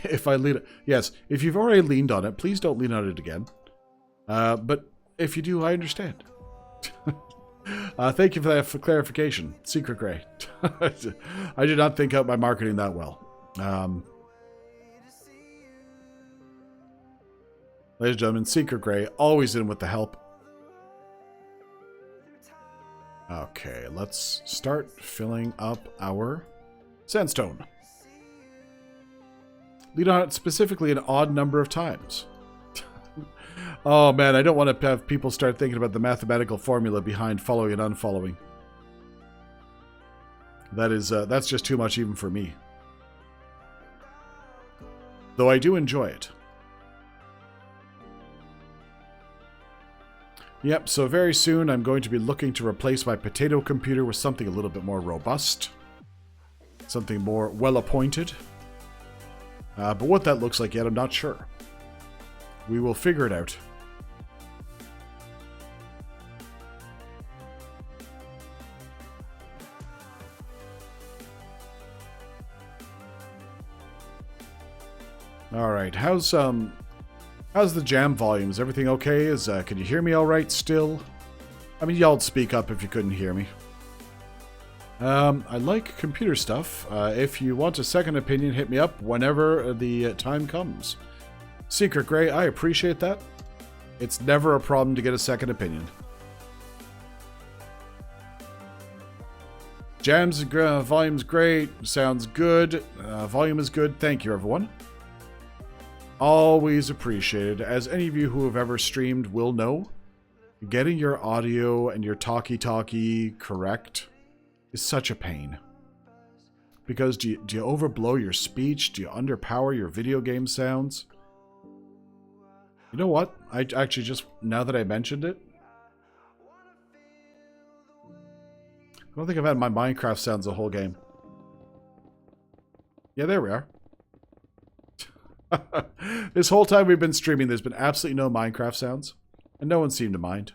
If I lean... yes, if you've already leaned on it, please don't lean on it again. But if you do, I understand. Thank you for that clarification, Secret Grey. I did not think out my marketing that well. Ladies and gentlemen, Secret Grey, always in with the help. Okay, let's start filling up our sandstone. Lean on it specifically an odd number of times. Oh man, I don't want to have people start thinking about the mathematical formula behind following and unfollowing. That's just too much even for me. Though I do enjoy it. Yep, so very soon I'm going to be looking to replace my potato computer with something a little bit more robust. Something more well-appointed. But what that looks like yet, I'm not sure. We will figure it out. Alright, how's the jam volume? Is everything okay? Can you hear me alright still? I mean, y'all'd speak up if you couldn't hear me. I like computer stuff. If you want a second opinion, hit me up whenever the time comes. Secret Grey, I appreciate that. It's never a problem to get a second opinion. Jams, volume's great. Sounds good. Volume is good. Thank you, everyone. Always appreciated. As any of you who have ever streamed will know, getting your audio and your talkie-talkie correct is such a pain. Because do you overblow your speech? Do you underpower your video game sounds? You know what? I actually just, now that I mentioned it, I don't think I've had my Minecraft sounds the whole game. Yeah, there we are. This whole time we've been streaming, there's been absolutely no Minecraft sounds. And no one seemed to mind.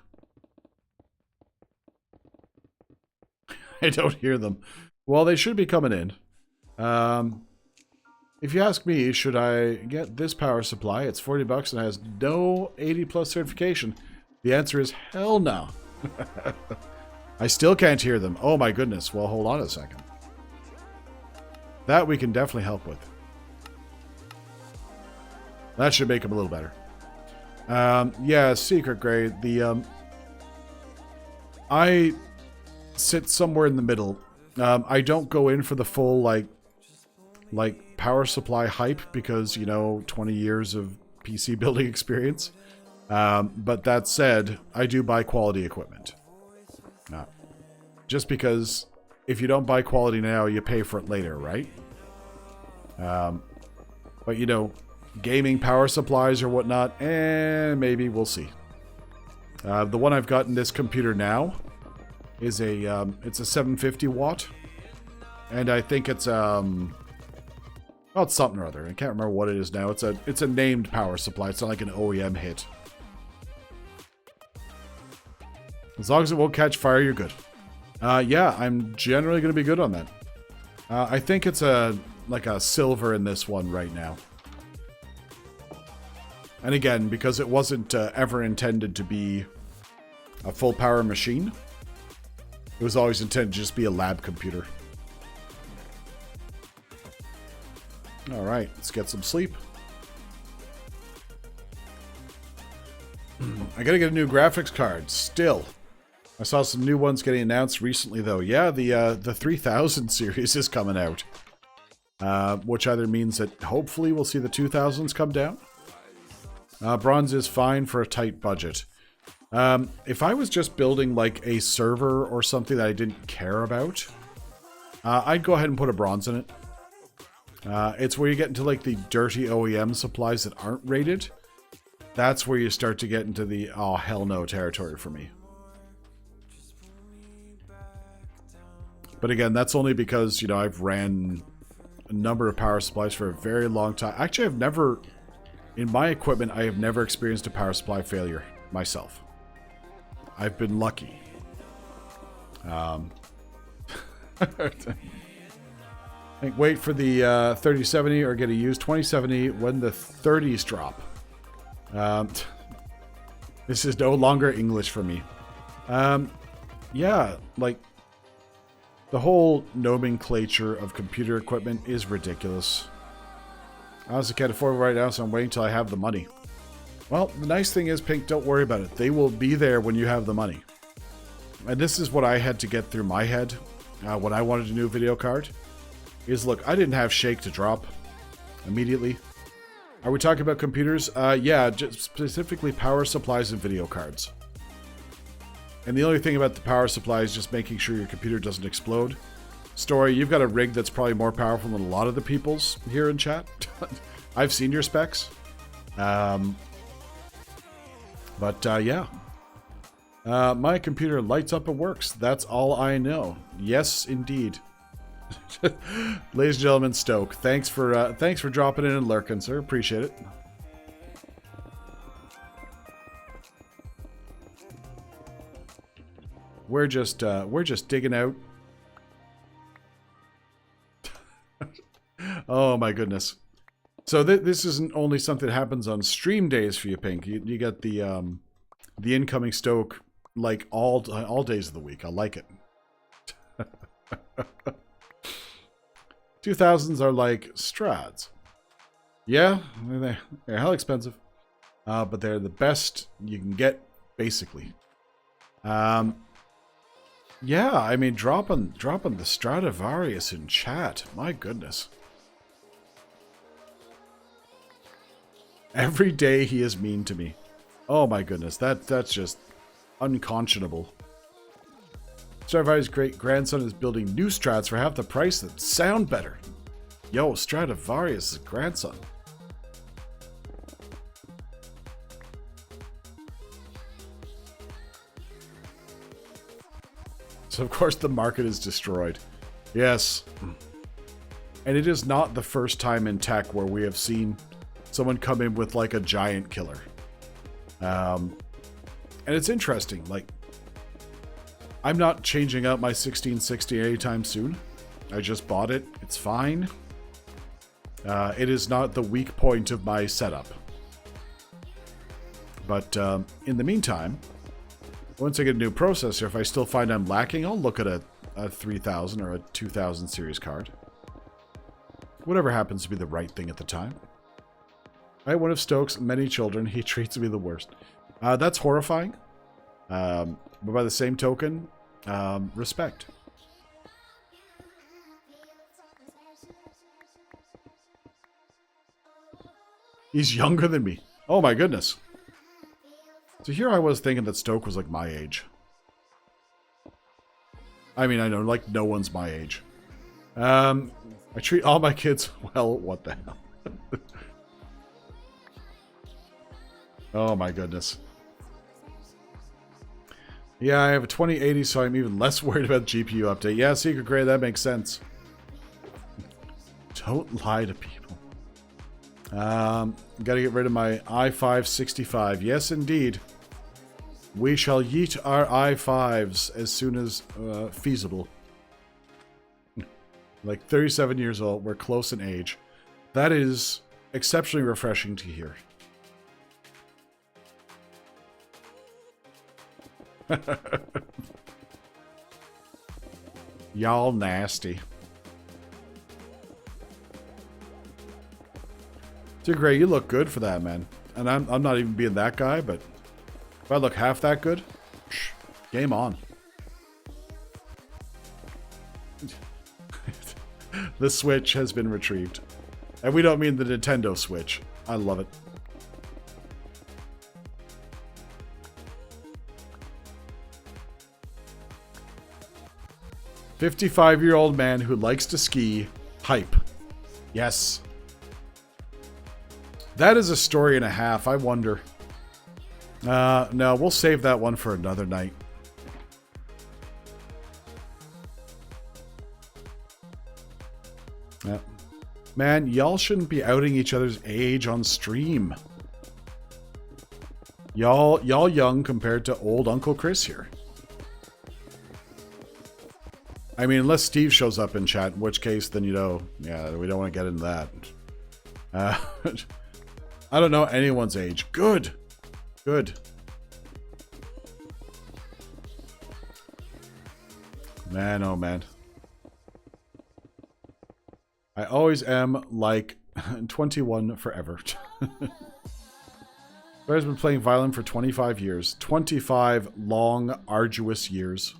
I don't hear them. Well, they should be coming in. If you ask me, should I get this power supply? It's $40 and has no 80 plus certification. The answer is hell no. I still can't hear them. Oh my goodness. Well, hold on a second. That we can definitely help with. That should make them a little better. Yeah, Secret Grey. I sit somewhere in the middle. I don't go in for the full like power supply hype because, you know, 20 years of PC building experience. But that said, I do buy quality equipment. Just because if you don't buy quality now, you pay for it later, right? But you know, gaming power supplies or whatnot, maybe we'll see. The one I've got in this computer now is it's a 750 watt, and I think it's well, it's something or other. I can't remember what it is now. It's a named power supply. It's not like an OEM hit. As long as it won't catch fire, you're good. Yeah, I'm generally going to be good on that. I think it's like a silver in this one right now. And again, because it wasn't ever intended to be a full power machine, it was always intended to just be a lab computer. All right, let's get some sleep. I gotta get a new graphics card, still. I saw some new ones getting announced recently, though. Yeah, the 3000 series is coming out. Which either means that hopefully we'll see the 2000s come down. Bronze is fine for a tight budget. If I was just building like a server or something that I didn't care about, I'd go ahead and put a bronze in it. It's where you get into like the dirty OEM supplies that aren't rated. That's where you start to get into the oh hell no territory for me. But again, that's only because, you know, I've ran a number of power supplies for a very long time. Actually, I've never, in my equipment, I have never experienced a power supply failure myself. I've been lucky. Think wait for the 3070 or get a used 2070 when the 30s drop. This is no longer English for me. Yeah, like the whole nomenclature of computer equipment is ridiculous. I honestly can't afford it right now, so I'm waiting until I have the money. Well, the nice thing is, Pink, don't worry about it. They will be there when you have the money. And this is what I had to get through my head when I wanted a new video card. Is look, I didn't have Shake to drop immediately. Are we talking about computers? Yeah, just specifically power supplies and video cards. And the only thing about the power supply is just making sure your computer doesn't explode. Story, you've got a rig that's probably more powerful than a lot of the people's here in chat. I've seen your specs. But yeah. My computer lights up and works. That's all I know. Yes, indeed. Ladies and gentlemen, Stoke, thanks for dropping in and lurking, sir. Appreciate it. We're just digging out. Oh my goodness. So this isn't only something that happens on stream days for you, Pink. You get the incoming Stoke like all days of the week. I like it. 2000s are like Strads. Yeah, they're hell expensive. But they're the best you can get, basically. Yeah, I mean, dropping the Stradivarius in chat. My goodness. Every day he is mean to me. Oh my goodness, that's just unconscionable. Stradivarius' great-grandson is building new Strats for half the price that sound better. Yo, Stradivarius' grandson. So, of course, the market is destroyed. Yes. And it is not the first time in tech where we have seen someone come in with, like, a giant killer. And it's interesting. Like, I'm not changing out my 1660 anytime soon. I just bought it. It's fine. It is not the weak point of my setup. But in the meantime, once I get a new processor, if I still find I'm lacking, I'll look at a 3000 or a 2000 series card. Whatever happens to be the right thing at the time. I have one of Stoke's many children. He treats me the worst. That's horrifying. But by the same token, respect. He's younger than me. Oh my goodness. So here I was thinking that Stoke was like my age. I mean, I know, like, no one's my age. I treat all my kids well. What the hell? Oh my goodness. Yeah, I have a 2080, so I'm even less worried about the GPU update. Yeah, Secret Grey, that makes sense. Don't lie to people. Gotta get rid of my i5-65. Yes, indeed. We shall yeet our i5s as soon as feasible. Like 37 years old, we're close in age. That is exceptionally refreshing to hear. Y'all nasty. Dude, Gray, you look good for that, man. And I'm not even being that guy, but if I look half that good, game on. The Switch has been retrieved. And we don't mean the Nintendo Switch. I love it. "55-year-old man who likes to ski. Hype." Yes. That is a story and a half. I wonder. No, we'll save that one for another night. Yeah. Man, y'all shouldn't be outing each other's age on stream. Y'all young compared to old Uncle Chris here. I mean, unless Steve shows up in chat, in which case, then, you know, yeah, we don't want to get into that. I don't know anyone's age. Good. Good. Man, oh man. I always am like 21 forever. I've been playing violin for 25 years. 25 long, arduous years.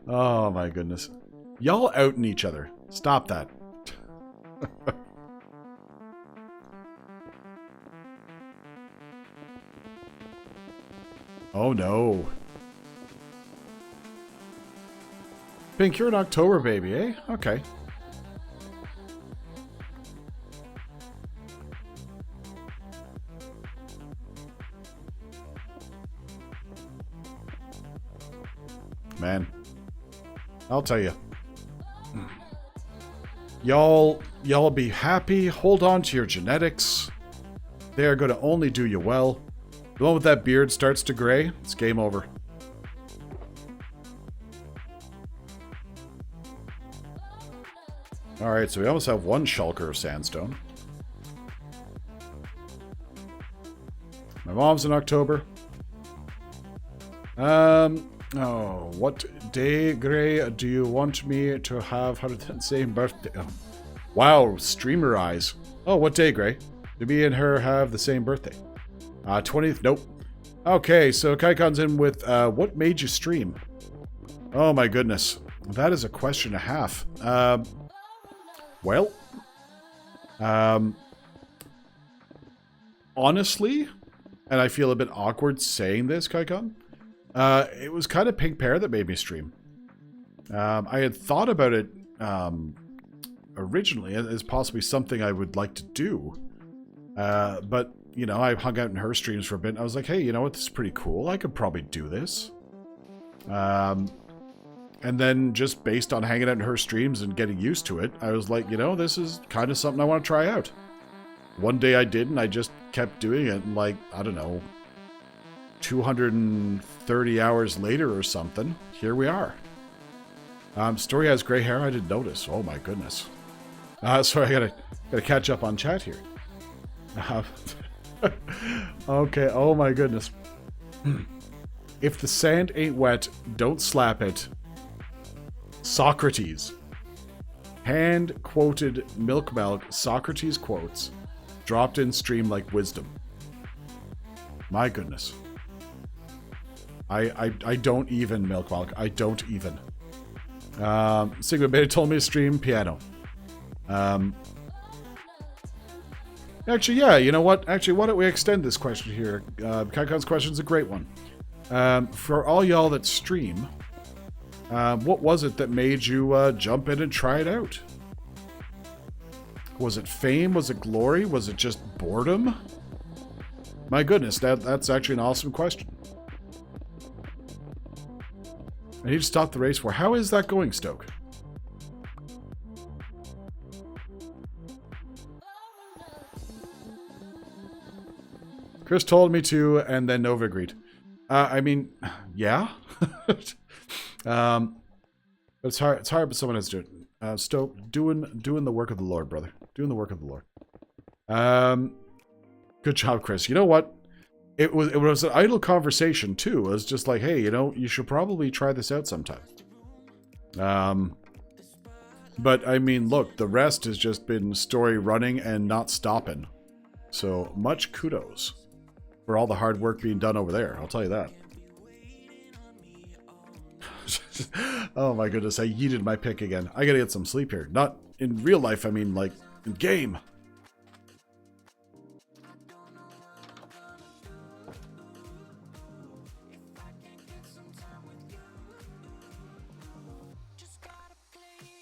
Oh my goodness. Y'all outing each other. Stop that. Oh no. Pink, you're an October baby, eh? Okay. Man, I'll tell you. Y'all be happy. Hold on to your genetics. They are going to only do you well. The moment that beard starts to gray, it's game over. Alright, so we almost have one shulker of sandstone. My mom's in October. Oh, what day, Gray, do you want me to have her same birthday? Oh. Wow, streamer eyes. Oh, what day, Gray? Do me and her have the same birthday? 20th? Nope. Okay, so Kaikon's in with, what made you stream? Oh my goodness. That is a question and a half. Well, honestly, and I feel a bit awkward saying this, Kaikon, it was kind of Pink Pear that made me stream. I had thought about it originally as possibly something I would like to do, but, you know, I hung out in her streams for a bit, and I was like, hey, you know what, this is pretty cool, I could probably do this. And then just based on hanging out in her streams and getting used to it, I was like, you know, this is kind of something I want to try out. One day I did, and I just kept doing it, and like, I don't know, 230 hours later or something, here we are. Story has gray hair, I didn't notice. Oh my goodness. Sorry, I gotta catch up on chat here. Okay, oh my goodness. If the sand ain't wet, don't slap it. Socrates. Hand-quoted milk, Socrates quotes. Dropped in stream like wisdom. My goodness. I don't even milk. I don't even. Sigma Beta told me to stream piano. Actually, yeah, you know what? Actually, why don't we extend this question here? Kaikon's question is a great one. For all y'all that stream, what was it that made you jump in and try it out? Was it fame? Was it glory? Was it just boredom? My goodness, that's actually an awesome question. I need to stop the race war. How is that going, Stoke? Chris told me to, and then Nova agreed. I mean, yeah. But it's hard. It's hard, but someone has to do it. Stoke, doing the work of the Lord, brother. Doing the work of the Lord. Good job, Chris. You know what? It was an idle conversation too. It was just like, hey, you know, you should probably try this out sometime. But I mean, look, the rest has just been story running and not stopping. So much kudos for all the hard work being done over there. I'll tell you that. Oh my goodness, I yeeted my pick again. I gotta get some sleep here. Not in real life, I mean like in game.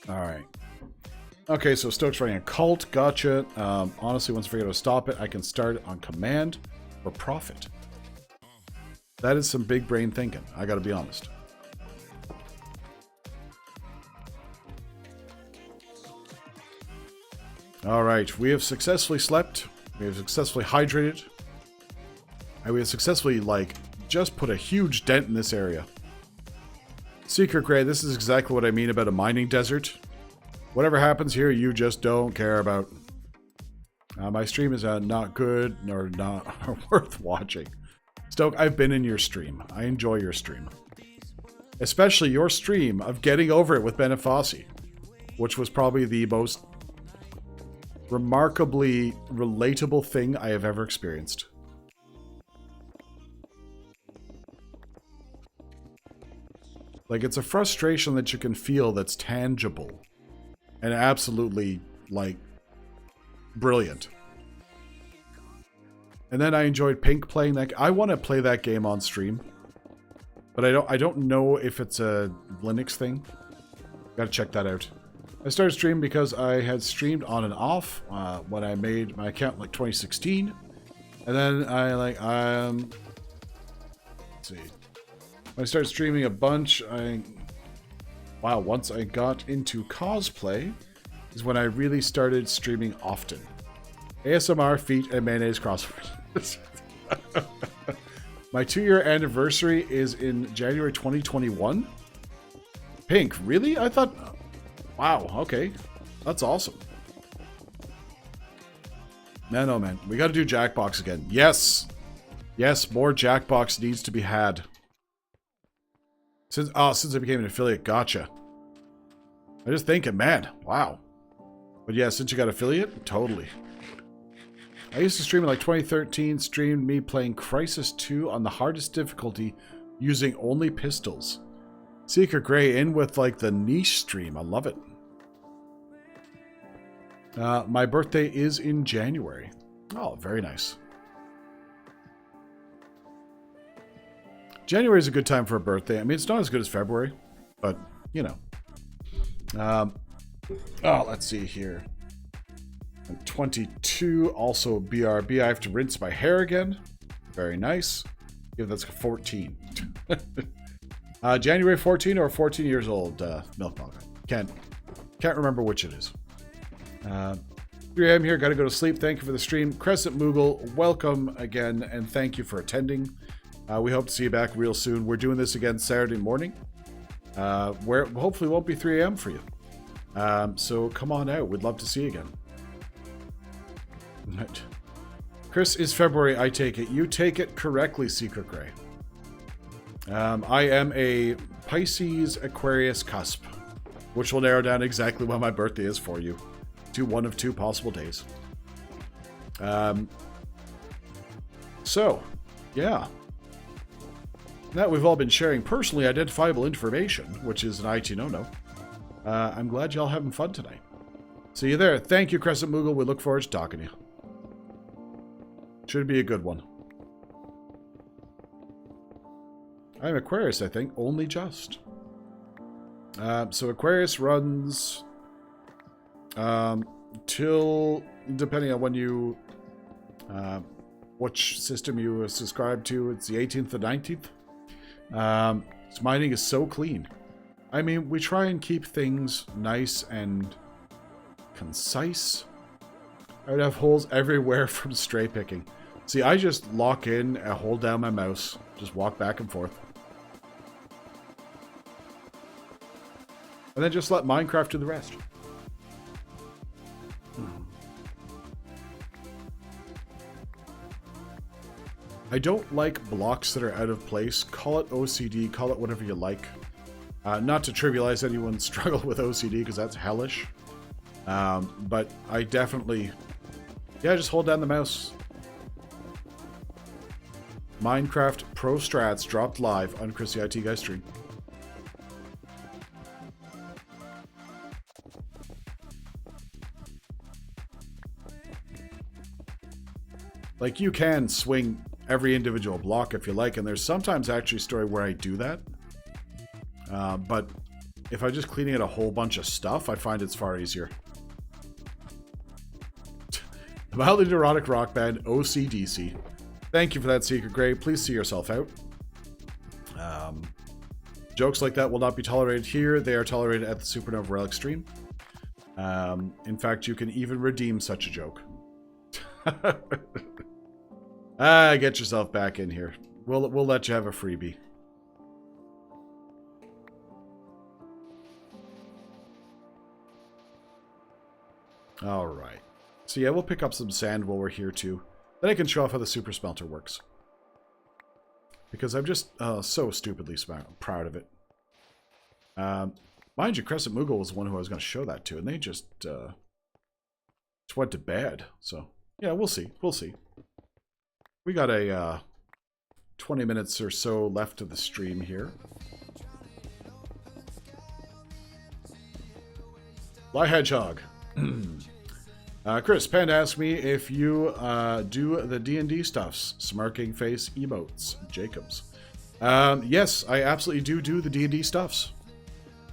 Alright. Okay, so Stoke's running a cult. Gotcha. Honestly, once I figure out how to stop it, I can start it on command or profit. That is some big brain thinking, I gotta be honest. Alright, we have successfully slept. We have successfully hydrated. And we have successfully, like, just put a huge dent in this area. Secret Gray, this is exactly what I mean about a mining desert. Whatever happens here, you just don't care about. My stream is not good or not worth watching. Stoke, I've been in your stream. I enjoy your stream. Especially your stream of getting over it with Benefosi, which was probably the most remarkably relatable thing I have ever experienced. Like, it's a frustration that you can feel that's tangible and absolutely, like, brilliant. And then I enjoyed Pink playing that. I want to play that game on stream, but I don't know if it's a Linux thing. Gotta check that out. I started streaming because I had streamed on and off when I made my account in like 2016. And then I like, let's see. When I started streaming a bunch, wow, once I got into cosplay is when I really started streaming often. ASMR, feet, and mayonnaise crossword. My 2-year anniversary is in January 2021. Pink, really? I thought... Wow, okay. That's awesome. Man, oh man. We gotta do Jackbox again. Yes! Yes, more Jackbox needs to be had. Since I became an affiliate, gotcha. I just thinking, man, wow. But yeah, since you got affiliate, totally. I used to stream in like 2013, streamed me playing Crisis 2 on the hardest difficulty using only pistols. Secret Grey in with like the niche stream. I love it. My birthday is in January. Oh, very nice. January is a good time for a birthday. I mean, it's not as good as February, but, you know. Oh, let's see here. I'm 22, also BRB. I have to rinse my hair again. Very nice. Yeah, that's 14. January 14 or 14 years old, Milk Mug. Can't remember which it is. 3 a.m. here, gotta go to sleep. Thank you for the stream. Crescent Moogle, welcome again, and thank you for attending. We hope to see you back real soon. We're doing this again Saturday morning, where hopefully won't be 3 a.m. for you. So come on out. We'd love to see you again. Right. Chris is February, I take it. You take it correctly, Secret Grey. I am a Pisces Aquarius cusp, which will narrow down exactly when my birthday is for you to one of 2 possible days. So, yeah. Now we've all been sharing personally identifiable information, which is an IT no-no. I'm glad y'all having fun tonight. See you there. Thank you, Crescent Moogle. We look forward to talking to you. Should be a good one. I'm Aquarius, I think. Only just. So Aquarius runs till, depending on when you, which system you subscribe to, it's the 18th and 19th. Its mining is so clean. I mean, we try and keep things nice and concise. I would have holes everywhere from stray picking. See, I just lock in and hold down my mouse. Just walk back and forth. And then just let Minecraft do the rest. I don't like blocks that are out of place. Call it OCD, call it whatever you like. Not to trivialize anyone's struggle with OCD, because that's hellish. But I definitely... Yeah, just hold down the mouse. Minecraft Pro Strats dropped live on ChrisTheITGuy stream. Like, you can swing every individual block if you like, and there's sometimes actually a story where I do that. But if I'm just cleaning out a whole bunch of stuff, I find it's far easier. The mildly neurotic rock band, OCDC. Thank you for that, Secret Grey. Please see yourself out. Jokes like that will not be tolerated here. They are tolerated at the Supernova Relic stream. In fact, you can even redeem such a joke. Get yourself back in here. We'll let you have a freebie. All right. So yeah, we'll pick up some sand while we're here too. Then I can show off how the super smelter works. Because I'm just so stupidly proud of it. Mind you, Crescent Moogle was the one who I was going to show that to, and they just went to bed. So yeah, we'll see. We'll see. We got a 20 minutes or so left of the stream here. Fly Hedgehog. Chris, Panda asked me if you do the D&D stuffs. Smirking face emotes. Jacobs. Yes, I absolutely do the D&D stuffs.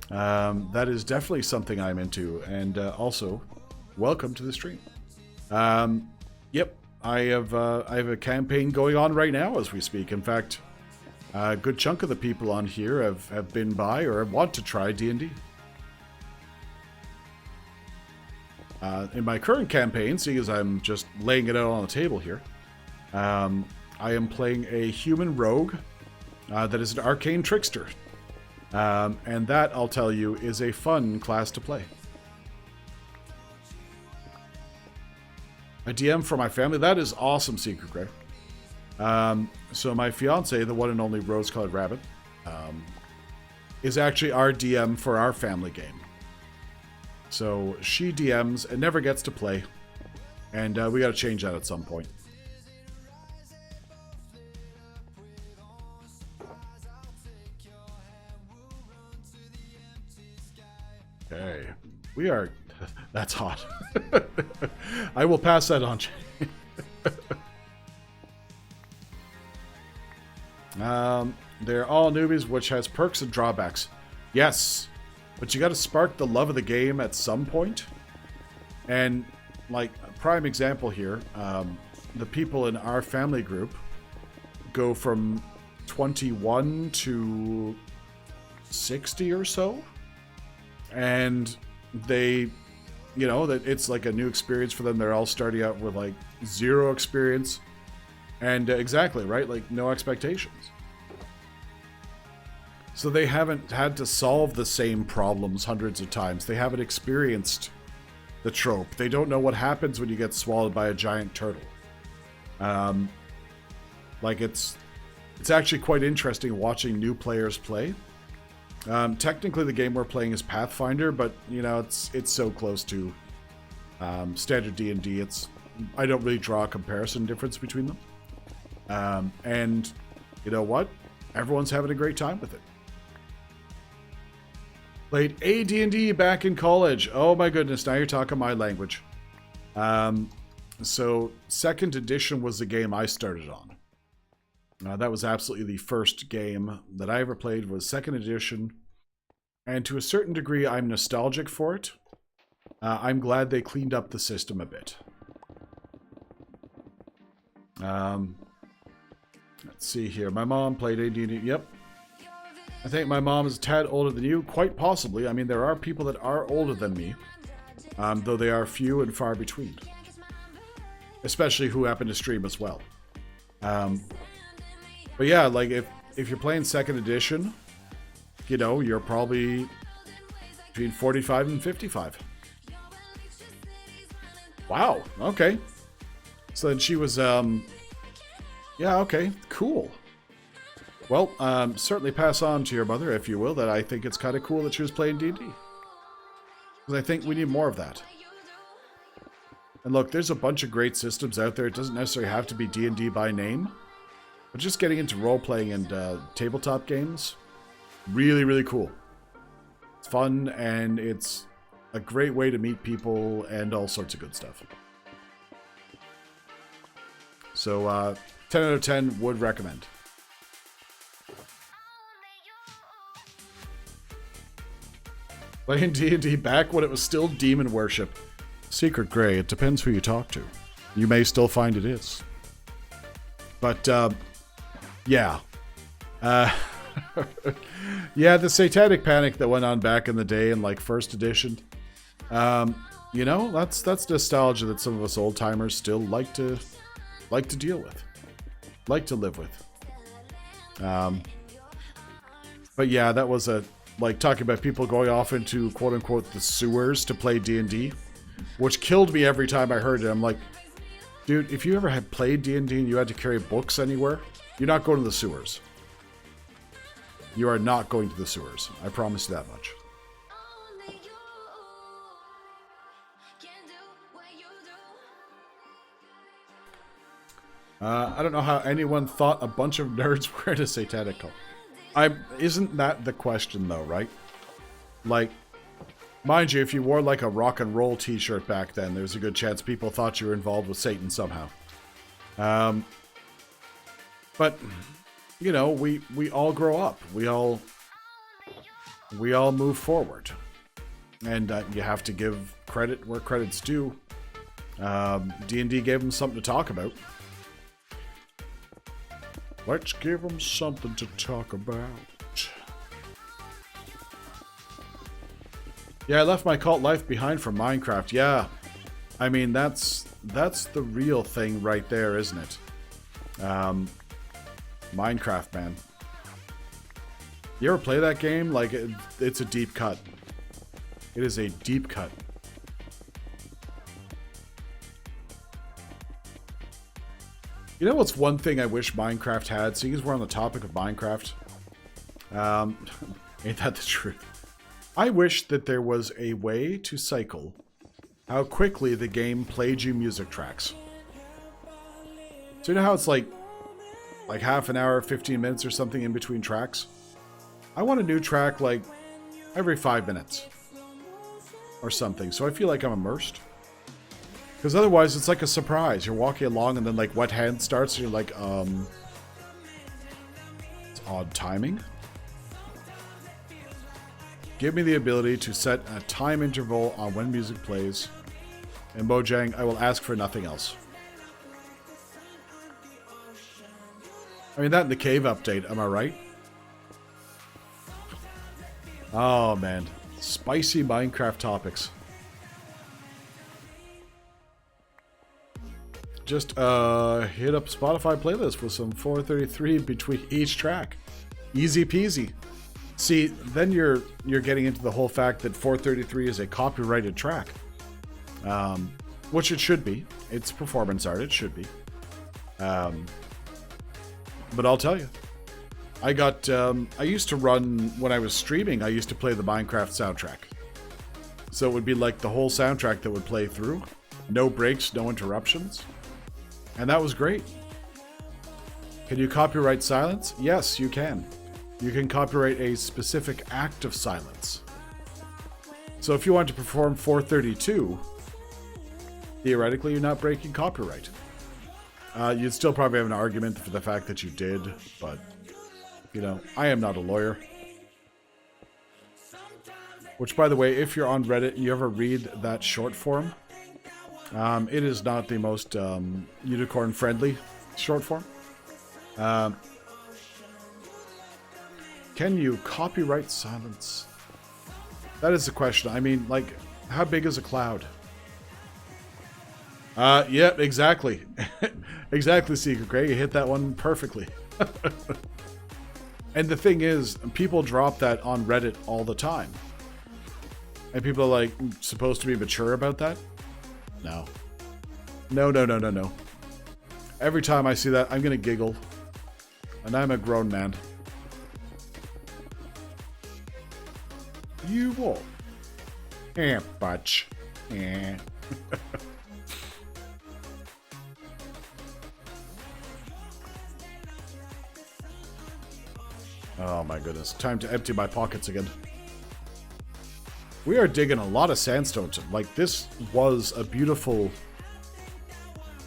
That is definitely something I'm into. And also, welcome to the stream. Yep, I have a campaign going on right now as we speak. In fact, A good chunk of the people on here have been by or want to try D&D. In my current campaign, seeing as I'm just laying it out on the table here, I am playing a human rogue that is an arcane trickster. And that, I'll tell you, is a fun class to play. A DM for my family, that is awesome, Secret Grey. So my fiance, the one and only Rose-Colored Rabbit, is actually our DM for our family game. So she DMs and never gets to play. And we got to change that at some point. Okay. We are... That's hot. I will pass that on. They're all newbies, which has perks and drawbacks. Yes. But you got to spark the love of the game at some point. And, like, a prime example here, the people in our family group go from 21 to 60 or so. And they, you know, that it's like a new experience for them. They're all starting out with, like, 0 experience. And exactly, right? Like, no expectations. So they haven't had to solve the same problems hundreds of times. They haven't experienced the trope. They don't know what happens when you get swallowed by a giant turtle. Like, it's actually quite interesting watching new players play. Technically, the game we're playing is Pathfinder, but, you know, it's so close to standard D&D. I don't really draw a comparison difference between them. And you know what? Everyone's having a great time with it. Played AD&D back in college. Oh my goodness, now you're talking my language. So 2nd edition was the game I started on. That was absolutely the first game that I ever played, was 2nd edition. And to a certain degree, I'm nostalgic for it. I'm glad they cleaned up the system a bit. Let's see here. My mom played AD&D. Yep. I think my mom is a tad older than you. Quite possibly. I mean, there are people that are older than me. Though they are few and far between. Especially who happen to stream as well. But yeah, like, if you're playing 2nd edition, you know, you're probably between 45 and 55. Wow. Okay. So then she was, yeah, okay. Cool. Well, certainly pass on to your mother, if you will, that I think it's kind of cool that she was playing D&D. Because I think we need more of that. And look, there's a bunch of great systems out there. It doesn't necessarily have to be D&D by name. But just getting into role-playing and tabletop games, really, really cool. It's fun, and it's a great way to meet people and all sorts of good stuff. So, 10 out of 10 would recommend. Playing D&D back when it was still demon worship. Secret Grey, it depends who you talk to. You may still find it is. But, yeah. Yeah, the satanic panic that went on back in the day in, like, 1st edition. You know, that's nostalgia that some of us old-timers still like to deal with. Like to live with. But yeah, that was like, talking about people going off into, quote-unquote, the sewers to play D&D, which killed me every time I heard it. I'm like, dude, if you ever had played D&D and you had to carry books anywhere, you're not going to the sewers. You are not going to the sewers. I promise you that much. I don't know how anyone thought a bunch of nerds were in a satanic cult. Isn't that the question, though, right? Like, mind you, if you wore, like, a rock and roll t-shirt back then, there's a good chance people thought you were involved with Satan somehow. But, you know, we all grow up. We all move forward. And you have to give credit where credit's due. D&D gave them something to talk about. Let's give them something to talk about. Yeah, I left my cult life behind for Minecraft. Yeah. I mean, that's the real thing right there, isn't it? Minecraft, man. You ever play that game? Like, it's a deep cut. It is a deep cut. You know what's one thing I wish Minecraft had? Seeing as we're on the topic of Minecraft. Ain't that the truth? I wish that there was a way to cycle how quickly the game played you music tracks. So you know how it's like half an hour, 15 minutes or something in between tracks? I want a new track like every 5 minutes or something, so I feel like I'm immersed. Because otherwise it's like a surprise. You're walking along and then like Wet Hand starts and you're like, it's odd timing. Give me the ability to set a time interval on when music plays. And Mojang, I will ask for nothing else. I mean, that in the cave update, am I right? Oh, man. Spicy Minecraft topics. Just hit up Spotify playlist with some 433 between each track. Easy peasy. See, then you're getting into the whole fact that 433 is a copyrighted track. Which it should be. It's performance art, it should be. But I'll tell you. I used to run, when I was streaming, I used to play the Minecraft soundtrack. So it would be like the whole soundtrack that would play through. No breaks, no interruptions. And that was great. Can you copyright silence? Yes, you can. You can copyright a specific act of silence. So if you want to perform 432, theoretically you're not breaking copyright. You'd still probably have an argument for the fact that you did, but, you know, I am not a lawyer. Which, by the way, if you're on Reddit and you ever read that short form, it is not the most unicorn-friendly short form. Can you copyright silence? That is the question. I mean, like, how big is a cloud? Yeah, exactly. Exactly, Secret Grey. You hit that one perfectly. And the thing is, people drop that on Reddit all the time. And people are like, supposed to be mature about that? No. No. Every time I see that, I'm gonna giggle. And I'm a grown man. You won't. Butch. Oh my goodness. Time to empty my pockets again. We are digging a lot of sandstone. Like, this was a beautiful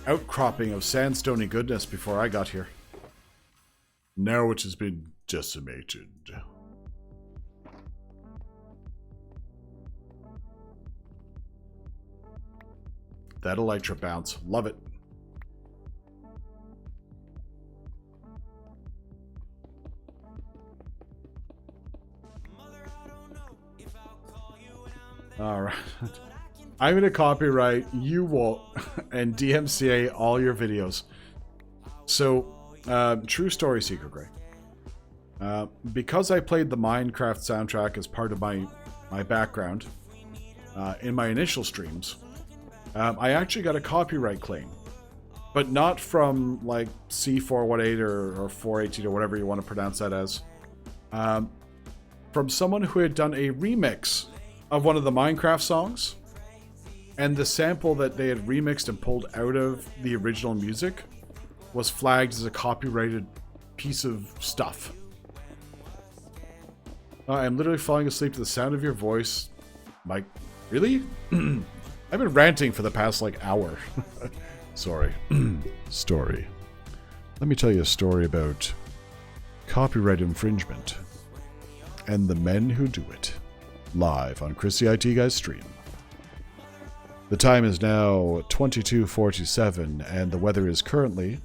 outcropping of sandstony goodness before I got here. Now it has been decimated. That Elytra bounce. Love it. Alright. I'm going to copyright you won't and DMCA all your videos. So, true story, Secret Grey. Because I played the Minecraft soundtrack as part of my background in my initial streams, I actually got a copyright claim. But not from, like, C418 or 418 or whatever you want to pronounce that as. From someone who had done a remix of one of the Minecraft songs, and the sample that they had remixed and pulled out of the original music was flagged as a copyrighted piece of stuff. I'm literally falling asleep to the sound of your voice. Mike, really? I've been ranting for the past, like, hour. Sorry. Story. Let me tell you a story about copyright infringement and the men who do it. Live on ChrisTheITGuy's stream. The time is now 22:47 and the weather is currently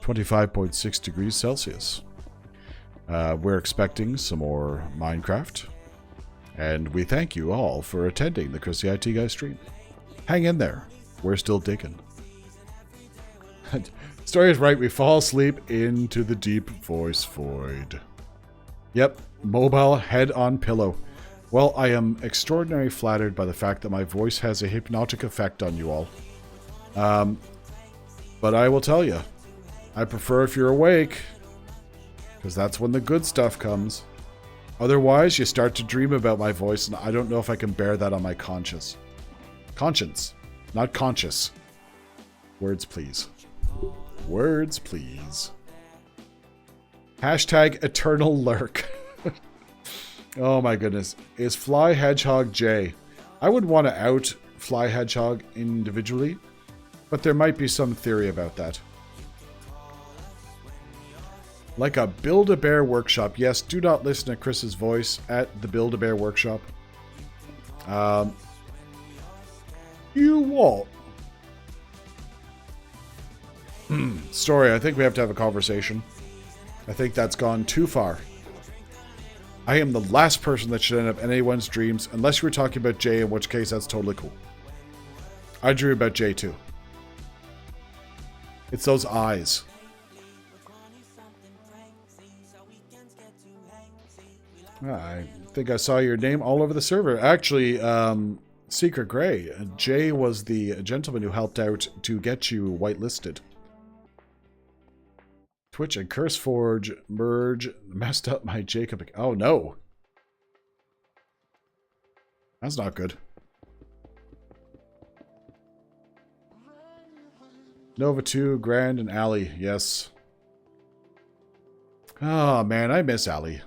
25.6 degrees Celsius. We're expecting some more Minecraft. And we thank you all for attending the ChrisTheITGuy stream. Hang in there. We're still digging. Story is right. We fall asleep into the deep voice void. Yep. Mobile head on pillow. Well, I am extraordinarily flattered by the fact that my voice has a hypnotic effect on you all. But I will tell you, I prefer if you're awake, because that's when the good stuff comes. Otherwise, you start to dream about my voice, and I don't know if I can bear that on my conscience. Conscience, not conscious. Words, please. Words, please. Hashtag eternal lurk. Oh my goodness. Is Fly Hedgehog J? I would want to out Fly Hedgehog individually, but there might be some theory about that. Like a Build-A-Bear workshop. Yes, do not listen to Chris's voice at the Build-A-Bear workshop. You what? Story, I think we have to have a conversation. I think that's gone too far. I am the last person that should end up in anyone's dreams, unless you were talking about Jay, in which case that's totally cool. I dream about Jay too. It's those eyes. I think I saw your name all over the server. Actually, Secret Grey. Jay was the gentleman who helped out to get you whitelisted. Twitch and CurseForge merge messed up my Jacob. Oh no. That's not good. Nova 2, Grand, and Ali. Yes. Oh man, I miss Ali.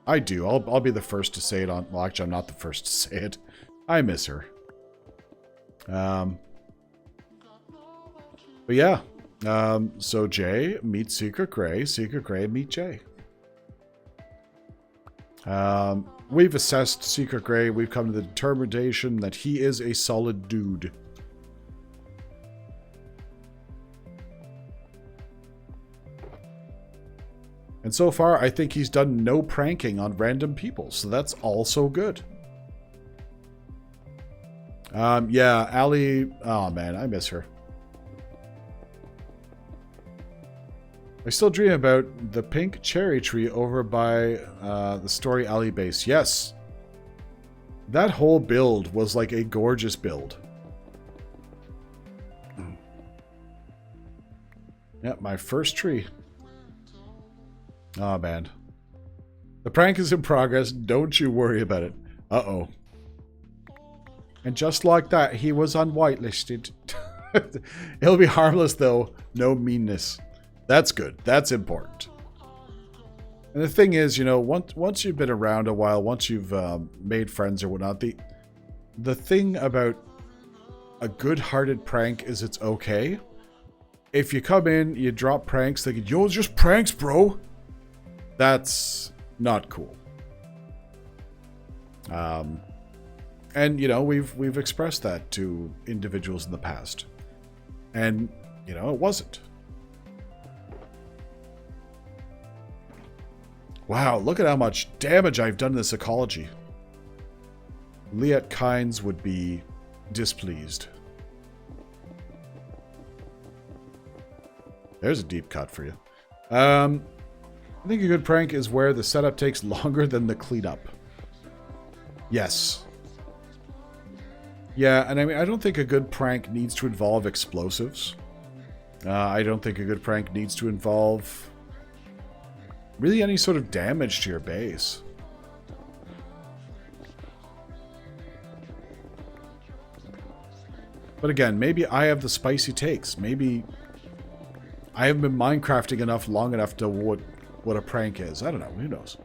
I do. I'll be the first to say it on... Well, actually, I'm not the first to say it. I miss her. But yeah. So Jay meets Secret Grey. Secret Grey meet Jay. We've assessed Secret Grey. We've come to the determination that he is a solid dude. And so far, I think he's done no pranking on random people, so that's also good. Yeah, Ali... Oh, man, I miss her. I still dream about the pink cherry tree over by the Story Alley base. Yes. That whole build was like a gorgeous build. Yep, my first tree. Oh, man. The prank is in progress. Don't you worry about it. Uh-oh. And just like that, he was unwhitelisted. He'll be harmless, though. No meanness. That's good. That's important. And the thing is, you know, once you've been around a while, once you've made friends or whatnot, the thing about a good-hearted prank is it's okay. If you come in, you drop pranks, thinking, yo, it's just pranks, bro. That's not cool. And, you know, we've expressed that to individuals in the past. And, you know, it wasn't. Wow, look at how much damage I've done in this ecology. Liat Kynes would be displeased. There's a deep cut for you. I think a good prank is where the setup takes longer than the cleanup. Yes. Yeah, and I mean, I don't think a good prank needs to involve explosives. I don't think a good prank needs to involve really any sort of damage to your base. But again, maybe I have the spicy takes. Maybe I haven't been Minecrafting enough long enough to what a prank is. I don't know. Who knows?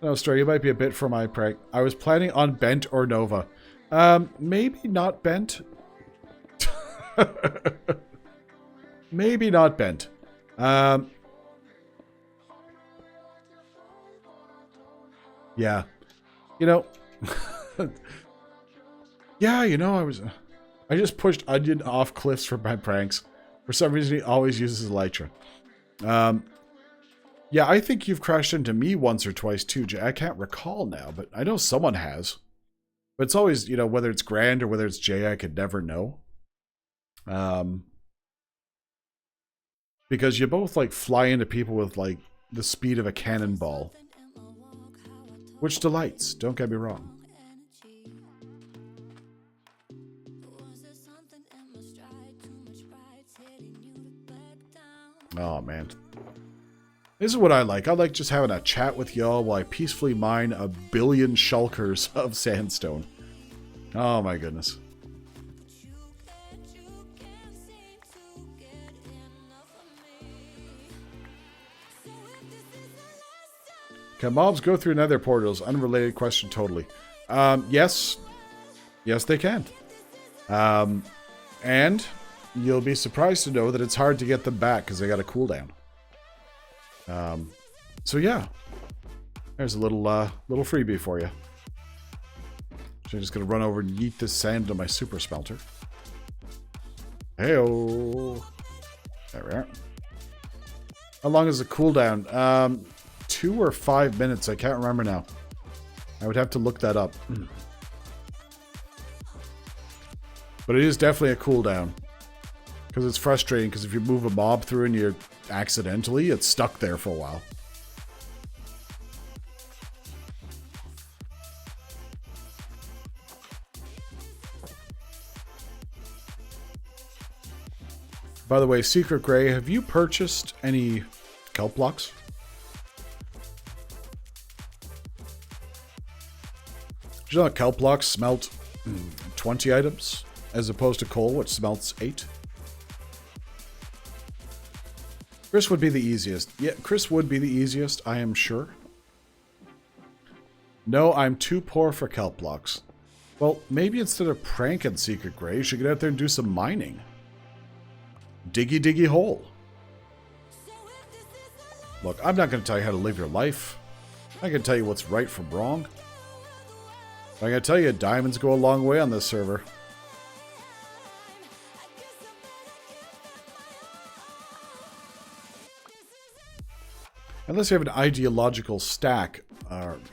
No, Story, you might be a bit for my prank. I was planning on Bent or Nova. Maybe not Bent. Maybe not Bent. Yeah. You know. Yeah, you know, I just pushed Onion off cliffs for my pranks. For some reason, he always uses Elytra. Yeah, I think you've crashed into me once or twice too, Jay. I can't recall now, but I know someone has. But it's always, you know, whether it's Grand or whether it's Jay, I could never know. Because you both, like, fly into people with, like, the speed of a cannonball. Which delights, don't get me wrong. Oh, man. This is what I like. I like just having a chat with y'all while I peacefully mine a billion shulkers of sandstone. Oh, my goodness. Can mobs go through nether portals? Unrelated question totally. Yes. Yes, they can. And you'll be surprised to know that it's hard to get them back because they got a cooldown. So yeah. There's a little freebie for you. So I'm just going to run over and yeet this sand into my super smelter. Hey-oh. There we are. How long is the cooldown? 2 or 5 minutes. I can't remember now. I would have to look that up. But it is definitely a cooldown. Because it's frustrating, because if you move a mob through and you're accidentally, it's stuck there for a while. By the way, Secret Grey, have you purchased any kelp blocks? Did you know that kelp blocks smelt 20 items as opposed to coal, which smelts 8? Chris would be the easiest. Yeah, Chris would be the easiest, I am sure. No, I'm too poor for kelp blocks. Well, maybe instead of pranking Secret Grey, you should get out there and do some mining. Diggy diggy hole. Look, I'm not going to tell you how to live your life. I can tell you what's right from wrong. I'm going to tell you, diamonds go a long way on this server. Unless you have an ideological stack.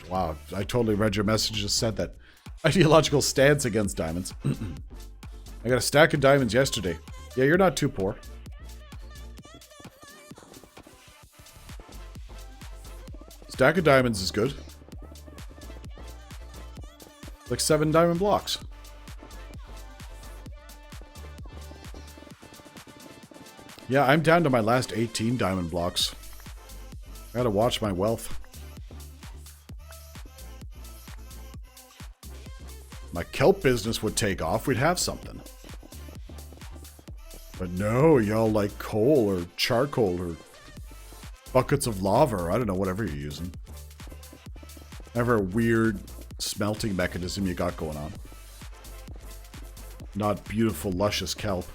Wow, I totally read your message, just said that. Ideological stance against diamonds. I got a stack of diamonds yesterday. Yeah, you're not too poor. Stack of diamonds is good. Like 7 diamond blocks. Yeah, I'm down to my last 18 diamond blocks. Gotta watch my wealth. My kelp business would take off, we'd have something. But no, y'all like coal or charcoal or buckets of lava or I don't know, whatever you're using. Whatever weird smelting mechanism you got going on. Not beautiful, luscious kelp.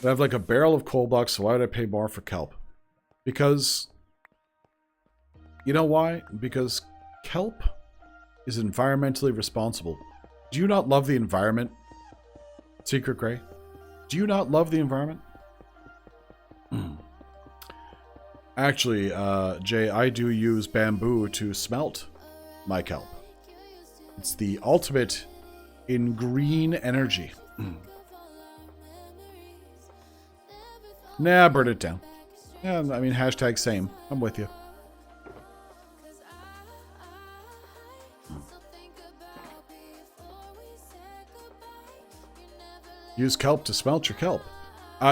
I have like a barrel of coal blocks, so why would I pay more for kelp? Because... You know why? Because kelp is environmentally responsible. Do you not love the environment, Secret Grey? Do you not love the environment? Actually, Jay, I do use bamboo to smelt my kelp. It's the ultimate in green energy. Nah, burn it down. Yeah, I mean, hashtag same. I'm with you. Use kelp to smelt your kelp.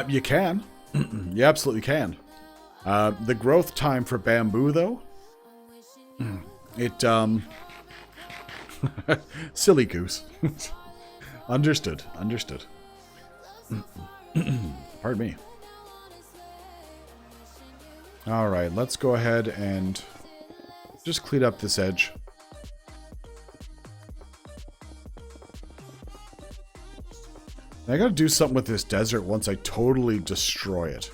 You can. You absolutely can. The growth time for bamboo, though, it, silly goose. Understood. Understood. Pardon me. Alright, let's go ahead and just clean up this edge. I gotta do something with this desert once I totally destroy it.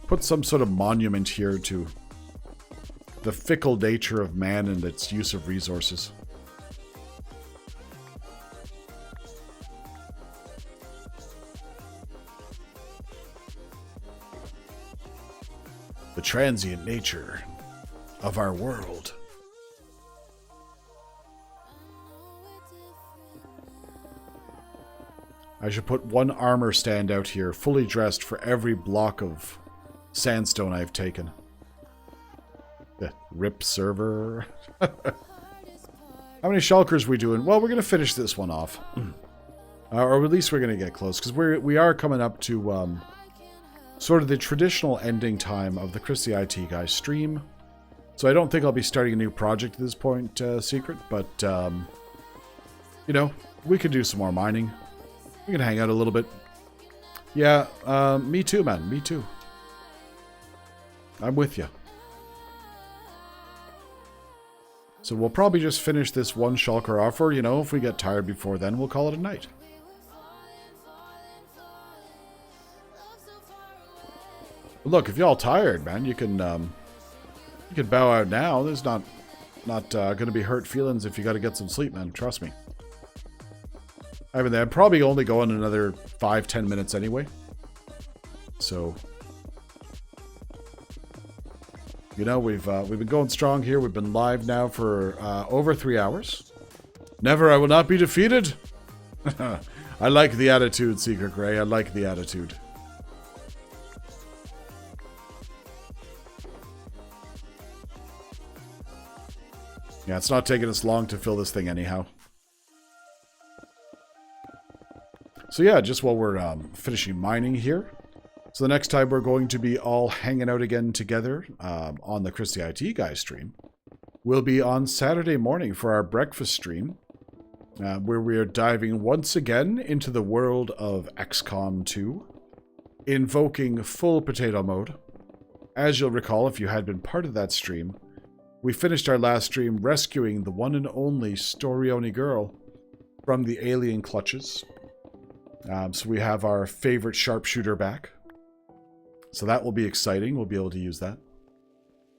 Put some sort of monument here to the fickle nature of man and its use of resources. the transient nature of our world. I should put one armor stand out here, fully dressed for every block of sandstone I've taken. Rip server. How many shulkers we doing? Well, we're going to finish this one off. Or at least we're going to get close, because we are coming up to sort of the traditional ending time of the ChrisTheITGuy stream. So I don't think I'll be starting a new project at this point, Secret, but, you know, we could do some more mining. We can hang out a little bit. Yeah, me too, man. Me too. I'm with you. So we'll probably just finish this one shulker off, or, you know, if we get tired before then, we'll call it a night. Look, if y'all tired, man, you can bow out now. There's not going to be hurt feelings if you got to get some sleep, man. Trust me. I mean, I'm probably only going another 5-10 minutes anyway. So, you know, we've been going strong here. We've been live now for over 3 hours. Never, I will not be defeated. I like the attitude, Secret Grey. I like the attitude. Yeah, it's not taking us long to fill this thing anyhow. So yeah, just while we're finishing mining here. So the next time we're going to be all hanging out again together on the ChrisTheITGuy stream will be on Saturday morning for our breakfast stream, where we are diving once again into the world of XCOM 2, invoking full potato mode. As you'll recall, if you had been part of that stream, we finished our last stream rescuing the one and only Storioni girl from the alien clutches. So we have our favorite sharpshooter back. So that will be exciting. We'll be able to use that.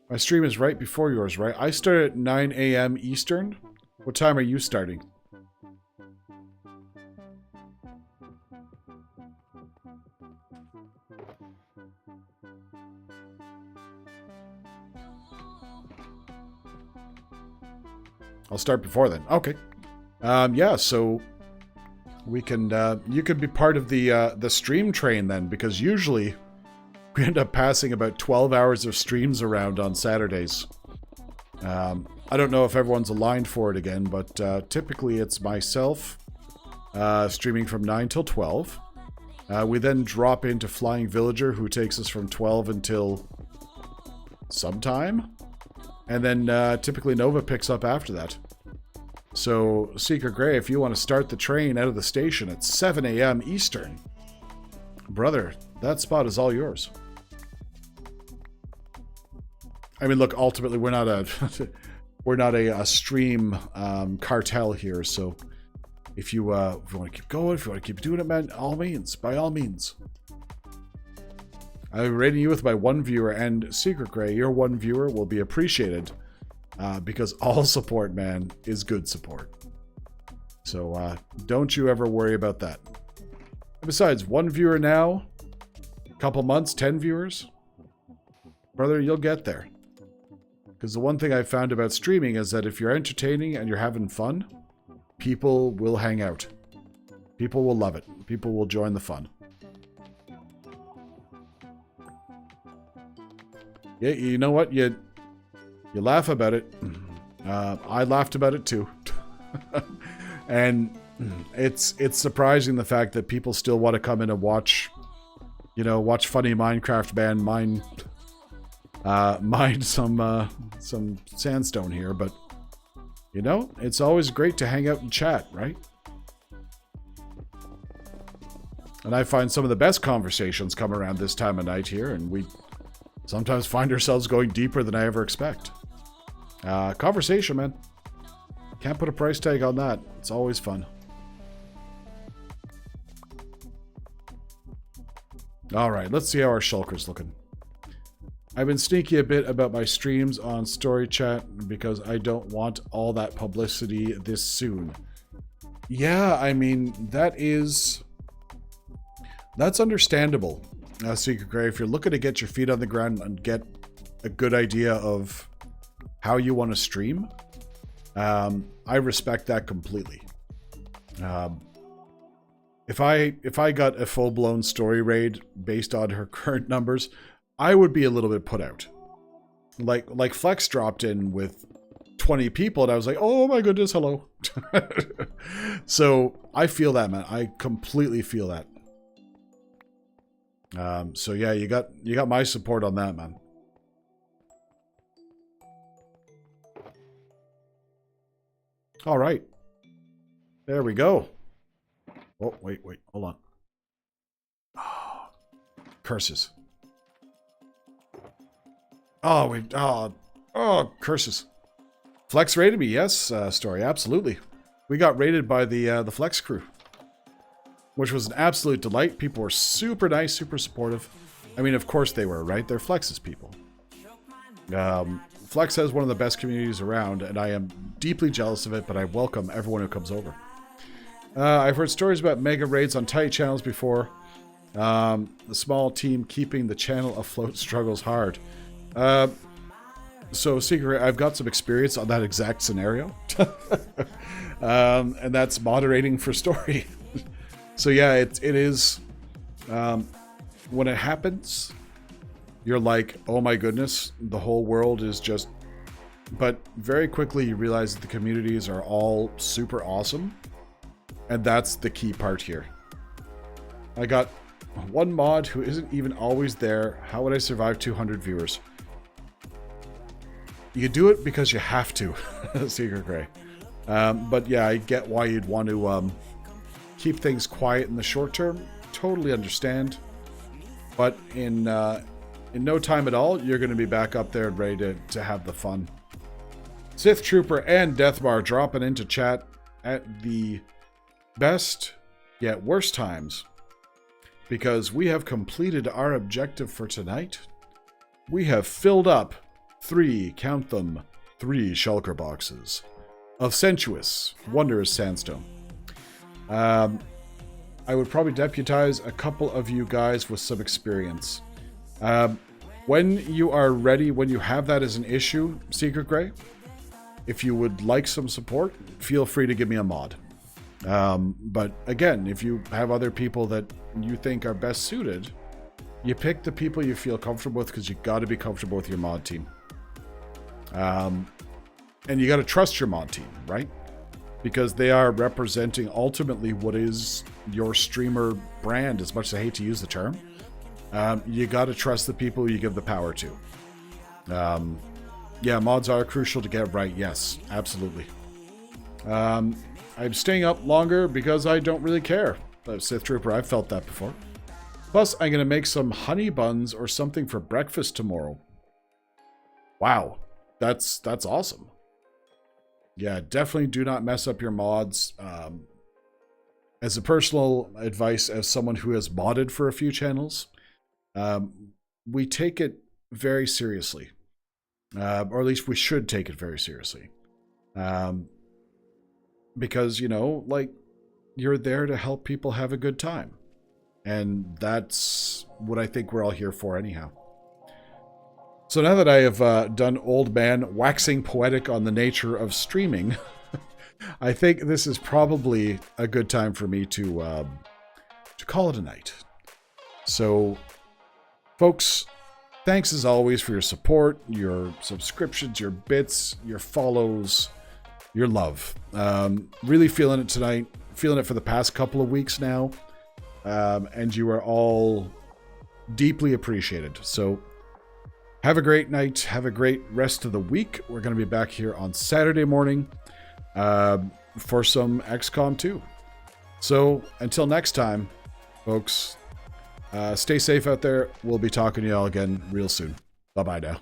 My stream is right before yours, right? I start at 9 a.m. Eastern. What time are you starting? I'll start before then. Okay. Yeah, so we can you can be part of the stream train then, because usually we end up passing about 12 hours of streams around on Saturdays. I don't know if everyone's aligned for it again, but typically it's myself streaming from 9 till 12. We then drop into Flying Villager, who takes us from 12 until sometime. And then typically Nova picks up after that. So, Secret Grey, if you want to start the train out of the station at 7 a.m. Eastern, brother, that spot is all yours. I mean, look, ultimately, we're not a stream cartel here. So, if you want to keep going, if you want to keep doing it, man, all means, by all means. I'm rating you with my one viewer, and Secret Grey, your one viewer will be appreciated. Because all support, man, is good support. So don't you ever worry about that. Besides, one viewer now, a couple months, 10 viewers. Brother, you'll get there. Because the one thing I found about streaming is that if you're entertaining and you're having fun, people will hang out. People will love it. People will join the fun. Yeah, you know what? You laugh about it. I laughed about it too. And it's surprising the fact that people still want to come in and watch, you know, watch funny Minecraft band mine some sandstone here, but you know, it's always great to hang out and chat, right? And I find some of the best conversations come around this time of night here, and we sometimes find ourselves going deeper than I ever expect. Conversation, man. Can't put a price tag on that. It's always fun. Alright, let's see how our shulker's looking. I've been sneaky a bit about my streams on Story Chat because I don't want all that publicity this soon. Yeah, I mean, that's understandable. Secret Grey, if you're looking to get your feet on the ground and get a good idea of how you want to stream, I respect that completely. If I got a full-blown story raid based on her current numbers, I would be a little bit put out. Like Flex dropped in with 20 people and I was like, oh my goodness, hello. So I feel that, man. I completely feel that. So yeah, you got my support on that, man. All right. There we go. Oh, wait, hold on. Oh, curses. Oh, curses. Flex raided me, yes, Story, absolutely. We got raided by the Flex crew, which was an absolute delight. People were super nice, super supportive. I mean, of course they were, right? They're Flex's people. Flex has one of the best communities around, and I am deeply jealous of it, but I welcome everyone who comes over. I've heard stories about mega raids on tight channels before. The small team keeping the channel afloat struggles hard. So, Secret, I've got some experience on that exact scenario. And that's moderating for Story. So, yeah, it is... when it happens, you're like, oh my goodness, the whole world is just... But very quickly you realize that the communities are all super awesome. And that's the key part here. I got one mod who isn't even always there. How would I survive 200 viewers? You do it because you have to, Secret Gray. But yeah, I get why you'd want to keep things quiet in the short term. Totally understand. But in no time at all, you're going to be back up there and ready to have the fun. Sith Trooper and Deathbar dropping into chat at the best yet worst times, because we have completed our objective for tonight. We have filled up 3 shulker boxes of sensuous, wondrous sandstone. I would probably deputize a couple of you guys with some experience. When you are ready, when you have that as an issue, Secret Gray, if you would like some support, feel free to give me a mod. But again, if you have other people that you think are best suited, you pick the people you feel comfortable with, because you got to be comfortable with your mod team. And you got to trust your mod team, right? Because they are representing ultimately what is your streamer brand, as much as I hate to use the term. You got to trust the people you give the power to. Yeah, mods are crucial to get right. Yes, absolutely. I'm staying up longer because I don't really care. Sith Trooper, I've felt that before. Plus, I'm going to make some honey buns or something for breakfast tomorrow. Wow, that's awesome. Yeah, definitely do not mess up your mods. As a personal advice, as someone who has modded for a few channels, we take it very seriously. Or at least we should take it very seriously. Because, you know, like, you're there to help people have a good time. And that's what I think we're all here for anyhow. So now that I have done old man waxing poetic on the nature of streaming, I think this is probably a good time for me to call it a night. So, folks, thanks as always for your support, your subscriptions, your bits, your follows, your love. Really feeling it tonight. Feeling it for the past couple of weeks now. And you are all deeply appreciated. So have a great night. Have a great rest of the week. We're going to be back here on Saturday morning for some XCOM 2. So until next time, folks, stay safe out there. We'll be talking to you all again real soon. Bye-bye now.